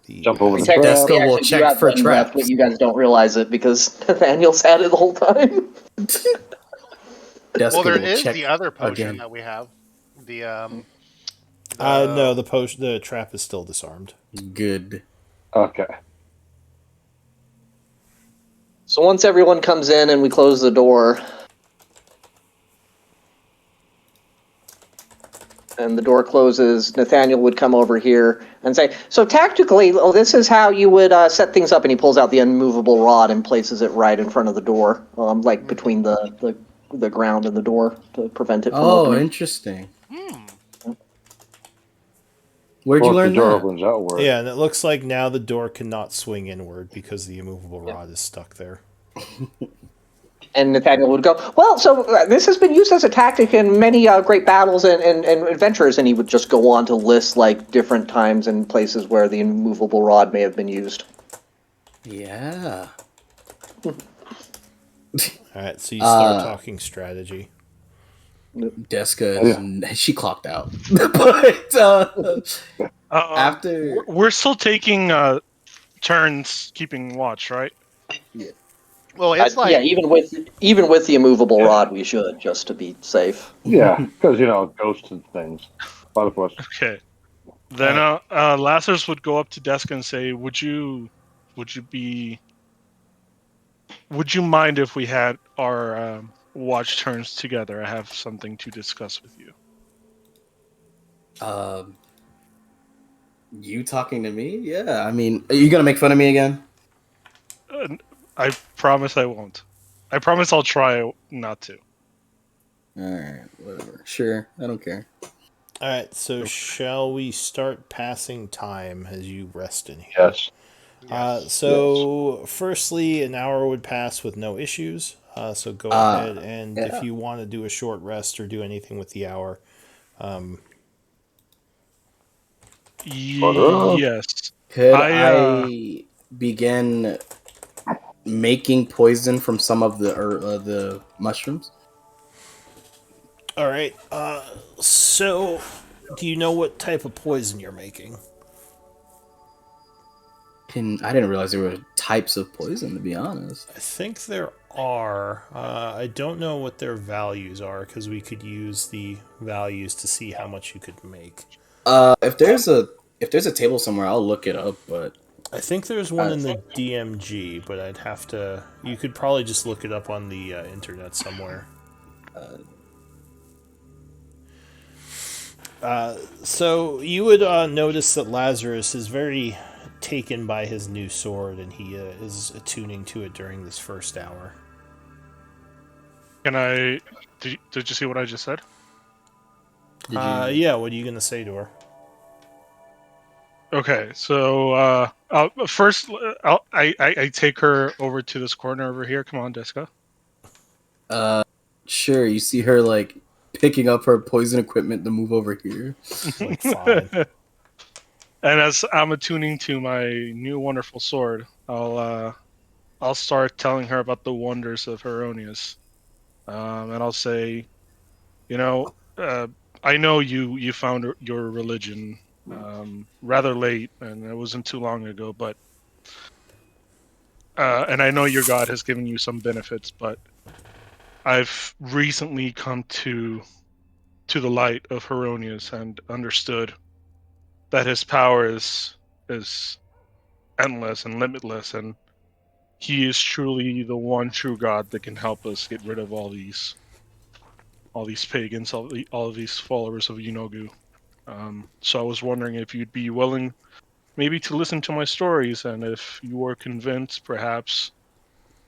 the... Jump over the Technically, trap. Deska will actually do check have for one left, traps. but you guys don't realize it because Nathaniel's had it the whole time. Deska Well, there will is check the other potion again. that we have. The no, the trap is still disarmed. Good. Okay. So once everyone comes in and we close the door, and the door closes, Nathaniel would come over here and say, so tactically, this is how you would set things up. And he pulls out the unmovable rod and places it right in front of the door, like between the ground and the door to prevent it from Oh, opening. interesting. Where'd you Well, if learn the door that? opens outward. Yeah, and it looks like now the door cannot swing inward because the immovable rod is stuck there. And Nathaniel would go, well, so this has been used as a tactic in many great battles and adventures, and he would just go on to list like different times and places where the immovable rod may have been used. Yeah. Alright, so you start talking strategy. Deska, she clocked out. But after... We're still taking turns keeping watch, right? well, it's like yeah, even with the immovable rod, we should, just to be safe. Yeah, because, ghosts and things. Platypus. Okay. Then Lazarus would go up to Deska and say, Would you mind if we had our watch turns together? I have something to discuss with you. You talking to me? Yeah, I mean, are you gonna make fun of me again? I promise I won't. I promise I'll try not to. Alright, whatever. Sure, I don't care. Alright, so shall we start passing time as you rest in here? Yes. Firstly, an hour would pass with no issues. So go ahead, and if you want to do a short rest or do anything with the hour, Yes. Could I, I begin making poison from some of the mushrooms? all right. So, do you know what type of poison you're making? I didn't realize there were types of poison, to be honest. I think there are. I don't know what their values are because we could use the values to see how much you could make. If there's a table somewhere, I'll look it up. But I think there's one in the DMG, but I'd have to. You could probably just look it up on the internet somewhere. So you would notice that Lazarus is very taken by his new sword, and he is attuning to it during this first hour. Can I? Did you see what I just said? Did you- Yeah, what are you gonna say to her? Okay, so first, I take her over to this corner over here. Come on, Deska. Sure. You see her like picking up her poison equipment to move over here. Like, fine. And as I'm attuning to my new wonderful sword, I'll start telling her about the wonders of Heronius, and I'll say, you know, I know you found your religion rather late, and it wasn't too long ago, but and I know your God has given you some benefits, but I've recently come to the light of Heronius and understood that his power is endless and limitless, and he is truly the one true God that can help us get rid of all these pagans, all of these followers of Yunogu. So I was wondering if you'd be willing maybe to listen to my stories, and if you were convinced, perhaps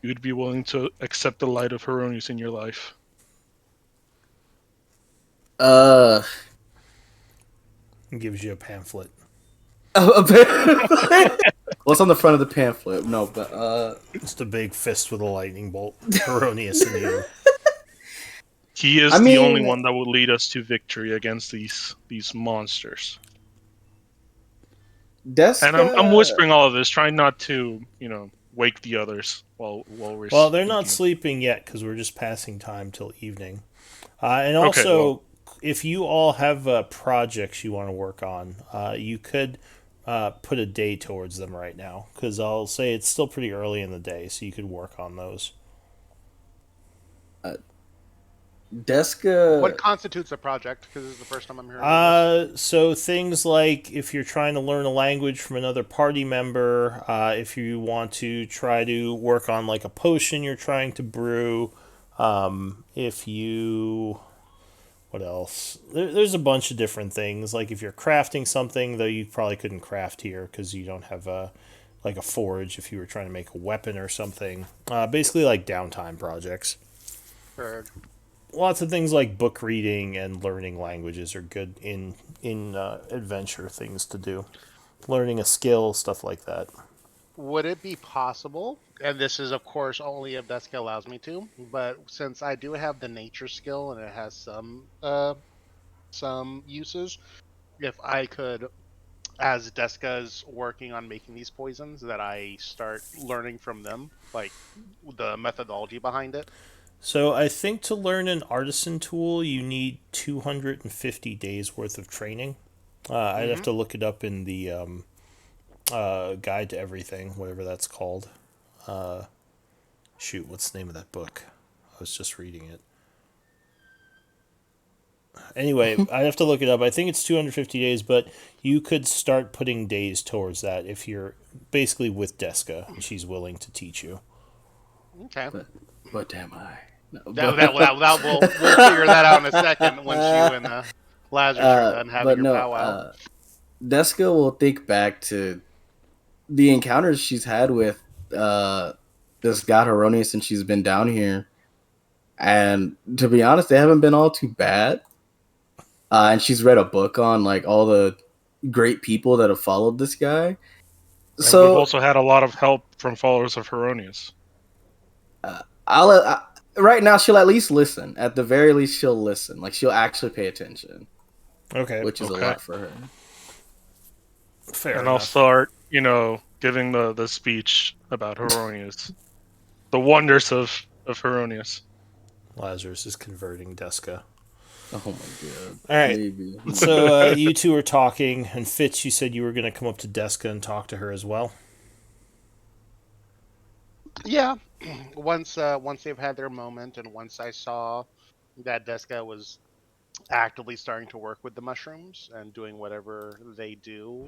you'd be willing to accept the light of Heronius in your life. Gives you a pamphlet. What's on the front of the pamphlet? No, but Just a big fist with a lightning bolt. Erroneous in you. He is I the only mean- one that will lead us to victory against these monsters. Deska... And I'm whispering all of this, trying not to, wake the others while we're. Well, they're not speaking. sleeping yet because we're just passing time till evening. And Okay, also, well- if you all have projects you want to work on, you could put a day towards them right now. Because I'll say it's still pretty early in the day, so you could work on those. Deska... What constitutes a project? Because this is the first time I'm hearing of this. So things like if you're trying to learn a language from another party member, if you want to try to work on like a potion you're trying to brew, if you, what else? There's a bunch of different things. Like if you're crafting something, though you probably couldn't craft here because you don't have like a forge. If you were trying to make a weapon or something, basically like downtime projects. Heard. Lots of things like book reading and learning languages are good in adventure things to do. Learning a skill, stuff like that. Would it be possible, and this is of course only if Deska allows me to, but since I do have the nature skill and it has some uses, if I could, as Deska's working on making these poisons, that I start learning from them, like the methodology behind it. So I think to learn an artisan tool, you need 250 days worth of training. I'd have to look it up in the Guide to Everything, whatever that's called. Shoot, what's the name of that book? I was just reading it. Anyway, I'd have to look it up. I think it's 250 days, but you could start putting days towards that if you're basically with Deska and she's willing to teach you. Okay. What am I? No, We'll figure that out in a second once you and Lazarus are done having but your no, powwow. Deska will think back to the encounters she's had with this god Heronius since she's been down here. And to be honest, they haven't been all too bad. And she's read a book on like all the great people that have followed this guy. And So we've also had a lot of help from followers of Heronius. right now she'll at least listen. At the very least, she'll listen. Like she'll actually pay attention, Okay. which is Okay. a lot for her. Fair And enough. I'll start, giving the speech about Heronius. The wonders of Heronius. Lazarus is converting Deska. Oh my god. All right. Maybe. So you two are talking, and Fitz, you said you were going to come up to Deska and talk to her as well. Yeah. Once they've had their moment, and once I saw that Deska was actively starting to work with the mushrooms and doing whatever they do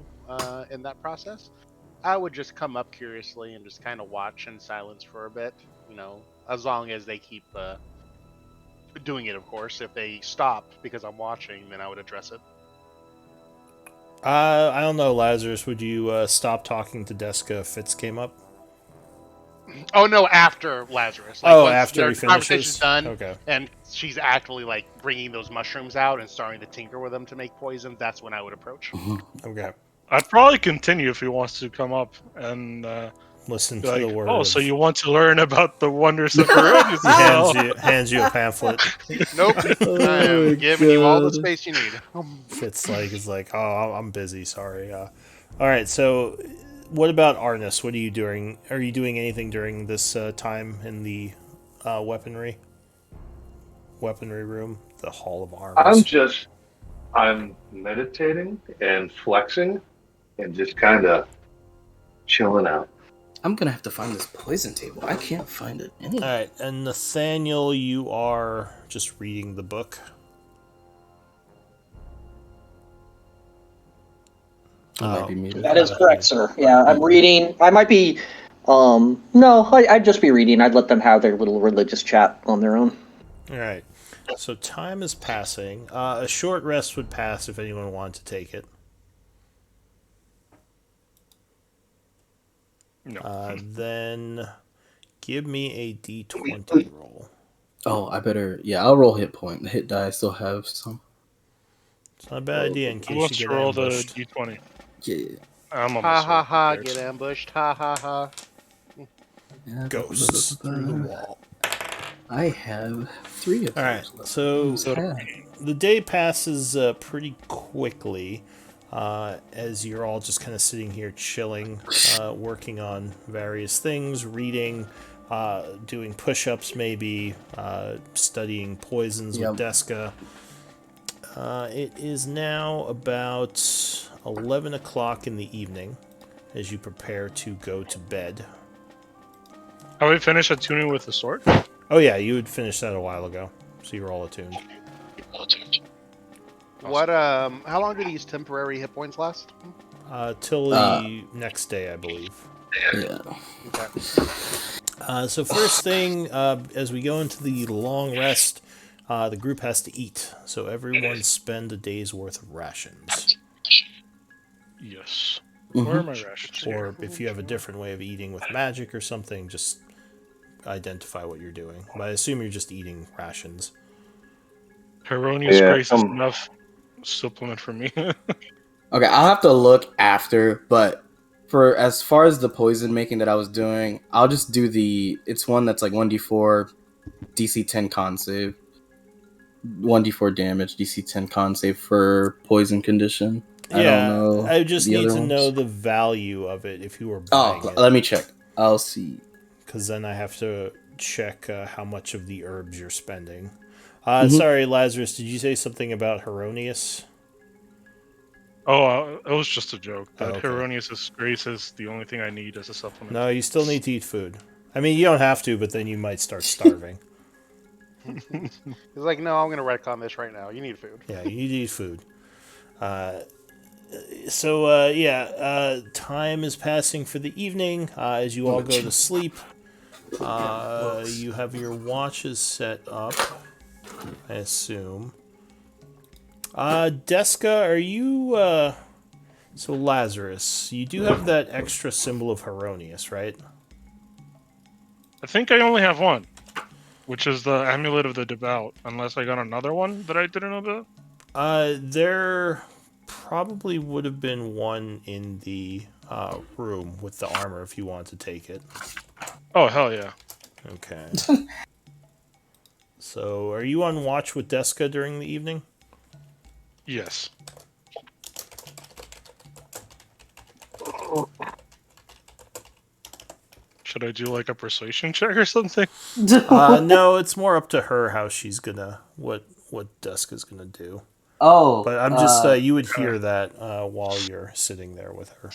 in that process, I would just come up curiously and just kind of watch in silence for a bit. As long as they keep doing it, of course. If they stop because I'm watching, then I would address it. I don't know, Lazarus. Would you stop talking to Deska if Fitz came up? Oh no, after Lazarus. Oh, once after their he conversation's finishes? done, Okay. and she's actually like bringing those mushrooms out and starting to tinker with them to make poison. That's when I would approach. Okay. I'd probably continue if he wants to come up and Listen be to the like, word. "Oh, of- so you want to learn about the wonders of Herodias as well?" hands you a pamphlet. Nope, I Oh my am giving you all the God. space you need. It's like, oh, I'm busy. Sorry. All right. So, what about Arnis? What are you doing? Are you doing anything during this time in the weaponry room, the Hall of Arms? I'm meditating and flexing and just kind of chilling out. I'm gonna have to find this poison table. I can't find it All anywhere. right. And Nathaniel, you are just reading the book. I might be muted. That is correct, sir. Yeah, I'm reading. I might be. No, I'd just be reading. I'd let them have their little religious chat on their own. All right. So time is passing. A short rest would pass if anyone wanted to take it. No. Then give me a d20 roll. Oh, I better. Yeah, I'll roll hit point. The hit die I still have some. It's not a bad idea in Who case wants you to get roll the ambushed. d20? Yeah. I'm almost Ha ha ha! prepared. Get ambushed! Ha ha ha! Ghosts through the wall. I have 3 of All right. those left. So Yeah. the day passes pretty quickly as you're all just kind of sitting here chilling, working on various things, reading, doing push-ups, maybe studying poisons with Deska. It is now about 11 o'clock in the evening as you prepare to go to bed. Have we finished attuning with the sword? Oh yeah, you had finished that a while ago, so you were all attuned. What? How long do these temporary hit points last? Till the next day, I believe. Yeah. Okay. So first thing, as we go into the long rest, the group has to eat. So everyone spend a day's worth of rations. Yes. Mhm. Where are my rations here? Or if you have a different way of eating with magic or something, just identify what you're doing. But I assume you're just eating rations. Heronius Yeah, Grace is enough supplement for me. Okay, I'll have to look after, but for as far as the poison making that I was doing, I'll just do it's one that's like 1d4 DC 10 con save. 1d4 damage, DC 10 con save for poison condition. I don't know. I just the need other to know ones. the value of it if you were buying it. Let me check. I'll see. Because then I have to check how much of the herbs you're spending. Mhm. Sorry, Lazarus, did you say something about Heronius? Oh, it was just a joke. That okay. Heronius Grace is the only thing I need as a supplement. No, you still need to eat food. I mean, you don't have to, but then you might start starving. He's like, no, I'm gonna retcon this right now. You need food. Yeah, you need to eat food. Time is passing for the evening as you all go to sleep. You have your watches set up, I assume. Deska, are you... So Lazarus, you do have that extra symbol of Heronius, right? I think I only have one, which is the Amulet of the Devout, unless I got another one that I didn't know about. There probably would have been one in the room with the armor if you want to take it. Oh, hell yeah. Okay. So, are you on watch with Deska during the evening? Yes. Should I do like a persuasion check or something? No, it's more up to her how she's gonna what Deska's gonna do. Oh, But I'm just you would hear that while you're sitting there with her.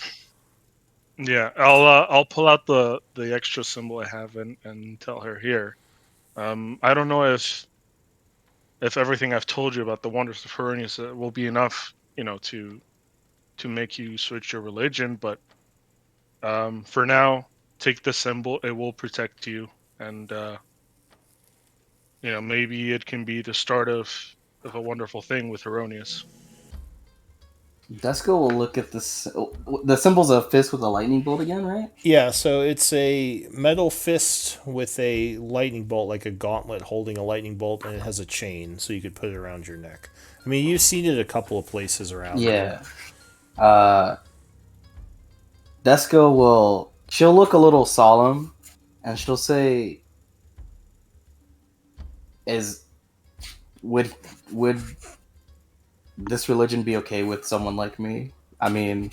Yeah, I'll pull out the extra symbol I have and tell her here. I don't know if everything I've told you about the wonders of Heronius will be enough, to make you switch your religion, but for now, take the symbol. It will protect you, and maybe it can be the start of a wonderful thing with Heronius. Desco will look at this. The symbol's a fist with a lightning bolt again, right? Yeah, so it's a metal fist with a lightning bolt, like a gauntlet holding a lightning bolt, and it has a chain, so you could put it around your neck. I mean, you've seen it a couple of places around here. Yeah. Desco will. She'll look a little solemn, and she'll say, would this religion be okay with someone like me? I mean,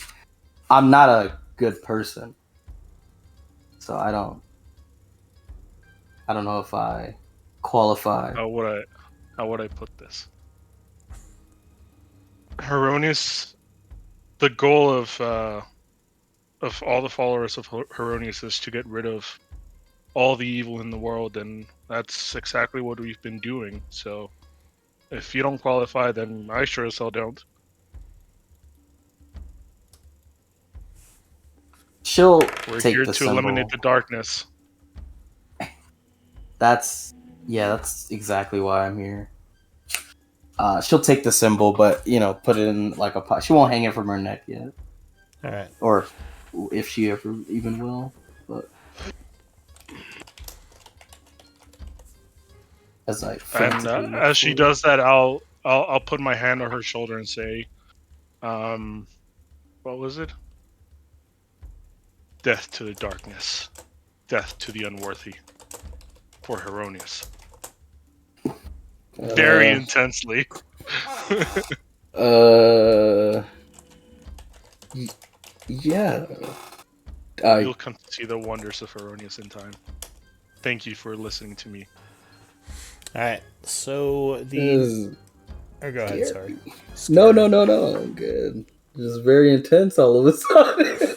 I'm not a good person, so I don't know if I qualify. How would I put this? Heronius, the goal of all the followers of Heronius is to get rid of all the evil in the world, and that's exactly what we've been doing. So, if you don't qualify, then I sure as hell don't. She'll We're take here the to symbol. eliminate the darkness. That's exactly why I'm here. She'll take the symbol, but put it in like a pot. She won't hang it from her neck yet, All right. or if she ever even will. But as I And as she does that, I'll put my hand on her shoulder and say, what was it? Death to the darkness, death to the unworthy, for Heronius. Very intensely. Yeah. You'll come to see the wonders of Heronius in time. Thank you for listening to me. All right. So the. Or go ahead. Sorry. No. I'm good. Just very intense all of a sudden.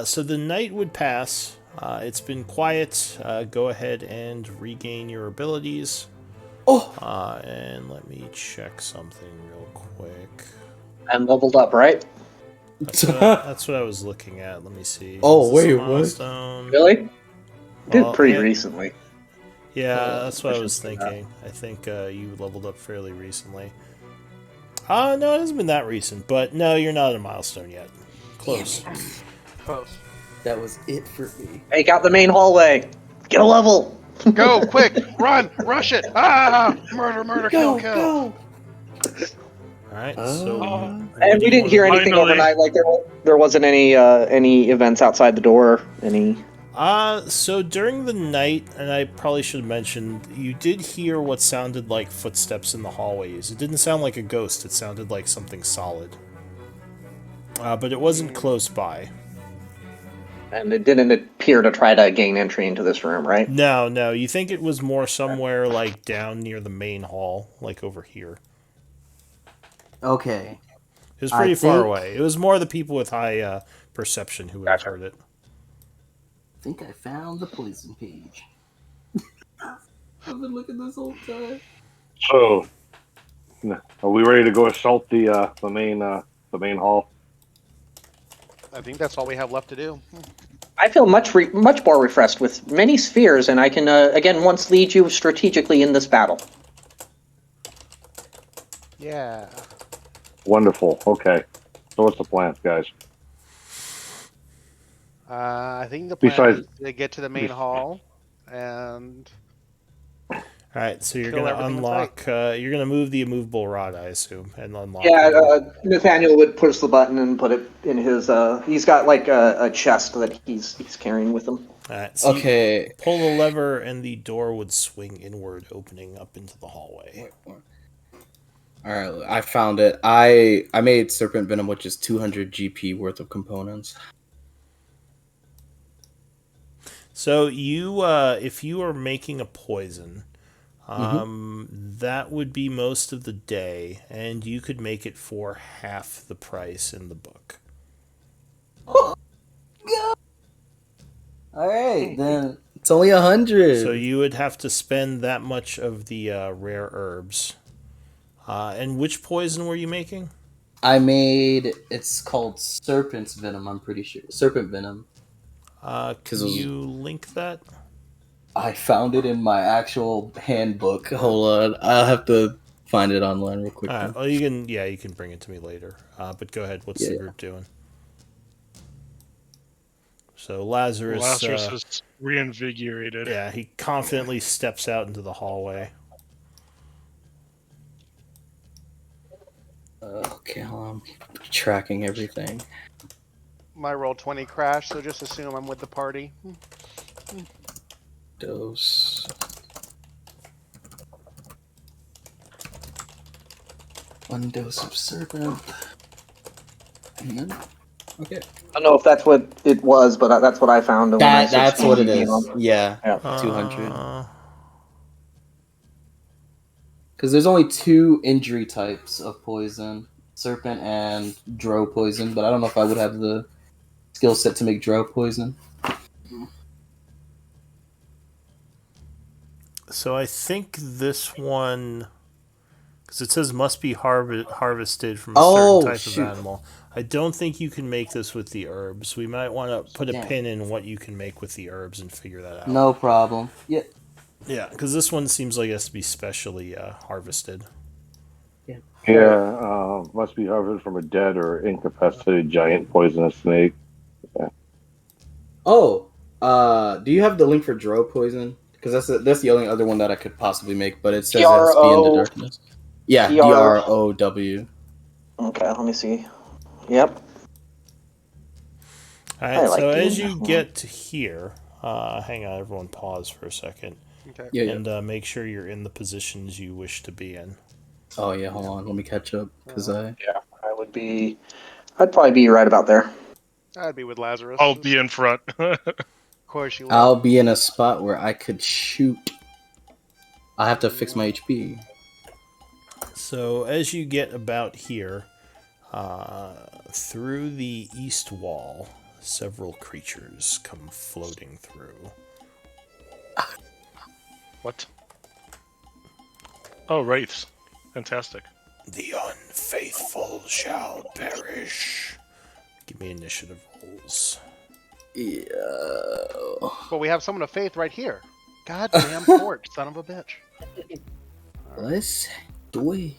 So the night would pass. It's been quiet. Go ahead and regain your abilities. Oh. And let me check something real quick. And leveled up, right? That's what I was looking at. Let me see. Oh, Is this a wait, what? milestone? Really? Did Well, pretty yeah. recently. Yeah, that's what I I was should say that. thinking. I think you leveled up fairly recently. No, it hasn't been that recent, but no, you're not at a milestone yet. Close. Close. That was it for me. Take out the main hallway. Get a level. Go, quick, run, rush it. Ah, murder, kill. All right. So, Uh, what And do we you didn't wanna hear do? anything Finally. overnight. Like there wasn't any events outside the door. Any. So during the night, and I probably should have mentioned, you did hear what sounded like footsteps in the hallways. It didn't sound like a ghost. It sounded like something solid. But it wasn't close by. And it didn't appear to try to gain entry into this room, right? No. You think it was more somewhere like down near the main hall, like over here. Okay. It was pretty far think- away. It was more the people with high perception who would have heard it. I think I found the poison page. I've been looking this whole time. So, are we ready to go assault the main hall? I think that's all we have left to do. I feel much more refreshed with many spheres, and I can again once lead you strategically in this battle. Yeah. Wonderful. Okay. So what's the plan, guys? I think the plan Besides- is to get to the main hall and All right, so you're Kill gonna everything in unlock. You're gonna move the immovable rod, I assume, and unlock. Yeah, it. Nathaniel would push the button and put it in his. He's got like a chest that he's carrying with him. All right, so you Okay. pull the lever, and the door would swing inward, opening up into the hallway. All right, I found it. I made serpent venom, which is 200 GP worth of components. So you, if you are making a poison, that would be most of the day, and you could make it for half the price in the book. All right, then it's only 100. So you would have to spend that much of the rare herbs. And which poison were you making? I made. It's called serpent's venom. I'm pretty sure serpent venom. Can 'Cause it was- you link that? I found it in my actual handbook. Hold on, I'll have to find it online real quick. All right. Well, you can bring it to me later. But go ahead. What's the Yeah. group doing? So Lazarus. Lazarus is reinvigorated. Yeah, he confidently steps out into the hallway. Okay, hold on. I'm tracking everything. My roll 20 crash, so just assume I'm with the party. Dose. One dose of serpent. And then, okay. I don't know if that's what it was, but that's what I found. when I That's searched what it the is. email. Yeah, Yeah. 200. Because there's only 2 injury types of poison: serpent and drow poison. But I don't know if I would have the skill set to make drow poison. So I think this one, because it says must be harvested from a certain type shoot. of animal. I don't think you can make this with the herbs. We might want to put a Damn. pin in what you can make with the herbs and figure that out. No problem. Yeah. Yeah, because this one seems like it has to be specially harvested. Yeah, must be harvested from a dead or incapacitated giant poisonous snake. Oh, do you have the link for drow poison? Because that's the only other one that I could possibly make. But it says it has to be in the darkness. Yeah, DROW. Okay, let me see. Yep. All I right, like so it. as you get to here, hang on, everyone pause for a second. Okay. Yeah, yeah. And make sure you're in the positions you wish to be in. Oh yeah, hold on. Let me catch up because I'd probably be right about there. I'd be with Lazarus. I'll be in front. Of course you will. I'll be in a spot where I could shoot. I have to fix my HP. So as you get about here, through the east wall, several creatures come floating through. What? Oh, wraiths. Fantastic. The unfaithful shall perish. Give me initiative rolls. Yeah. But we have someone of faith right here. Goddamn torch, son of a bitch. Let's do it.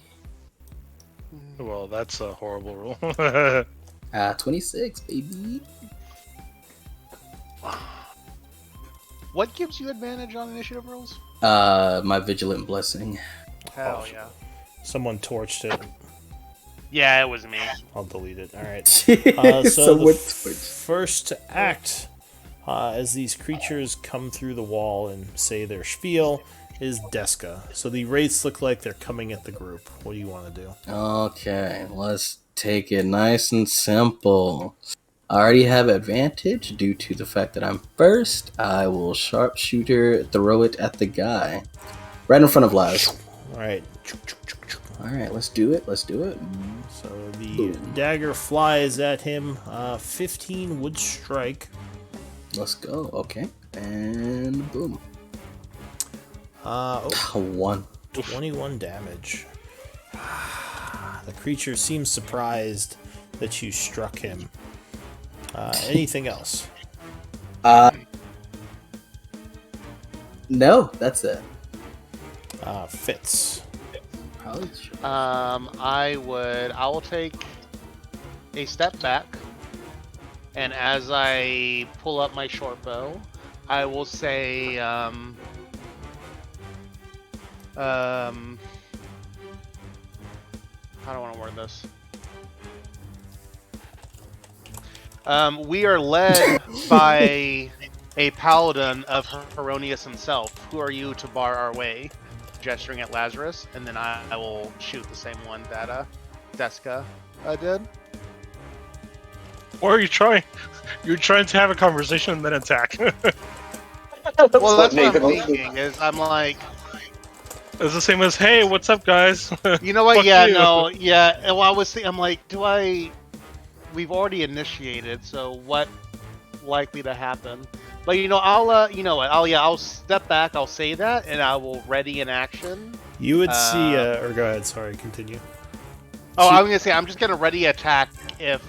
Well, that's a horrible roll. 26, baby. What gives you advantage on initiative rolls? My vigilant blessing. Hell yeah. Someone torched it. Yeah, it was me. I'll delete it. All right. So So the what? first to act, as these creatures come through the wall and say their spiel, is Deska. So the wraiths look like they're coming at the group. What do you want to do? Okay, let's take it nice and simple. I already have advantage due to the fact that I'm first. I will sharpshooter throw it at the guy. Right in front of Laz. All right. Alright, let's do it. Let's do it. So the dagger flies at him. 15 would strike. Let's go. Okay. And boom. 1. 21 damage. The creature seems surprised that you struck him. Anything else? No, that's it. Fitz. Probably. I will take a step back, and as I pull up my short bow, I will say, how do I want to word this? We are led by a paladin of Heronius himself. Who are you to bar our way? Gesturing at Lazarus, and then I will shoot the same one that Deska did. Or are you trying? You're trying to have a conversation and then attack. Well, that's what I'm thinking. Is I'm like, It's the same as, hey, what's up, guys? you know what? Fuck Yeah, you. no, yeah. Well, I was thinking, I'm like, we've already initiated, so what likely to happen? But you know, I'll step back. I'll say that, and I will ready in action. You would see, or go ahead. Sorry, continue. Oh, I'm gonna say I'm just gonna ready attack if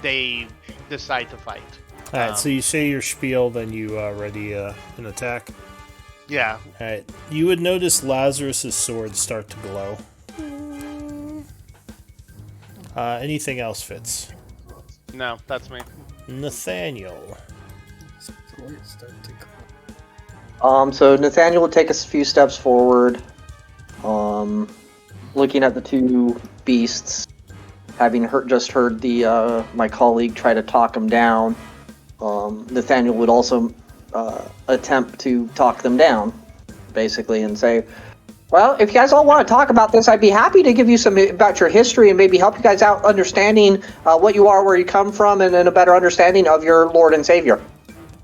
they decide to fight. All right. So you say your spiel, then you ready an attack. Yeah. All right. You would notice Lazarus's sword start to glow. Anything else, Fitz? No, that's me. Nathaniel. So Nathaniel would take a few steps forward, looking at the two beasts, having just heard the my colleague try to talk him down. Nathaniel would also attempt to talk them down, basically, and say, well, if you guys all want to talk about this, I'd be happy to give you some about your history and maybe help you guys out understanding what you are, where you come from, and then a better understanding of your Lord and Savior.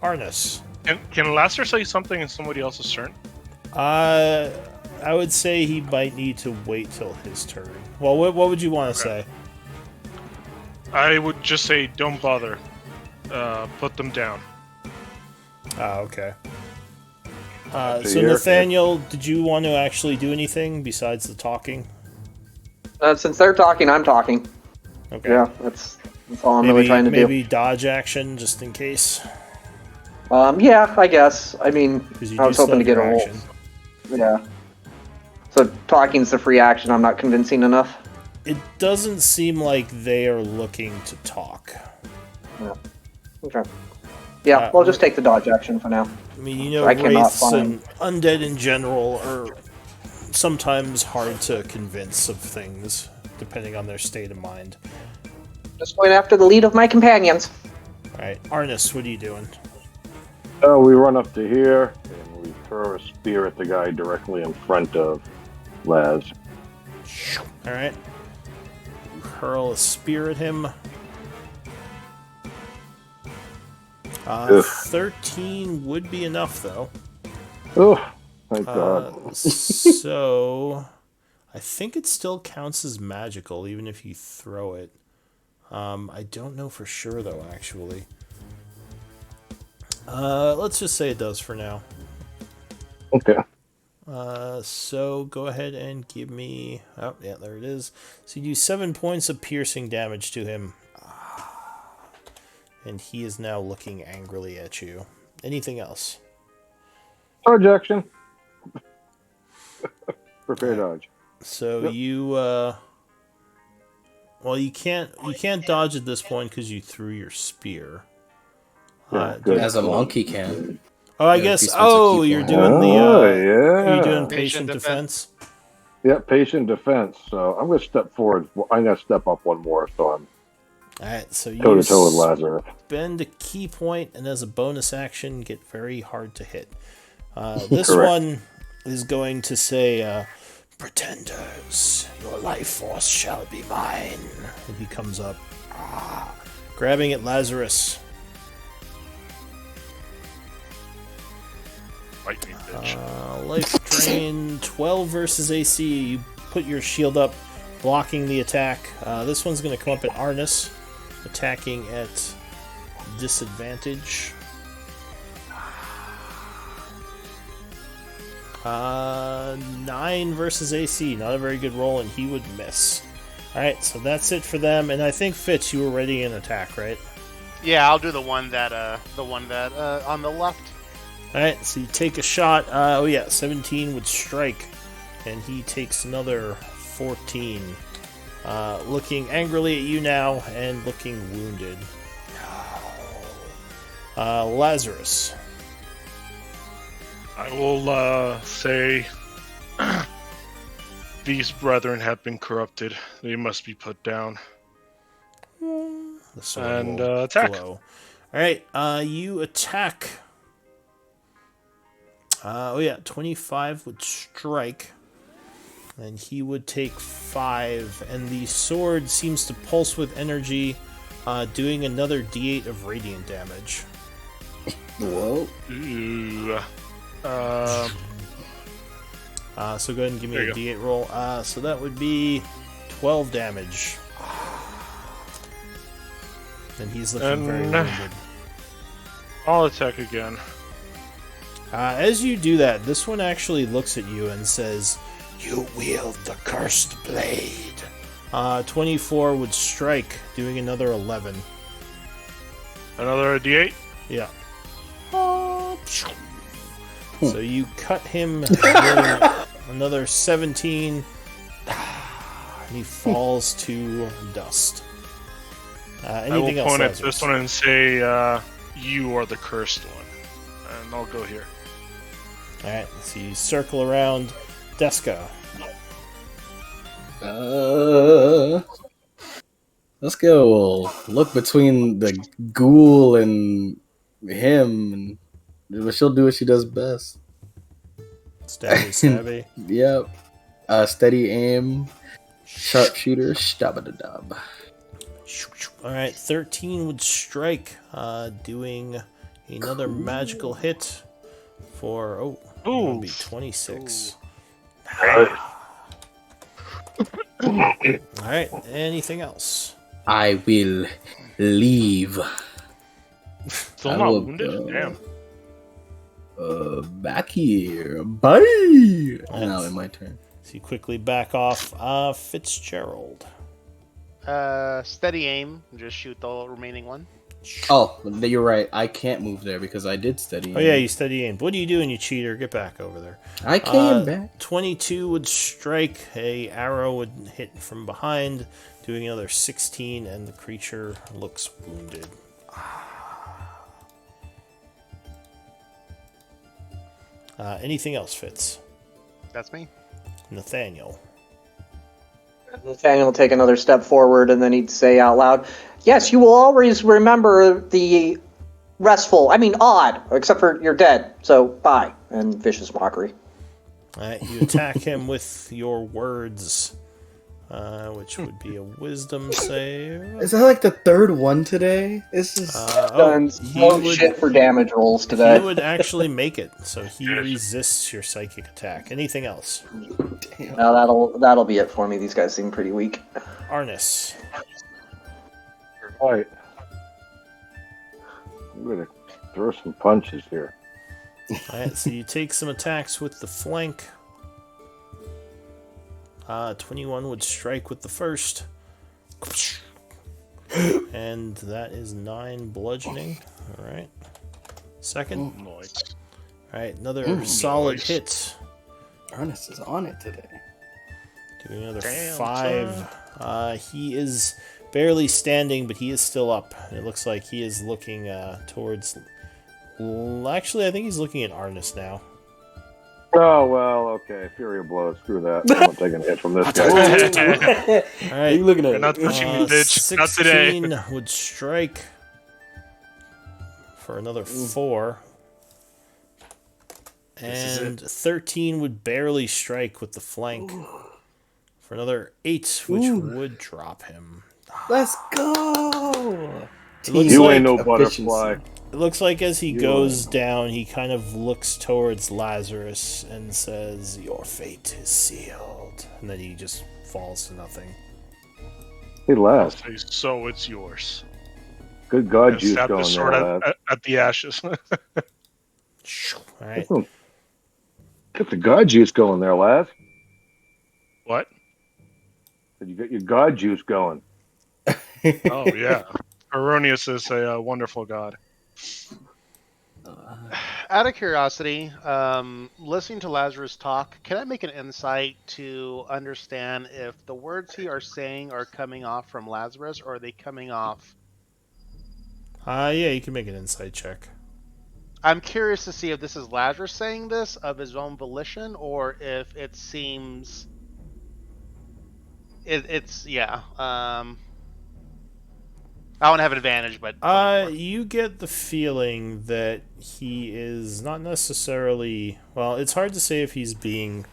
Arnis. Can Laster say something in somebody else's turn? I would say he might need to wait till his turn. Well, what would you want to say? I would just say, don't bother. Put them down. Okay. After So your- Nathaniel, did you want to actually do anything besides the talking? Since they're talking, I'm talking. Okay. Yeah, that's all I'm really trying to maybe dodge action just in case. do. Yeah, I guess. I mean, 'Cause you I do was hoping to still get have a your roll. action. Yeah. So talking's the free action. I'm not convincing enough. It doesn't seem like they are looking to talk. Okay. Yeah, we'll just take the dodge action for now. I mean, you know, I cannot wraiths find- and undead in general are sometimes hard to convince of things, depending on their state of mind. Just going after the lead of my companions. Alright, Arnis, what are you doing? We run up to here and we throw a spear at the guy directly in front of Laz. Alright. You hurl a spear at him. Ugh. 13 would be enough, though. Oh, thank God. So, I think it still counts as magical, even if you throw it. I don't know for sure, though, actually. Let's just say it does for now. Okay. So go ahead and give me... Oh, yeah, there it is. So you do 7 points of piercing damage to him. And he is now looking angrily at you. Anything else? Dodge action. Prepare dodge. So Yep. you... Well, you can't dodge at this point because you threw your spear. Yeah, good. As a monkey can. Oh, I Yeah, guess. if he spends a Oh, key you're point. doing the. Oh, Are yeah. you doing Patient patient defense? Yeah, patient defense. So I'm going to step forward. I'm going to step up one more, so I'm All right. So you toe to toe with Lazarus. spend a key point, and as a bonus action, get very hard to hit. This Correct. one is going to say, "Pretenders, your life force shall be mine." And he comes up, grabbing at Lazarus. Fight me, bitch. Life drain 12 versus AC. You put your shield up, blocking the attack. This one's going to come up at Arnis, attacking at disadvantage. 9 versus AC. Not a very good roll, and he would miss. Alright, so that's it for them. And I think, Fitz, you were ready in attack, right? Yeah, I'll do the one that on the left. Alright, so you take a shot. Oh yeah, 17 would strike. And he takes another 14. Looking angrily at you now and looking wounded. Lazarus. I will say these brethren have been corrupted. They must be put down. The sword And, will attack. glow. Alright, you attack. Oh yeah, 25 would strike. And he would take 5. And the sword seems to pulse with energy, doing another d8 of radiant damage. Whoa. Ooh. So go ahead and give me There a you d8 roll. So that would be 12 damage. And he's looking very And- wounded. I'll attack again. As you do that, this one actually looks at you and says, "You wield the cursed blade." 24 would strike, doing another 11. Another D8. Yeah. So you cut him, doing another 17. and he falls to dust. I will Anything else, point at Lazarus? this one and say, "You are the cursed one," and I'll go here. All right, so you circle around Deska. Let's go. Look between the ghoul and him, and she'll do what she does best. Stabby, stabby. Yep. Steady aim, sharpshooter, stabba-da-dub. All right, 13 would strike, doing another magical hit for that would be 26. All right, anything else? I will leave. Still I not will wounded? go. Damn. Back here. Bye. Now it's my turn. So you quickly back off. Fitzgerald. Steady aim. Just shoot the remaining one. Oh, you're right. I can't move there because I did steady. Oh yeah, you steady aim. What are you doing, you cheater? Get back over there. I came back. 22 would strike. A arrow would hit from behind, doing another 16, and the creature looks wounded. Anything else, Fitz? That's me. Nathaniel. Nathaniel will take another step forward, and then he'd say out loud, "Yes, you will always remember the odd, except for you're dead, so bye." And vicious mockery. All right, you attack him with your words, which would be a wisdom save. Is that like the third one today? This is. Done no shit for damage rolls today. He would actually make it, so he resists your psychic attack. Anything else? Damn. Now that'll be it for me. These guys seem pretty weak. Arnis. Right. I'm gonna throw some punches here. Alright, so you take some attacks with the flank. 21 would strike with the first. And that is 9 bludgeoning. Alright. Second. Nice. Alright, another solid nice. hit. Ernest is on it today. Doing another Damn, 5. He is barely standing, but he is still up. It looks like he is looking towards... Actually, I think he's looking at Arnis now. Oh, well, okay. Fury of Blow. Screw that. I'm not taking a hit from this guy. All right, you looking at? You're not touching me, bitch. Not today. 16 would strike for another 4. This is And 13 would barely strike with the flank for another 8, which would drop him. Let's go. It looks You like, ain't no efficiency. butterfly. it looks like as he goes down, he kind of looks towards Lazarus and says, "Your fate is sealed." And then he just falls to nothing. He laughs. Okay, so it's yours. Good God, And juice stab the going sword there, lad. at the ashes. All right. Get the God juice going there, lad. What? You got your God juice going. Oh, yeah. Erroneous is a wonderful god. Out of curiosity, listening to Lazarus talk, can I make an insight to understand if the words he are saying are coming off from Lazarus, or are they coming off? Yeah, you can make an insight check. I'm curious to see if this is Lazarus saying this of his own volition, or if it seems it's yeah. I won't have an advantage, but You get the feeling that he is not necessarily... Well, it's hard to say if he's being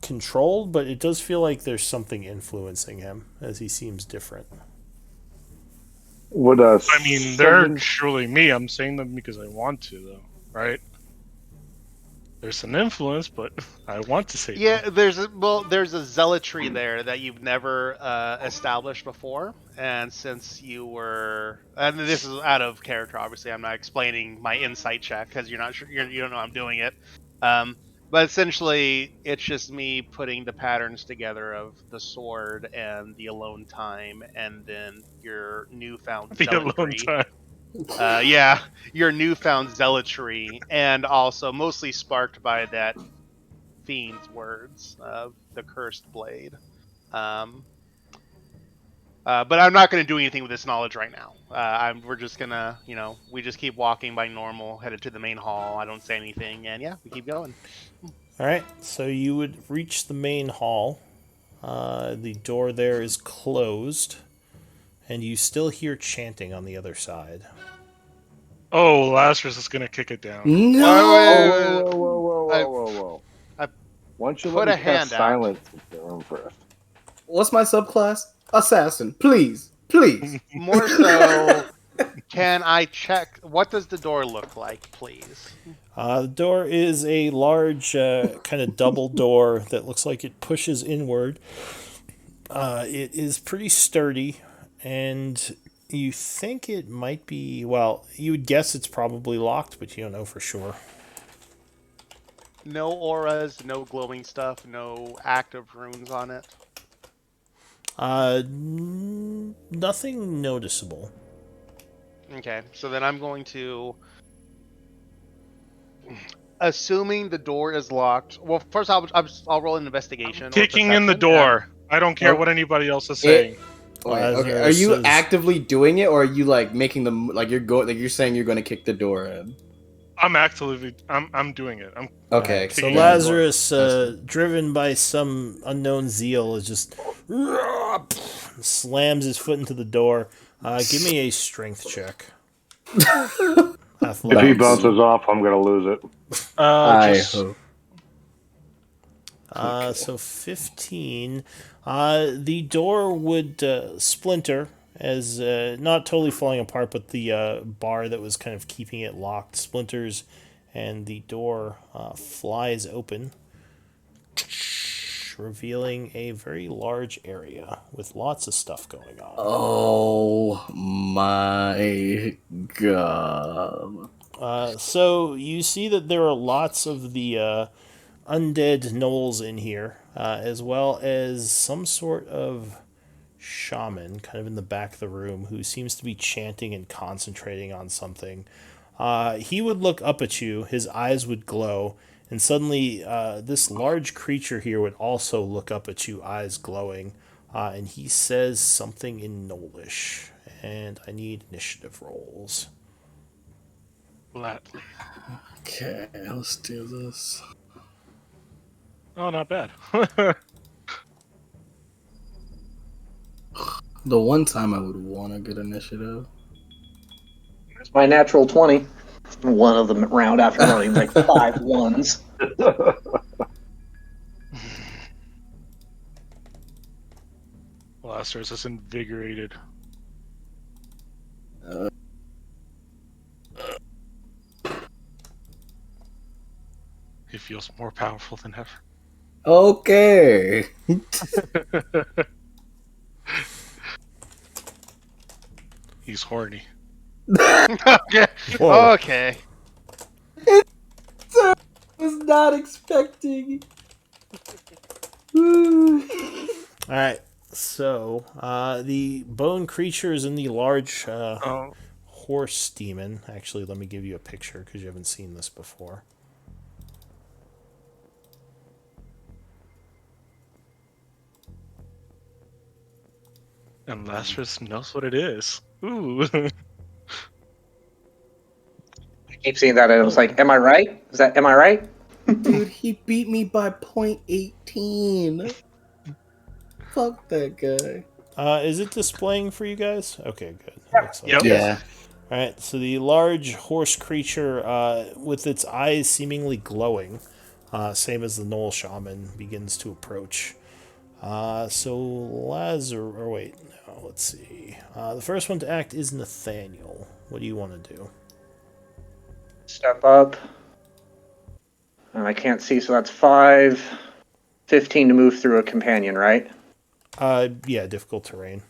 controlled, but it does feel like there's something influencing him, as he seems different. Would I mean, they're surely me. I'm saying them because I want to, though, right? There's an influence, but I want to say yeah, them. there's a zealotry there that you've never established before, and since you were, and this is out of character, obviously, I'm not explaining my insight check because you're not sure, you don't know I'm doing it. But essentially, it's just me putting the patterns together of the sword and the alone time, and then your newfound The alone zealotry. time. Your newfound zealotry, and also mostly sparked by that fiend's words of the cursed blade. But I'm not going to do anything with this knowledge right now. We're just gonna, we just keep walking by normal, headed to the main hall. I don't say anything, and yeah, we keep going. All right, so you would reach the main hall. The door there is closed, and you still hear chanting on the other side. Oh, Lazarus is gonna kick it down. No. Whoa. I Why don't you put let a me hand cast out. silence in the room first? What's my subclass? Assassin. Please. More so, can I check? What does the door look like, please? The door is a large, kind of double door that looks like it pushes inward. It is pretty sturdy, and you think it might be, well, you would guess it's probably locked, but you don't know for sure. No auras, no glowing stuff, no active runes on it. Nothing noticeable. Okay, so then I'm going to, assuming the door is locked. Well, first I'll roll an investigation. or Kicking in the perception, door. I don't care Oh. what anybody else is saying. Wait, okay. Lazarus Are you is- actively doing it, or are you like making them like you're saying you're going to kick the door in? I'm doing it. I'm Okay. So Kicking in the Lazarus, driven by some unknown zeal, is just slams his foot into the door. Give me a strength check. If he Athletics. bounces off, I'm gonna lose it. I just hope. So 15. The door would splinter as not totally falling apart, but the bar that was kind of keeping it locked splinters, and the door flies open, revealing a very large area with lots of stuff going on. Oh my god. So you see that there are lots of the undead gnolls in here, as well as some sort of shaman kind of in the back of the room who seems to be chanting and concentrating on something. He would look up at you, his eyes would glow, and suddenly this large creature here would also look up at you, eyes glowing, and he says something in Gnollish, and I need initiative rolls. Okay, let's do this. Oh, not bad. The one time I would want a good initiative. It's my natural 20. One of them round after running like 5 ones. Lazarus is invigorated. He feels more powerful than ever. Okay. He's horny. Okay. Whoa. Okay. Was not expecting. Alright, so the bone creatures in the large Oh, horse demon. Actually, let me give you a picture because you haven't seen this before. and Lazarus knows what it is. Ooh. I keep seeing that and I was like, am I right? Am I right? Dude, he beat me by 0.18. Fuck that guy. Is it displaying for you guys? Okay, good. Looks like Yep. it. Yeah. Alright, so the large horse creature, with its eyes seemingly glowing, same as the Gnoll Shaman, begins to approach. So Lazarus, or wait, no, let's see. The first one to act is Nathaniel. What do you want to do? Step up. And I can't see, so that's 5. 15 to move through a companion, right? Yeah, difficult terrain.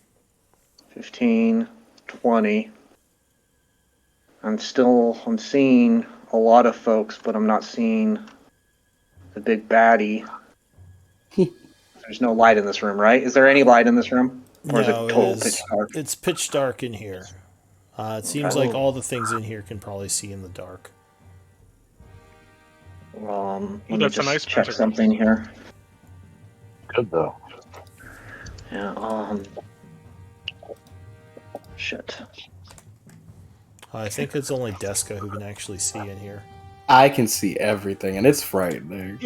15, 20. I'm seeing a lot of folks, but I'm not seeing the big baddie. There's no light in this room, right? Is there any light in this room? Or is it total pitch dark? It's pitch dark in here. It seems Okay. like all the things in here can probably see in the dark. Let me that's a just nice check pentagram. something here. Good though. Yeah. Shit. I think it's only Deska who can actually see in here. I can see everything, and it's frightening.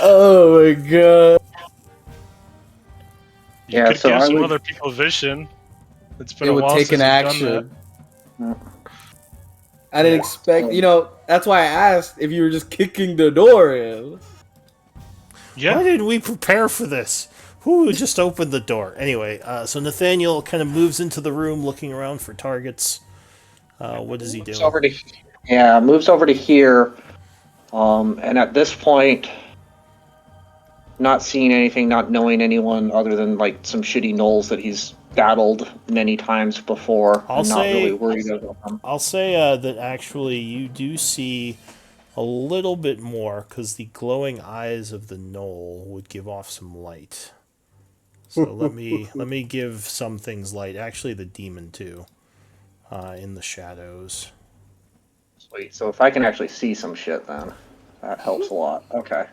Oh my god! You Yeah, could so get I some would- other people's vision. It's been It a would while take since an you've done that. action. I didn't expect. You know, that's why I asked if you were just kicking the door in. Yeah. Why didn't we prepare for this? Who just opened the door? Anyway, so Nathaniel kind of moves into the room looking around for targets. What is he Moves doing? over to moves over to here. And at this point, not seeing anything, not knowing anyone other than like some shitty gnolls that he's battled many times before. I'll I'm not say- really worried about them. I'll say that actually you do see a little bit more because the glowing eyes of the knoll would give off some light. So let me give some things light. Actually, the demon too, in the shadows. Sweet. So if I can actually see some shit, then that helps a lot. Okay.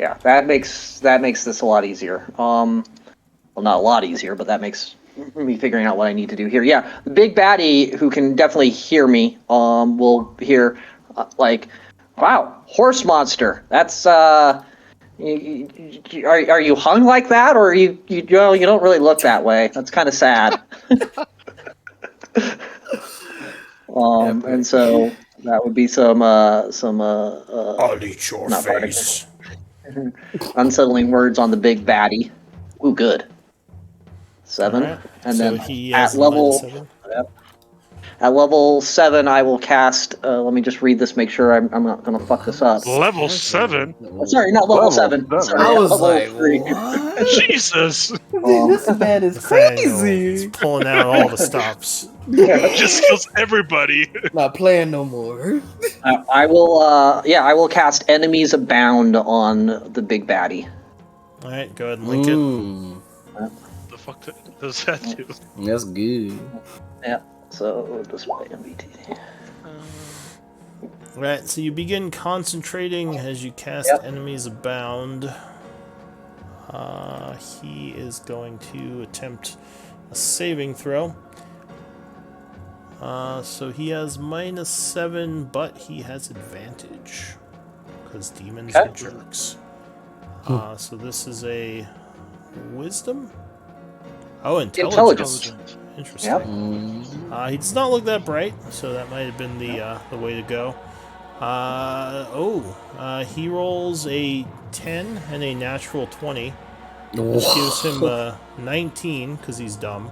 Yeah, that makes this a lot easier. Well, not a lot easier, but that makes me figuring out what I need to do here. Yeah, the big baddie who can definitely hear me will hear like, wow, horse monster. That's are you hung like that, or you don't really look that way. That's kind of sad. And so that would be some I'll eat your not face. unsettling words on the big baddie. Ooh, good. 7, Alright, and so then he at has level -7. at level 7, I will cast. Let me just read this. Make sure I'm not going to fuck this up. Level 7? Sorry, not level Level 7. 7. Sorry, I was level like, 3. what? Jesus! This man is Nathaniel crazy. is pulling out all the stops. Just kills everybody. Not playing no more. I will. I will cast Enemies Abound on the big baddie. Alright, go ahead and link it. The fuck does that do? That's good. Yeah. So display MBT. Right, so you begin concentrating as you cast Enemies Abound. He is going to attempt a saving throw. So he has -7, but he has advantage. Because demons are jerks. So this is a wisdom? Oh, intelligence. Interesting. Yep. He does not look that bright, so that might have been the way to go. He rolls a 10 and a natural 20, which gives him 19 because he's dumb.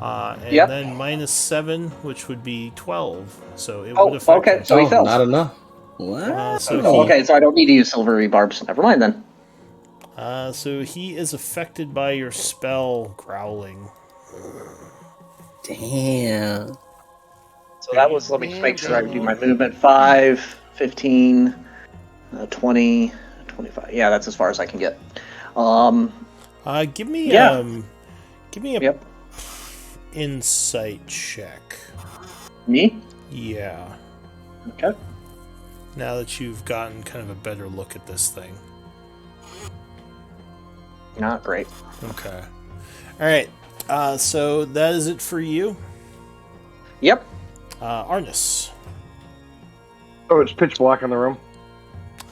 And then -7, which would be 12. So it would affect him. So he fails. Not enough. What? So So I don't need to use silvery barbs. Never mind then. So he is affected by your spell, Growling. Damn. So that was, let me just make sure I do my movement. 5, 15, 20, 25. Yeah, that's as far as I can get. Give me Yeah. give me a Yep. insight check. Me? Yeah. Okay. Now that you've gotten kind of a better look at this thing. Not great. Okay. All right. So that is it for you, Yep. Arnis. Oh, it's pitch black in the room.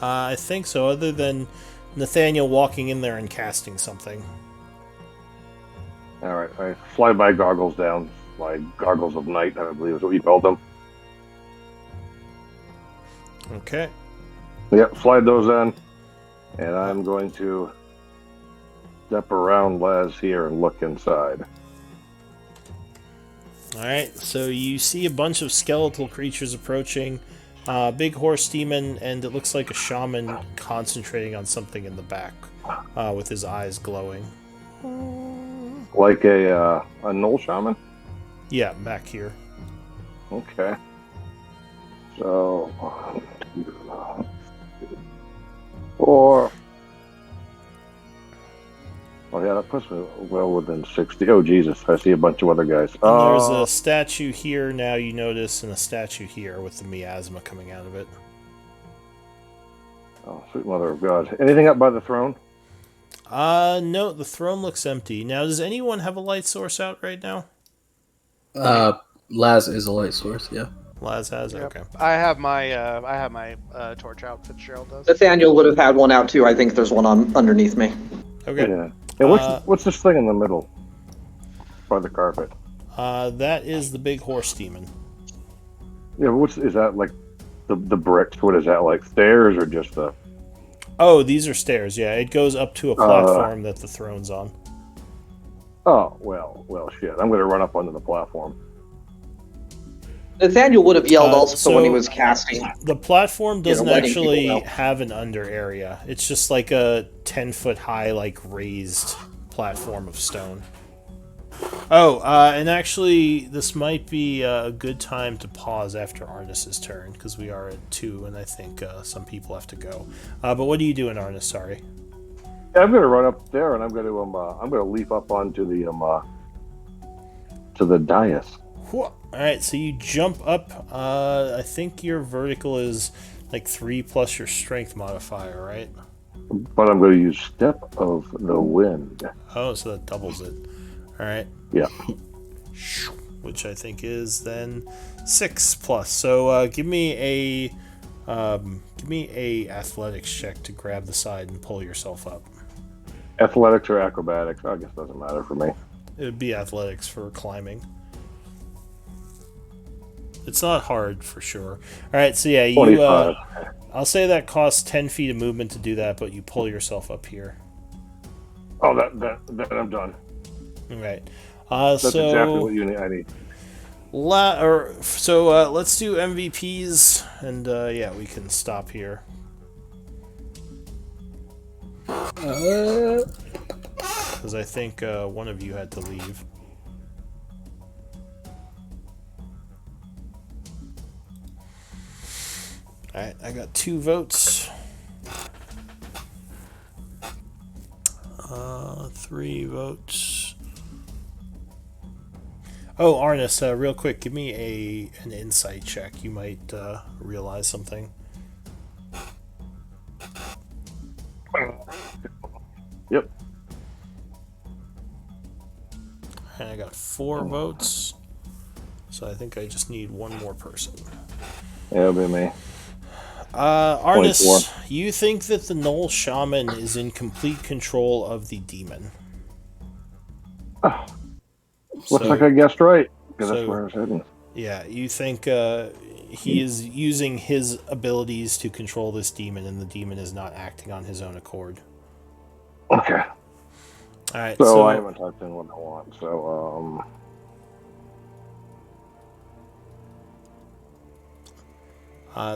I think so. Other than Nathaniel walking in there and casting something. All right, I fly by goggles down. My goggles of night, I believe is what you called them. Okay. Yep, slide those in, and I'm going to step around Laz here and look inside. All right. So you see a bunch of skeletal creatures approaching. Big horse demon, and it looks like a shaman concentrating on something in the back, with his eyes glowing. Like a knoll shaman? Yeah, back here. Okay. So, 1, 2, 4. Oh yeah, puts me well within 60. Oh, Jesus. I see a bunch of other guys. And there's a statue here now, you notice, and a statue here with the miasma coming out of it. Oh, sweet mother of God. Anything up by the throne? No, the throne looks empty. Now, does anyone have a light source out right now? Laz is a light source, yeah. Laz has? Yep. Okay. I have my torch out. Fitzgerald does. Nathaniel would have had one out too. I think there's one on underneath me. Okay. Yeah. And what's this thing in the middle? By the carpet. That is the big horse demon. Yeah, is that like the bricks? What is that, like stairs or just the... Oh, these are stairs, yeah. It goes up to a platform that the throne's on. Oh, well, shit. I'm going to run up onto the platform. Nathaniel would have yelled also so when he was casting. The platform doesn't letting actually people know. have an under area. It's just like a 10-foot high, like raised platform of stone. Oh, and actually, this might be a good time to pause after Arnis's turn, because we are at 2, and I think some people have to go. But what are you doing, Arnis? Sorry. Yeah, I'm going to run up there, and I'm going to leap up onto the to the dais. All right, so you jump up. I think your vertical is like 3 plus your strength modifier, right? But I'm going to use Step of the Wind. Oh, so that doubles it. All right. Yeah. Which I think is then 6 plus. So give me a athletics check to grab the side and pull yourself up. Athletics or acrobatics? I guess it doesn't matter for me. It would be athletics for climbing. It's not hard for sure. All right, so yeah, 25. I'll say that costs 10 feet of movement to do that, but you pull yourself up here. Oh, that I'm done. All right. That's so exactly what I need. Let's do MVPs, and yeah, we can stop here. Because I think one of you had to leave. Alright, I got 2 votes. 3 votes. Oh, Arnis, real quick, give me an insight check. You might realize something. Yep. And I got 4 votes. So I think I just need one more person. Yeah, it'll be me. Arnis, 24. you think that the Knoll Shaman is in complete control of the demon? Looks like I guessed right, because so- that's where I was heading. Yeah, you think he is using his abilities to control this demon, and the demon is not acting on his own accord. Okay. Alright, So I haven't typed in what I want,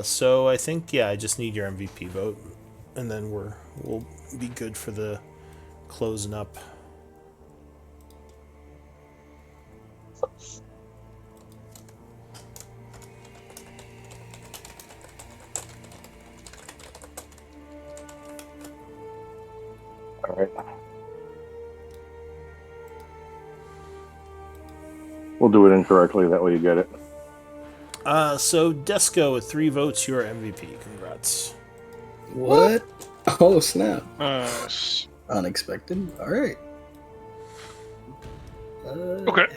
so I think, yeah, I just need your MVP vote, and then we'll be good for the closing up. alright. We'll do it incorrectly, that way you get it. So Desco with 3 votes, you're MVP. Congrats. What? Oh, snap. Unexpected. Alright. Okay.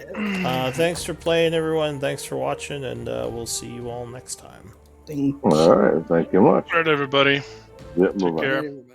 Thanks for playing, everyone. Thanks for watching, and we'll see you all next time. Thank Alright, thank you much. All right, everybody. Yep, Take bye-bye. care. you.